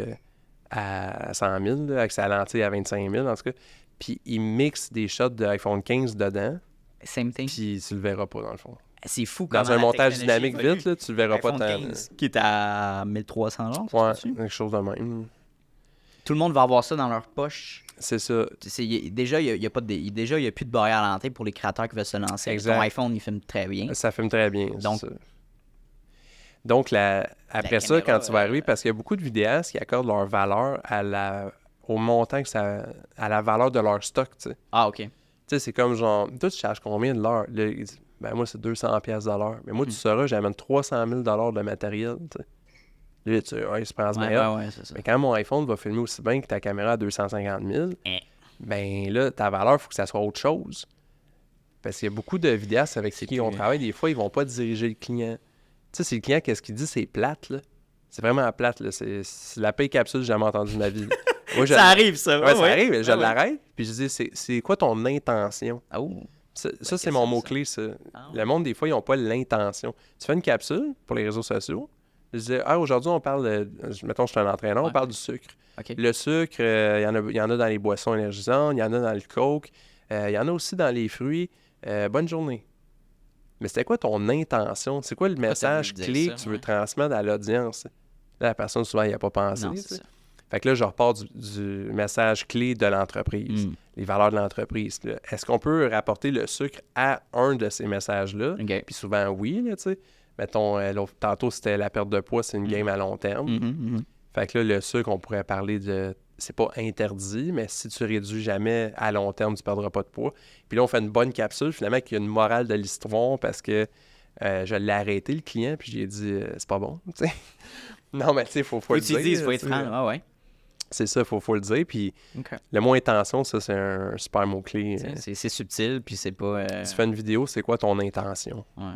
à 100 000, avec sa lentille à 25 000, en tout cas. Puis il mixe des shots de iPhone 15 dedans. Same thing. Puis tu le verras pas, dans le fond. C'est fou. Dans un montage dynamique vite, là, tu le verras pas tant. 15, qui est à 1300 $. Ouais, quelque chose de même. Tout le monde va avoir ça dans leur poche. C'est ça. Déjà, il n'y a plus de barrière à l'entrée pour les créateurs qui veulent se lancer. Exact. Ton iPhone, il filme très bien. Ça filme très bien. Donc après ça, quand tu vas arriver, parce qu'il y a beaucoup de vidéastes qui accordent leur valeur au montant à la valeur de leur stock, tu sais. Ah, OK. Tu sais, c'est comme genre, toi, tu charges combien de l'heure? Là, il dit, ben moi, c'est 200$ de l'heure. Mais moi, tu sauras, j'amène 300 000$ de matériel, tu sais. Là, il se prend ce bien. C'est ça. Mais quand mon iPhone va filmer aussi bien que ta caméra à 250 000, ben là, ta valeur, il faut que ça soit autre chose. Parce qu'il y a beaucoup de vidéastes avec qui on travaille, des fois, ils vont pas diriger le client. Tu sais, si le client, qu'est-ce qu'il dit, c'est plate, là. C'est vraiment plate, là. C'est la paye capsule que j'ai jamais entendu de ma vie. Moi, ça arrive, ça. Ouais, ça arrive. Je l'arrête, puis je dis, c'est quoi ton intention? Ça, c'est mon mot-clé, ça. Le monde, des fois, ils n'ont pas l'intention. Tu fais une capsule pour les réseaux sociaux. Je dis, aujourd'hui, on parle de... Mettons, je suis un entraîneur, on parle du sucre. Okay. Le sucre, il y en a dans les boissons énergisantes, il y en a dans le coke, il y en a aussi dans les fruits. Bonne journée. Mais c'était quoi ton intention? C'est quoi le message clé que tu veux transmettre à l'audience? Là, la personne, souvent, il n'y a pas pensé. Non, c'est ça. Fait que là, je repars du message clé de l'entreprise, les valeurs de l'entreprise. Là. Est-ce qu'on peut rapporter le sucre à un de ces messages-là? Okay. Puis souvent, oui, là, tu sais. Mettons, tantôt, c'était la perte de poids, c'est une game à long terme. Fait que là, le sucre, on pourrait parler de c'est pas interdit, mais si tu réduis jamais à long terme, tu perdras pas de poids. Puis là, on fait une bonne capsule, finalement, qui a une morale de l'histoire parce que je l'ai arrêté, le client, puis j'ai dit, c'est pas bon, tu sais. Non, mais tu sais, faut le dire. Il faut être franc. Ah ouais. C'est ça, faut le dire. Puis OK. le mot intention, ça, c'est un super mot-clé. C'est subtil, puis c'est pas... Tu fais une vidéo, c'est quoi ton intention? Ouais.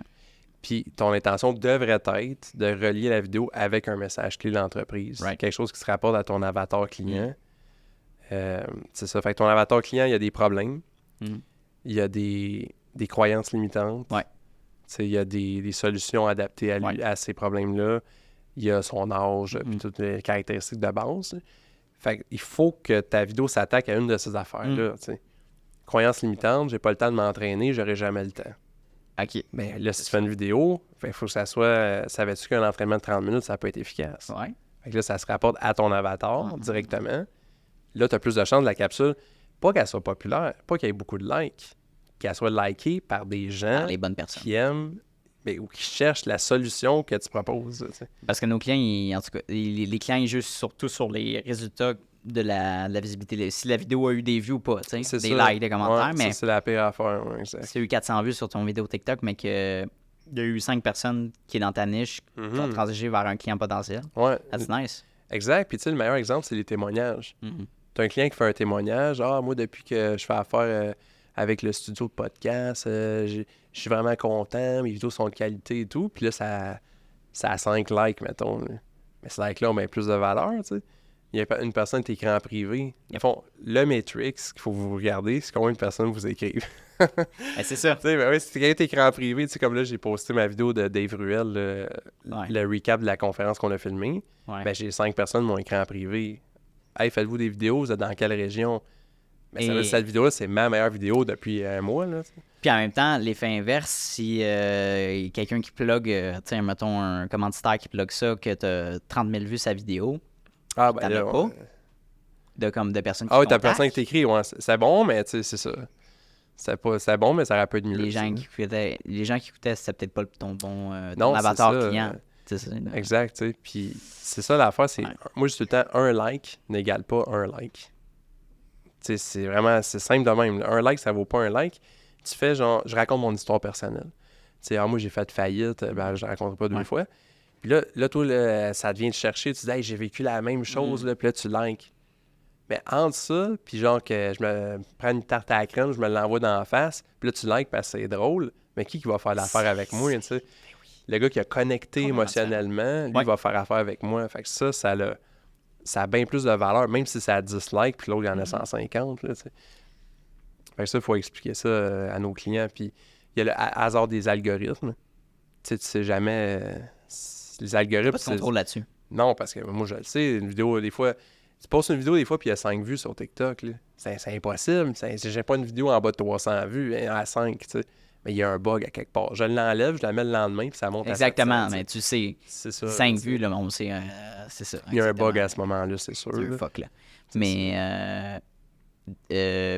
Puis ton intention devrait être de relier la vidéo avec un message clé de l'entreprise. Right. Quelque chose qui se rapporte à ton avatar client. C'est ça. Fait que ton avatar client, il y a des problèmes. Mm. Il y a des croyances limitantes. Ouais. Il y a des solutions adaptées à, lui, à ces problèmes-là. Il y a son âge, puis toutes les caractéristiques de base. Fait qu'il faut que ta vidéo s'attaque à une de ces affaires-là. Croyances limitantes, j'ai pas le temps de m'entraîner, j'aurai jamais le temps. OK. Ben là, si tu fais une vidéo, il faut que ça soit... Savais-tu qu'un entraînement de 30 minutes, ça peut être efficace? Ouais. Fait que là, ça se rapporte à ton avatar directement. Là, tu as plus de chances de la capsule, pas qu'elle soit populaire, pas qu'il y ait beaucoup de likes, qu'elle soit likée par des gens Par les bonnes personnes. qui aiment ou qui cherchent la solution que tu proposes. Parce que nos clients, en tout cas, les clients, ils jugent surtout sur les résultats de la visibilité. Si la vidéo a eu des vues ou pas, des ça. likes, des commentaires, Ouais, mais ça, c'est la pire affaire, exact. si tu as eu 400 vues sur ton vidéo TikTok, mais qu'il y a eu 5 personnes qui est dans ta niche qui ont transigé vers un client potentiel, Ouais. that's nice. Exact. Puis tu sais, le meilleur exemple, c'est les témoignages. Tu as un client qui fait un témoignage. Ah, moi, depuis que je fais affaire avec le studio de podcast, je suis vraiment content, mes vidéos sont de qualité et tout. Puis là, ça a 5 likes, mettons. Mais ces likes-là ont bien plus de valeur, tu sais. Il y a une personne qui t'écrit en privé. Ils font le Matrix qu'il faut vous regarder, c'est combien de personnes vous écrivent. C'est ça. Tu sais, ben oui, si quelqu'un t'écrit en privé, tu sais, comme là, j'ai posté ma vidéo de Dave Ruel, le recap de la conférence qu'on a filmée. Ouais. Ben, j'ai 5 personnes qui m'ont écrit en privé. Hey, faites-vous des vidéos, vous êtes dans quelle région? Mais ça veut dire que cette vidéo-là, c'est ma meilleure vidéo depuis un mois. Là, Puis en même temps, l'effet inverse, si quelqu'un qui plug, tiens, mettons un commanditaire qui plug ça, que tu as 30 000 vues sa vidéo, ah, ben t'en là, as pas de personnes qui ah oui, ta contactent. personne qui t'écrit, ouais, c'est bon, mais tu sais, c'est ça. C'est bon, mais ça aurait pu être mieux. Les gens qui écoutaient, c'était peut-être pas ton bon non, avatar c'est ça, client. C'est ça. Exact, tu sais. Puis c'est ça l'affaire, c'est... Moi, je dis tout le temps, un like n'égale pas un like. Tu sais, c'est simple de même. Un like, ça vaut pas un like. Tu fais genre, je raconte mon histoire personnelle. Tu sais, moi, j'ai fait faillite, ben, je la raconterai pas 2 fois. Puis là, toi, ça vient te chercher, tu dis, hey, j'ai vécu la même chose, là, puis là, tu likes. Mais entre ça, puis genre que je me prends une tarte à la crème, je me l'envoie dans la face, puis là, tu likes parce que c'est drôle, mais qui va faire l'affaire avec moi, tu sais? Le gars qui a connecté émotionnellement, lui, va faire affaire avec moi. Fait que ça a bien plus de valeur, même si ça a 10 likes, puis l'autre, il y en a 150, là, tu sais. Fait que ça, il faut expliquer ça à nos clients. Puis il y a le hasard des algorithmes. Tu sais jamais... les algorithmes... Pas de contrôle là-dessus. Non, parce que moi, je le sais, une vidéo, des fois... Tu postes une vidéo, des fois, puis il y a 5 vues sur TikTok, là. C'est impossible. J'ai pas une vidéo en bas de 300 vues, à 5, tu sais. Mais il y a un bug à quelque part. Je l'enlève, je la mets le lendemain, puis ça monte Exactement, à 700, mais tu sais, c'est ça, 5 vues, là, on sait, c'est ça. Il y a un bug à ce moment-là, c'est sûr. C'est un fuck, là. Mais,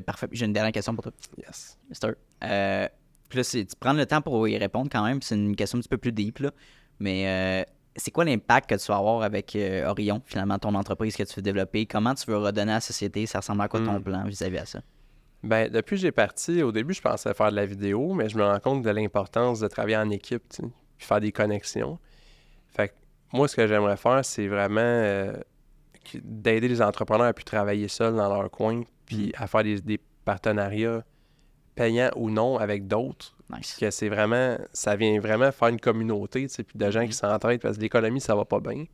parfait. J'ai une dernière question pour toi. Yes. Mister. Puis là, tu prends le temps pour y répondre quand même. C'est une question un petit peu plus deep, là. Mais c'est quoi l'impact que tu vas avoir avec Orion, finalement, ton entreprise que tu veux développer? Comment tu veux redonner à la société? Ça ressemble à quoi ton plan vis-à-vis à ça? Ben, depuis que j'ai parti, au début, je pensais faire de la vidéo, mais je me rends compte de l'importance de travailler en équipe, tu sais, puis faire des connexions. Fait que moi, ce que j'aimerais faire, c'est vraiment d'aider les entrepreneurs à plus travailler seuls dans leur coin, puis à faire des partenariats payants ou non avec d'autres. Nice. Que c'est vraiment, ça vient vraiment faire une communauté, tu sais, puis de gens qui s'entraident, parce que l'économie, ça va pas bien.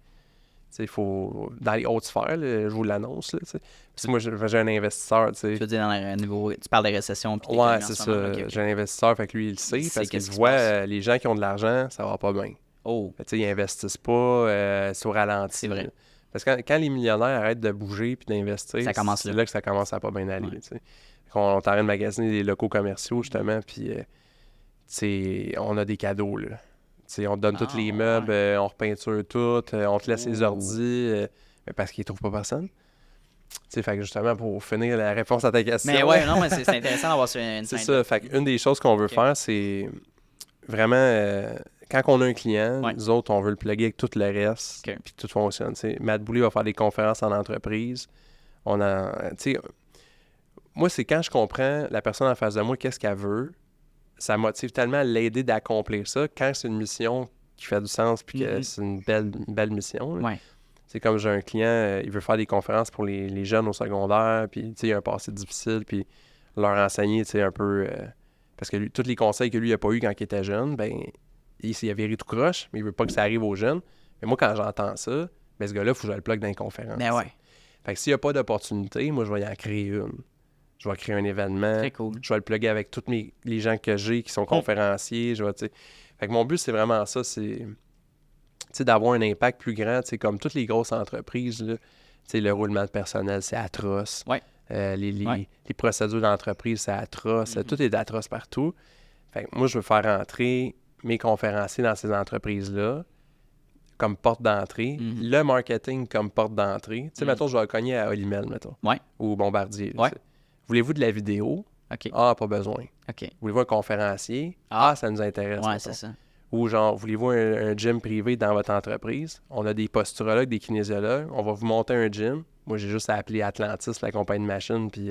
Il faut, dans les hautes sphères, là, je vous l'annonce. Là, puis moi, j'ai un investisseur. Tu veux dire, dans niveau, tu parles des récessions. Puis ouais, c'est ça. Okay. J'ai un investisseur, fait que lui, il le sait. Parce qu'il voit les gens qui ont de l'argent, ça va pas bien. Oh. Ils investissent pas, c'est au ralenti. C'est vrai. Là. Parce que quand les millionnaires arrêtent de bouger puis d'investir, c'est là que ça commence à pas bien aller. Ouais. On t'arrête de magasiner des locaux commerciaux, justement, puis on a des cadeaux, là. T'sais, on te donne tous les meubles, on repeinture tout, on te laisse les ordis, mais parce qu'ils ne trouvent pas personne. Fait que justement, pour finir la réponse à ta question... Mais ouais, non, mais c'est intéressant d'avoir une c'est ça, fait qu'une des choses qu'on veut faire, c'est vraiment, quand on a un client, nous autres, on veut le plugger avec tout le reste, puis tout fonctionne. Matt Boulay va faire des conférences en entreprise, Tu sais, moi, c'est quand je comprends la personne en face de moi, qu'est-ce qu'elle veut, ça motive tellement à l'aider d'accomplir ça. Quand c'est une mission qui fait du sens puis que c'est une belle mission. Là. Ouais. C'est comme j'ai un client, il veut faire des conférences pour les jeunes au secondaire, puis il a un passé difficile, puis leur enseigner un peu... parce que tous les conseils que lui n'a pas eu quand il était jeune, ben il a viré tout croche, mais il veut pas que ça arrive aux jeunes. Mais moi, quand j'entends ça, ben ce gars-là, il faut que je le plug dans les conférences. Ben ouais. Fait que s'il n'y a pas d'opportunité, moi, je vais y en créer une. Je vais créer un événement. Très cool. Je vais le plugger avec tous les gens que j'ai qui sont conférenciers. Fait que mon but, c'est vraiment ça, c'est d'avoir un impact plus grand. Comme toutes les grosses entreprises, là, le roulement de personnel, c'est atroce. Ouais. Les procédures d'entreprise, c'est atroce. Tout est atroce partout. Fait que moi, je veux faire entrer mes conférenciers dans ces entreprises-là comme porte d'entrée, le marketing comme porte d'entrée. Tu sais, mettons, je vais cogner à Olimel, mettons, ou Bombardier. Ouais. Voulez-vous de la vidéo? OK. Ah, pas besoin. OK. Voulez-vous un conférencier? Ah, ça nous intéresse. Ouais, mettons. c'est ça. Ou genre, voulez-vous un gym privé dans votre entreprise? On a des posturologues, des kinésiologues. On va vous monter un gym. Moi, j'ai juste à appeler Atlantis, la compagnie de machines, puis...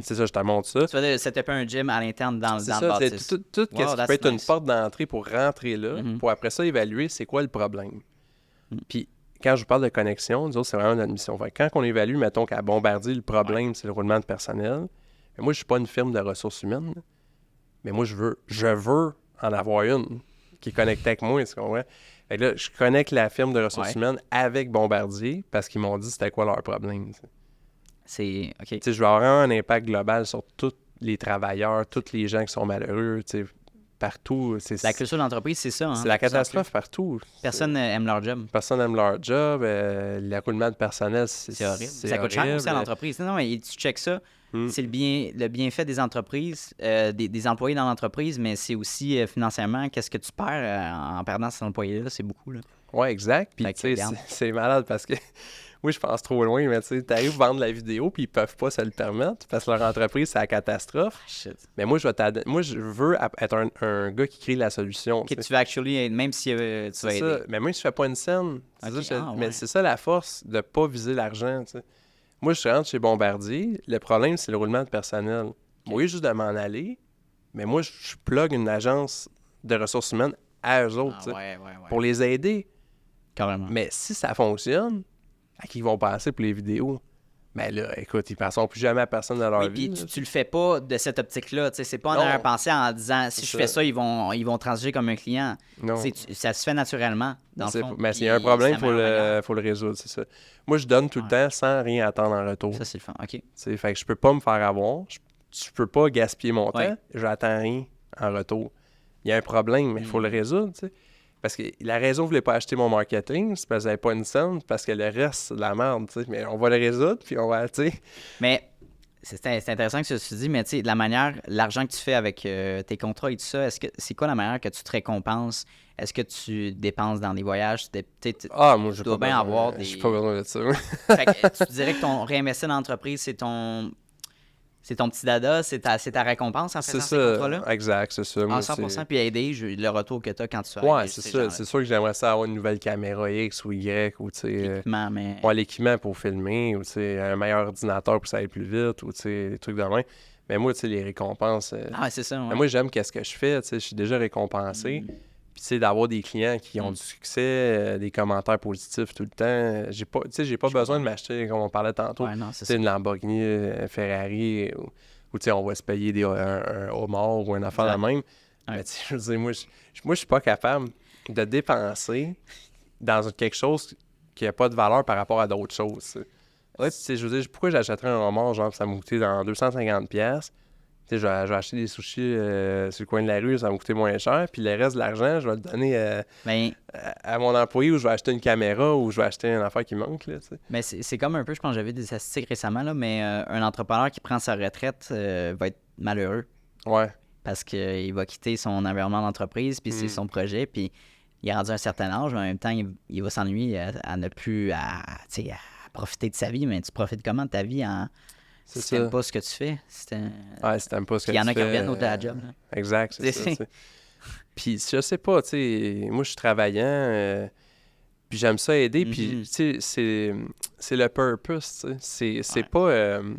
c'est ça, je te montre ça. Tu vas setuper un gym à l'interne dans C'est le ça, bâtisse. tout ce qui peut être une porte d'entrée pour rentrer là, pour après ça évaluer c'est quoi le problème. Puis quand je vous parle de connexion, nous autres, c'est vraiment notre mission. Fait que quand on évalue, mettons qu'à Bombardier, le problème, c'est le roulement de personnel, mais moi, je suis pas une firme de ressources humaines, là. Mais moi, je veux en avoir une qui est connectée avec moi, tu comprends? Fait que là, je connecte la firme de ressources humaines avec Bombardier parce qu'ils m'ont dit c'était quoi leur problème. T'sais. C'est... OK. Tu sais, je vais avoir vraiment un impact global sur tous les travailleurs, tous les gens qui sont malheureux, tu sais, partout. La culture d'entreprise, c'est ça. Hein, c'est la catastrophe partout. Personne n'aime leur job. Personne n'aime leur job. Le roulement de personnel, c'est horrible. Ça coûte horrible. cher aussi à l'entreprise. Non, mais tu checkes ça. C'est le bienfait des entreprises, des employés dans l'entreprise, mais c'est aussi financièrement, qu'est-ce que tu perds en perdant ces employés-là, c'est beaucoup. Là. Ouais, exact. Puis, tu sais, c'est malade parce que, oui, je pense trop loin, mais tu sais, t'arrives à vendre la vidéo puis ils peuvent pas se le permettre parce que leur entreprise, c'est la catastrophe. Shit. Mais moi, je veux être un gars qui crée la solution. OK, tu veux actually, même si tu vas c'est aider. ça. Mais même si je fais pas une scène, mais ouais. c'est ça la force de pas viser l'argent, tu sais. Moi, je rentre chez Bombardier, le problème, c'est le roulement de personnel. Oui, juste de m'en aller, mais moi, je plug une agence de ressources humaines à eux autres, tu sais, pour les aider. Carrément. Mais si ça fonctionne, à qui ils vont passer pour les vidéos? Mais là, écoute, ils passeront plus jamais à personne dans leur vie. Puis tu le fais pas de cette optique-là. C'est pas en arrière-pensée en disant si je fais ça, ils vont transiger comme un client. Non. Ça se fait naturellement, dans le fond. Mais s'il y a un problème, il faut le résoudre, c'est ça. Moi, je donne tout le temps sans rien attendre en retour. Ça, c'est le fun. OK. Fait que je peux pas me faire avoir. Je peux pas gaspiller mon temps. J'attends rien en retour. Il y a un problème, mais il faut le résoudre, tu sais. Parce que la raison que vous voulez pas acheter mon marketing, c'est parce que vous n'avez pas une scène, parce que le reste, c'est de la merde, tu sais. Mais on va le résoudre, puis on va, tu sais. Mais c'est intéressant que tu dis, mais tu sais, la manière, l'argent que tu fais avec tes contrats et tout ça, c'est quoi la manière que tu te récompenses? Est-ce que tu dépenses dans des voyages? Moi, tu dois bien avoir des... J'ai pas besoin de ça. Fait que tu dirais que ton réinvestir dans l'entreprise, c'est ton petit dada, c'est ta récompense en faisant ces contrats-là? Exact, c'est ça. Moi, 100%, puis aider le retour que tu as quand tu fais. Ouais, c'est ça. C'est sûr que j'aimerais ça avoir une nouvelle caméra X ou Y, ou tu sais... L'équipement, mais... Ouais, l'équipement pour filmer, ou tu sais, un meilleur ordinateur pour que ça aille plus vite, ou tu sais, des trucs de même. Mais moi, tu sais, les récompenses... c'est ça, ouais. Mais moi, j'aime qu'est-ce que je fais, tu sais, je suis déjà récompensé. Puis, tu sais, d'avoir des clients qui ont du succès, des commentaires positifs tout le temps. J'ai pas besoin de m'acheter, comme on parlait tantôt, une Lamborghini, Ferrari, ou tu sais, on va se payer un homard ou un affaire la même. Mais tu sais, je veux dire, moi, je suis pas capable de dépenser dans quelque chose qui n'a pas de valeur par rapport à d'autres choses. Tu sais, je veux dire, pourquoi j'achèterais un homard, genre, ça m'a coûté dans 250$. Tu sais, je vais acheter des sushis sur le coin de la rue, ça va me coûter moins cher. Puis le reste de l'argent, je vais le donner à mon employé, ou je vais acheter une caméra, ou je vais acheter une affaire qui manque. Là, tu sais. Mais c'est comme un peu, je pense que j'avais des statistiques récemment, là, mais un entrepreneur qui prend sa retraite va être malheureux. Ouais. Parce qu'il va quitter son environnement d'entreprise, puis c'est son projet, puis il est rendu à un certain âge, mais en même temps, il va s'ennuyer à ne plus à profiter de sa vie. Mais tu profites comment de ta vie si tu n'aimes pas ce que tu fais? Si t'aimes pas ce que tu fais. Il y en a qui reviennent au-delà de la job. Là. Exact, c'est ça. Puis je sais pas, tu sais, moi je suis travaillant, puis j'aime ça aider, puis tu sais, c'est le purpose, tu sais. C'est Ouais. pas... tu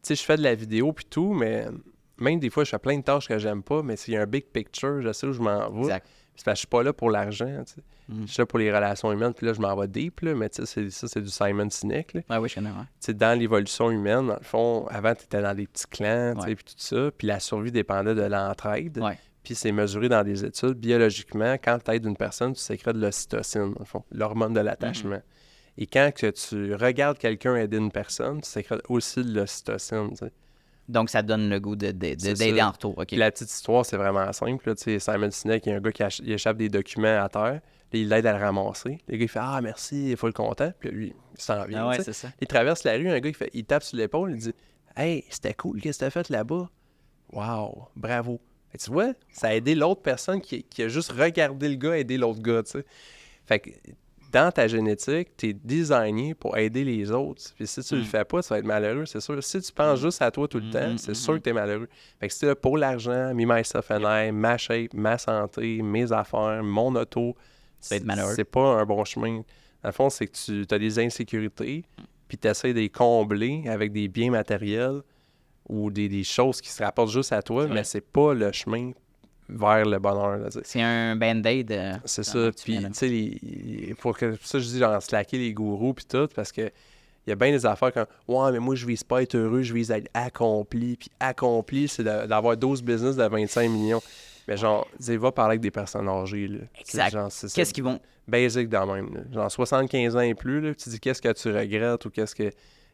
sais, je fais de la vidéo puis tout, mais même des fois, je fais plein de tâches que j'aime pas, mais s'il y a un big picture, je sais où je m'en vais. Exact. C'est parce que je suis pas là pour l'argent, tu sais. Mm. Je suis là pour les relations humaines, puis là, je m'en vais deep, là, mais tu sais, c'est du Simon Sinek, là. Ouais, oui, je connais, ouais. Tu sais, dans l'évolution humaine, dans le fond, avant, tu étais dans des petits clans, tu sais, Ouais. puis tout ça, puis la survie dépendait de l'entraide. Ouais. Puis c'est mesuré dans des études. Biologiquement, quand tu aides une personne, tu sécrètes de l'ocytocine, dans le fond, l'hormone de l'attachement. Et quand que tu regardes quelqu'un aider une personne, tu sécrètes aussi de l'ocytocine, tu sais. Donc, ça donne le goût d'aider en retour. OK. Puis la petite histoire, c'est vraiment simple. Là, tu sais, Simon Sinek, il y a un gars qui il échappe des documents à terre. Là, il l'aide à le ramasser. Le gars, il fait « Ah, merci, il faut le content. » Puis là, lui, il s'en vient. Ah ouais, tu sais. c'est ça. Il traverse la rue, un gars, il tape sur l'épaule, il dit « Hey, c'était cool, qu'est-ce que t'as fait là-bas? » « Wow, bravo. » Et tu vois, ça a aidé l'autre personne qui a juste regardé le gars aider l'autre gars, tu sais. Fait que dans ta génétique, t'es designé pour aider les autres. Puis si tu le fais pas, tu vas être malheureux, c'est sûr. Si tu penses juste à toi tout le temps, c'est sûr que t'es malheureux. Fait que si t'es là pour l'argent, me, myself and I, ma shape, ma santé, mes affaires, mon auto, Tu vas être malheureux. c'est pas un bon chemin. Dans le fond, c'est que tu as des insécurités, puis tu essaies de les combler avec des biens matériels ou des choses qui se rapportent juste à toi, mais c'est pas le chemin vers le bonheur. Là, tu sais. C'est un band-aid. C'est dans ça. le que tu Puis, viens de- tu sais, pour que ça, je dis genre slacker les gourous puis tout, parce que il y a bien des affaires comme ouais, mais moi, je vise pas être heureux, je vise être accompli. Puis accompli, c'est d'avoir 12 business de 25 millions. Mais genre, tu sais, va parler avec des personnes âgées. Là. Exact. Genre, c'est Qu'est-ce qu'ils vont... basic dans même. Là. Genre 75 ans et plus, là, tu dis qu'est-ce que tu regrettes ou qu'est-ce que.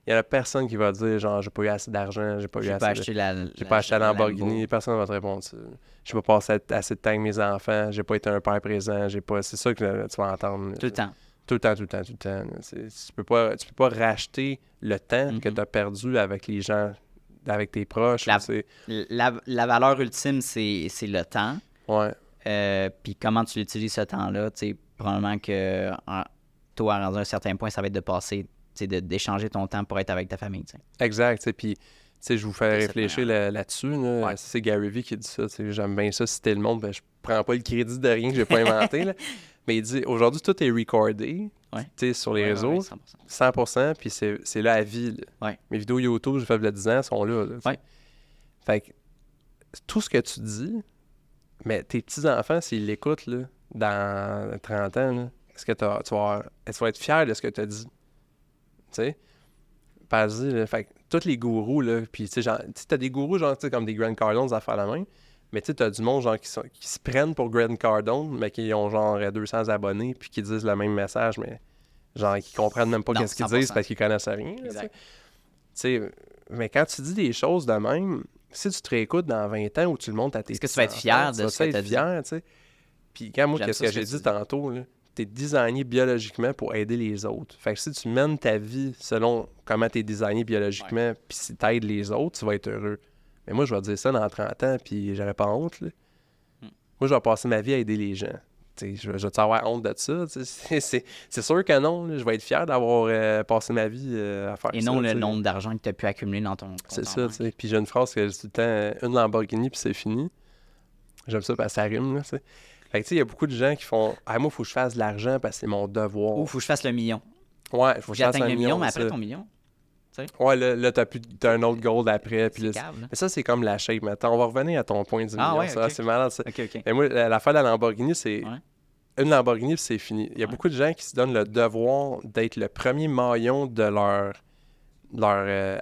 Il y en a personne qui va dire genre j'ai pas eu assez d'argent, j'ai pas eu J'ai assez pas de... acheté la... J'ai pas acheté la Lamborghini, personne va te répondre ça. J'ai pas passé assez de temps avec mes enfants, j'ai pas été un père présent, j'ai pas. C'est ça que là, tu vas entendre. Tout le temps. Tout le temps, tout le temps, tout le temps. Là. Tu peux pas racheter le temps que tu as perdu avec les gens, avec tes proches. La- C'est... La valeur ultime, c'est le temps. Ouais. Puis comment tu utilises ce temps-là, tu sais, probablement que toi, à un certain point, ça va être de passer, tu sais, d'échanger ton temps pour être avec ta famille, tu sais. Exact. Tu sais, puis, tu sais, je vous fais De cette réfléchir là-dessus. Là. Ouais. C'est Gary Vee qui dit ça. Tu sais, j'aime bien ça, citer le monde. Ben, je prends pas le crédit de rien que j'ai pas inventé. Là. Mais il dit aujourd'hui, tout est recordé Ouais. tu sais, sur les Ouais, réseaux. ouais, 100%. 100%, puis c'est là à vie. Là. Ouais. Mes vidéos YouTube, j'ai fait il y a 10 ans, sont là. Là, tu sais. Ouais. Fait que tout ce que tu dis, mais tes petits-enfants, s'ils l'écoutent là, dans 30 ans, là, est-ce que tu vas être fier de ce que tu as dit? Tu sais? Vas-y, là, fait que tous les gourous, là, puis tu sais, t'as des gourous, genre, tu sais, comme des Grant Cardone à faire la main, mais tu sais, t'as du monde, genre, qui se prennent pour Grant Cardone, mais qui ont, genre, 200 abonnés, puis qui disent le même message, mais, genre, qui comprennent même pas Non, qu'est-ce qu'ils 100%. disent parce qu'ils connaissent rien, là, Exact. tu sais. Mais quand tu dis des choses de même, si tu te réécoutes dans 20 ans ou tu le montres à tes Est-ce que tu vas être petits-enfants, fier de tu vas ce que être t'as dit? fier, tu sais. Puis quand moi, J'aime qu'est-ce ça, que ce que j'ai tu dit dis. tantôt, là, t'es designé biologiquement pour aider les autres. Fait que si tu mènes ta vie selon comment t'es designé biologiquement, puis si t'aides les autres, tu vas être heureux. Mais moi, je vais te dire ça dans 30 ans, puis j'aurais pas honte, là. Moi, je vais passer ma vie à aider les gens. T'sais, je vais avoir honte de ça. C'est sûr que non. Là, je vais être fier d'avoir passé ma vie à faire ça. Et non le t'sais. nombre d'argent que tu as pu accumuler dans ton compte C'est en ça, banque. tu sais. Puis j'ai une phrase que je dis tout le temps, une Lamborghini, puis c'est fini. J'aime ça parce que ça rime, là, tu sais. Fait que, tu sais, il y a beaucoup de gens qui font « Ah, moi, il faut que je fasse de l'argent parce que c'est mon devoir. Ou faut que je fasse le million. Ouais, il faut que je fasse J'atteins un le million, mais c'est après ça. ton million, Ouais, là t'as un autre goal d'après. Puis c'est là, cave, là. mais ça, c'est comme la shape. Maintenant, on va revenir à ton point du Ah million. ouais, Ça, ok. c'est malade, ça. OK, OK. Mais moi, l'affaire de la Lamborghini, c'est... Ouais. Une Lamborghini, puis c'est fini. Il y a beaucoup de gens qui se donnent le devoir d'être le premier maillon de leur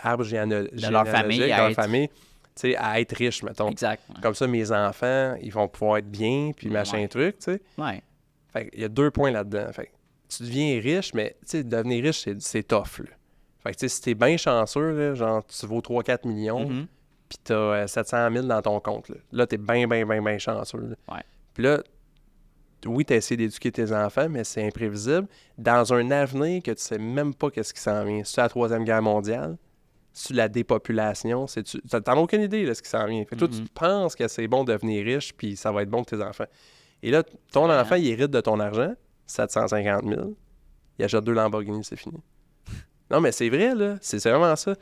arbre généalogique. De leur famille, de à leur être- famille, tu sais, à être riche, mettons. Exact. Ouais. Comme ça, mes enfants, ils vont pouvoir être bien, puis machin Ouais. truc, tu sais. Ouais. Fait qu'il y a 2 points là-dedans. Fait que tu deviens riche, mais tu sais, devenir riche, c'est tough, là. Fait que tu sais, si t'es bien chanceux, là, genre, tu vaux 3-4 millions, Mhm. puis t'as 700 000 dans ton compte, là. Là, t'es bien chanceux, là. Ouais. Puis là, oui, t'as essayé d'éduquer tes enfants, mais c'est imprévisible. Dans un avenir que tu sais même pas qu'est-ce qui s'en vient. C'est la Troisième Guerre mondiale, c'est la dépopulation, t'en as aucune idée de ce qui s'en vient. Fait que toi, tu penses que c'est bon de devenir riche, puis ça va être bon pour tes enfants. Et là, ton enfant, il hérite de ton argent, 750 000, il achète 2 Lamborghini, c'est fini. Non, mais c'est vrai, là. C'est vraiment ça. Tu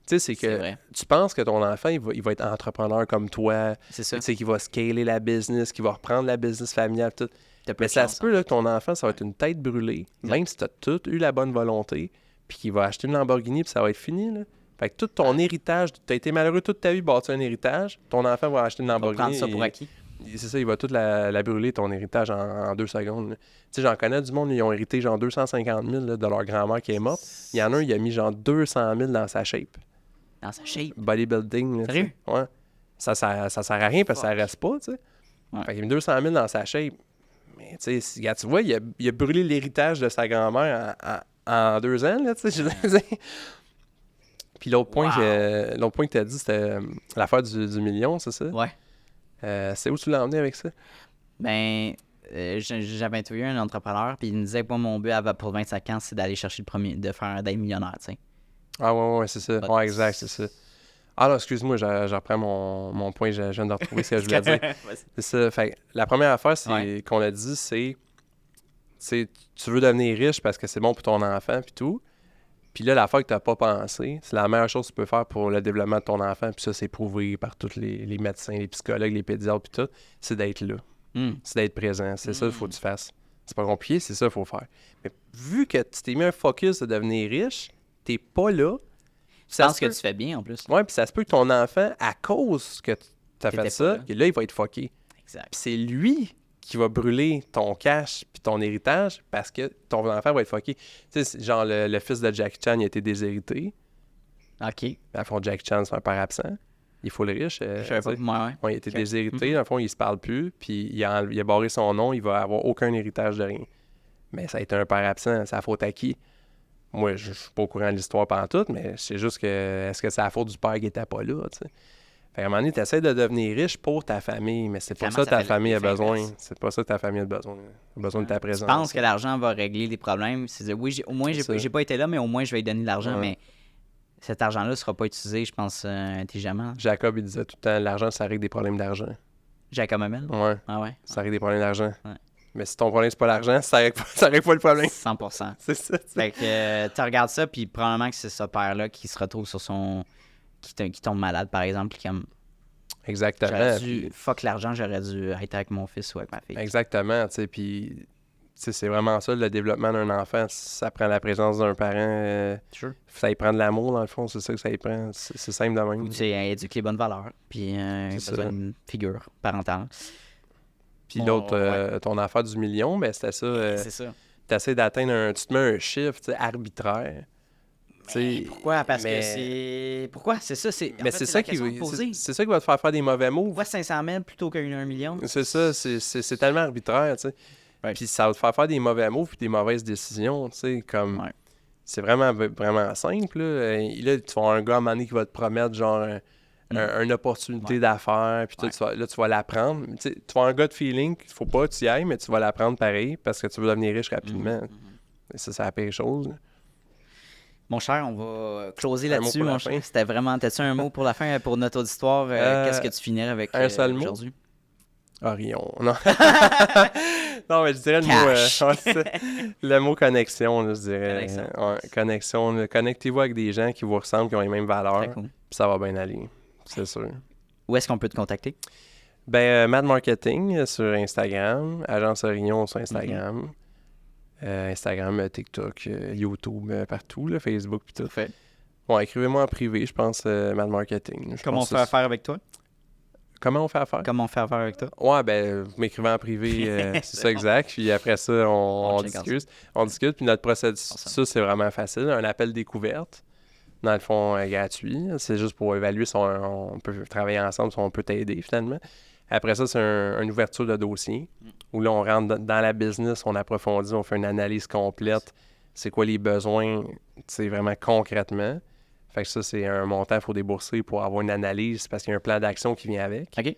sais, c'est C'est que vrai. tu penses que ton enfant, il va être entrepreneur comme toi, C'est ça. tu sais, qu'il va scaler la business, qu'il va reprendre la business familiale, tout. T'as peu Mais de ça chance, se peut là, que ton enfant, ça va être une tête brûlée, même si tu as tout eu la bonne volonté, puis qu'il va acheter une Lamborghini, puis ça va être fini, là. Fait que tout ton héritage, t'as été malheureux toute ta vie, bâtir un héritage, ton enfant va acheter une On va Lamborghini. prendre ça pour acquis. C'est ça, il va tout la brûler, ton héritage, en 2 secondes. Tu sais, j'en connais du monde, ils ont hérité genre 250 000 là, de leur grand-mère qui est morte. Il y en a un, il a mis genre 200 000 dans sa shape. Dans sa shape. Bodybuilding. Là, Sérieux? Ouais. Ça sert à rien parce que ça reste pas, tu sais. Ouais. Fait qu'il a mis 200 000 dans sa shape. Mais tu sais, regarde, tu vois, il a brûlé l'héritage de sa grand-mère en 2 ans, là, tu sais. Je veux dire. Puis l'autre point que tu as dit, c'était l'affaire du million, c'est ça? Ouais. C'est où tu l'as emmené avec ça? Ben, j'avais interviewé un entrepreneur, puis il me disait que moi, mon but pour 25 ans, c'est d'aller chercher d'être millionnaire, tu sais. Ah ouais, c'est ça. Ouais, exact, c'est ça. Ah là, excuse-moi, je reprends mon point, je viens de retrouver ce que je voulais dire. C'est ça. Fait que la première affaire qu'on a dit, c'est tu veux devenir riche parce que c'est bon pour ton enfant puis tout. Puis là, l'affaire que tu n'as pas pensé, c'est la meilleure chose que tu peux faire pour le développement de ton enfant, puis ça, c'est prouvé par tous les médecins, les psychologues, les pédiatres, puis tout, c'est d'être là. C'est d'être présent. C'est ça qu'il faut que tu fasses. C'est pas compliqué, c'est ça qu'il faut faire. Mais vu que tu t'es mis un focus de devenir riche, t'es pas là. Je pense que tu fais bien, en plus. Ouais, puis ça se peut que ton enfant, à cause que tu as fait ça, que là, il va être fucké. Exact. Puis c'est lui qui va brûler ton cash puis ton héritage parce que ton enfant va être fucké. Tu sais, genre le fils de Jackie Chan, il a été déshérité. OK. À fond, Jackie Chan, c'est un père absent. Il faut le riche. Je savais pas. Ouais. Ouais, il a été déshérité. Dans le fond, il se parle plus. Puis il a barré son nom. Il va avoir aucun héritage de rien. Mais ça a été un père absent. C'est la faute à qui? Moi, je suis pas au courant de l'histoire pantoute, mais c'est juste que est-ce que c'est la faute du père qui était pas là, tu sais? Fait qu'à un moment donné, tu essaies de devenir riche pour ta famille, mais c'est pas ça que ta famille a besoin. C'est pas ça que ta famille a besoin. Elle a besoin de ta présence. Tu penses que l'argent va régler les problèmes? C'est dire, oui, au moins, j'ai pas été là, mais au moins, je vais lui donner de l'argent, mais cet argent-là ne sera pas utilisé, je pense, intelligemment. Jacob, il disait tout le temps, l'argent, ça règle des problèmes d'argent. Jacob Hamel? Ouais. Ah ouais? Ça règle des problèmes d'argent. Ouais. Mais si ton problème, c'est pas l'argent, ça règle pas le problème. 100%. C'est ça. Fait que tu regardes ça, puis probablement que c'est ce père-là qui se retrouve sur son... qui tombe malade, par exemple, puis comme... Exactement. J'aurais dû... Fuck l'argent, j'aurais dû être avec mon fils ou avec ma fille. Exactement, tu sais, puis... c'est vraiment ça, le développement d'un enfant. Ça prend la présence d'un parent. Sure. Ça y prend de l'amour, dans le fond. C'est ça que ça y prend. C'est simple de même. Ou tu sais, éduquer les bonnes valeurs, puis besoin d'une figure parentale. Puis l'autre, ton affaire du million, ben c'était ça. C'est ça. Tu d'atteindre tu te mets un chiffre arbitraire. Pourquoi? Parce que c'est... Pourquoi? C'est ça, c'est... Mais c'est ça qui va te faire des mauvais moves. Pourquoi 500 000 plutôt qu'un million? C'est ça, c'est tellement arbitraire, tu sais. Ouais. Puis ça va te faire des mauvais moves puis des mauvaises décisions, tu sais, comme... Ouais. C'est vraiment, vraiment simple, là. Là, tu vas avoir un gars à un moment donné qui va te promettre, genre, une opportunité d'affaires, puis tu vas l'apprendre. Tu vas avoir un gars de feeling qu'il faut pas que tu y ailles, mais tu vas l'apprendre pareil parce que tu veux devenir riche rapidement. Et ça, c'est la pire chose, là. Mon cher, on va closer Un mot là-dessus, pour la mon fin. cher. C'était vraiment... T'as-tu un mot pour la fin, pour notre auditoire? Qu'est-ce que tu finirais avec un seul mot? aujourd'hui? Orion, non. Non, mais je dirais Cash. le mot connexion, là, je dirais. Connexion. Connexion. Là. Connectez-vous avec des gens qui vous ressemblent, qui ont les mêmes valeurs, Très cool. puis ça va bien aller, c'est sûr. Où est-ce qu'on peut te contacter? Ben, Mad Marketing sur Instagram, Agence Orion sur Instagram, Instagram, TikTok, YouTube, partout, là, Facebook puis tout. Parfait. Bon, écrivez-moi en privé, je pense, Mad Marketing. Comment on fait affaire avec toi? Comment on fait affaire? Comment on fait affaire avec toi? Ouais, ben, vous m'écrivez en privé, c'est ça exact. Puis après ça, on discute. On discute, puis notre procédure, c'est vraiment facile. Un appel découverte, dans le fond, gratuit. C'est juste pour évaluer si on peut travailler ensemble, si on peut t'aider finalement. Après ça, c'est une ouverture de dossier où là, on rentre dans la business, on approfondit, on fait une analyse complète. C'est quoi les besoins, vraiment concrètement. Fait que ça, c'est un montant qu'il faut débourser pour avoir une analyse parce qu'il y a un plan d'action qui vient avec. OK.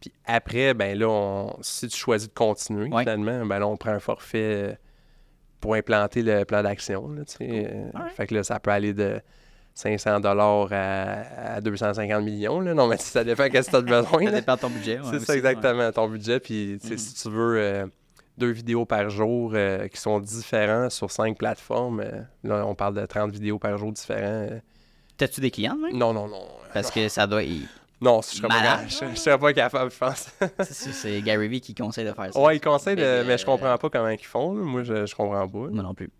Puis après, ben là, si tu choisis de continuer, finalement, ben là, on prend un forfait pour implanter le plan d'action. Là, Fait que là, ça peut aller de 500 $ à 250 millions. Là. Non, mais ça dépend de ce que tu as besoin. Ça dépend de ton budget. C'est ça, exactement, ton budget. Puis si tu veux 2 vidéos par jour qui sont différents sur 5 plateformes, là, on parle de 30 vidéos par jour différents. T'as-tu des clients, même? Non. Parce que ça doit... Non, je serais pas capable, je pense. C'est Gary Vee qui conseille de faire ça. Ouais, il conseille, mais je comprends pas comment ils font. Là. Moi, je comprends pas. Moi non plus.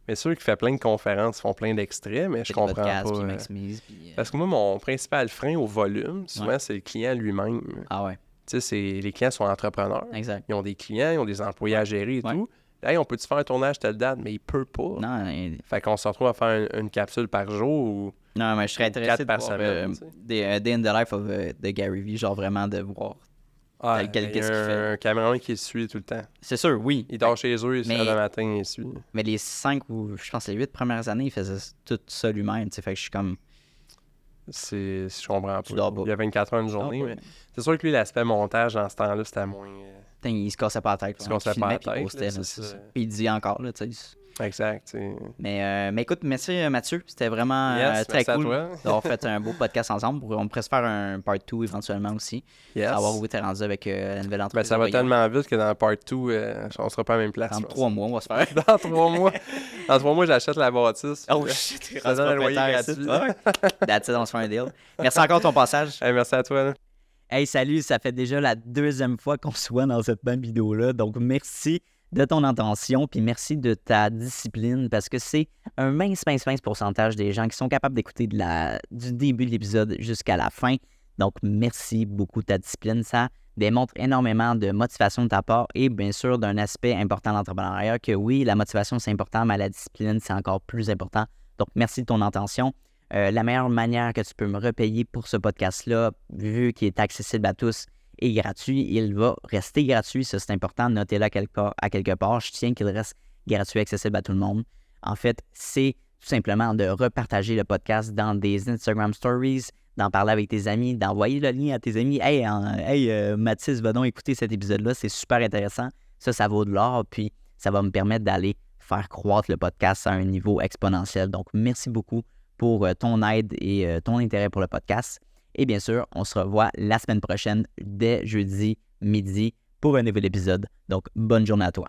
Mais ceux qui font plein de conférences font plein d'extraits, mais je Des comprends podcasts, pas. puis maximise, puis, Parce que moi, mon principal frein au volume, souvent, c'est le client lui-même. Ah ouais, Tu sais, les clients sont entrepreneurs. exact. Ils ont des clients, ils ont des employés à gérer et Ouais. tout. Hey, on peut-tu faire un tournage telle date? Mais il peut pas. Non, Fait qu'on se retrouve à faire une capsule par jour ou... non, mais je serais intéressé 4 de par voir semaine, tu sais. des Day in the Life de Gary Vee, genre vraiment de voir. Ah, Quel- il y qu'est-ce qu'il a fait? un caméraman qui le suit tout le temps. C'est sûr, oui. Il dort chez eux, il se Mais- lève le matin, il suit. Mais les 5 ou je pense les 8 premières années, il faisait tout ça lui-même. Tu sais, fait que je suis comme. Je comprends Tu dors pas. pas. Il y a 24 heures une journée, mais c'est sûr que lui, l'aspect montage dans ce temps-là, c'était moins... Putain, il se cassait pas la tête. Il se cassait pas la tête, Puis il postait, là, là, c'est c'est ça. ça. Puis il dit encore, là, tu sais. Exact, tu sais. Mais écoute, merci Mathieu. C'était vraiment Yes, très merci à cool toi. d'avoir fait un beau podcast ensemble. On pourrait se faire un part 2 éventuellement aussi. Yes. Savoir où t'es rendu avec la nouvelle Ben, entreprise. ça va Voyons. tellement vite que dans part 2, on sera pas à la même place. Dans je pense. 3 mois, on va se faire. Dans 3 mois. Dans 3 mois, j'achète la bâtisse. Oh Puis, shit, t'es ça rendu donne un loyer propriétaire gratuit. ici. Ah ouais. That's it, on se fait un deal. Merci encore de ton passage. Hey, merci à toi. Là. Hey, salut, ça fait déjà la 2e fois qu'on se voit dans cette même vidéo-là. Donc, merci de ton attention, puis merci de ta discipline, parce que c'est un mince pourcentage des gens qui sont capables d'écouter du début de l'épisode jusqu'à la fin. Donc, merci beaucoup de ta discipline. Ça démontre énormément de motivation de ta part et bien sûr d'un aspect important de l'entrepreneuriat, que oui, la motivation, c'est important, mais la discipline, c'est encore plus important. Donc, merci de ton attention. La meilleure manière que tu peux me repayer pour ce podcast-là, vu qu'il est accessible à tous et gratuit, il va rester gratuit. Ça, c'est important. Notez-le à quelque part. Je tiens qu'il reste gratuit, accessible à tout le monde. En fait, c'est tout simplement de repartager le podcast dans des Instagram Stories, d'en parler avec tes amis, d'envoyer le lien à tes amis. Hey, Mathis, va donc écouter cet épisode-là. C'est super intéressant. Ça vaut de l'or. Puis, ça va me permettre d'aller faire croître le podcast à un niveau exponentiel. Donc, merci beaucoup pour ton aide et ton intérêt pour le podcast. Et bien sûr, on se revoit la semaine prochaine dès jeudi midi pour un nouvel épisode. Donc, bonne journée à toi.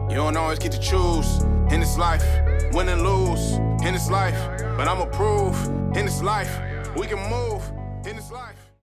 You don't always get to choose in this life, win and lose in this life. But I'ma prove in this life, we can move in this life.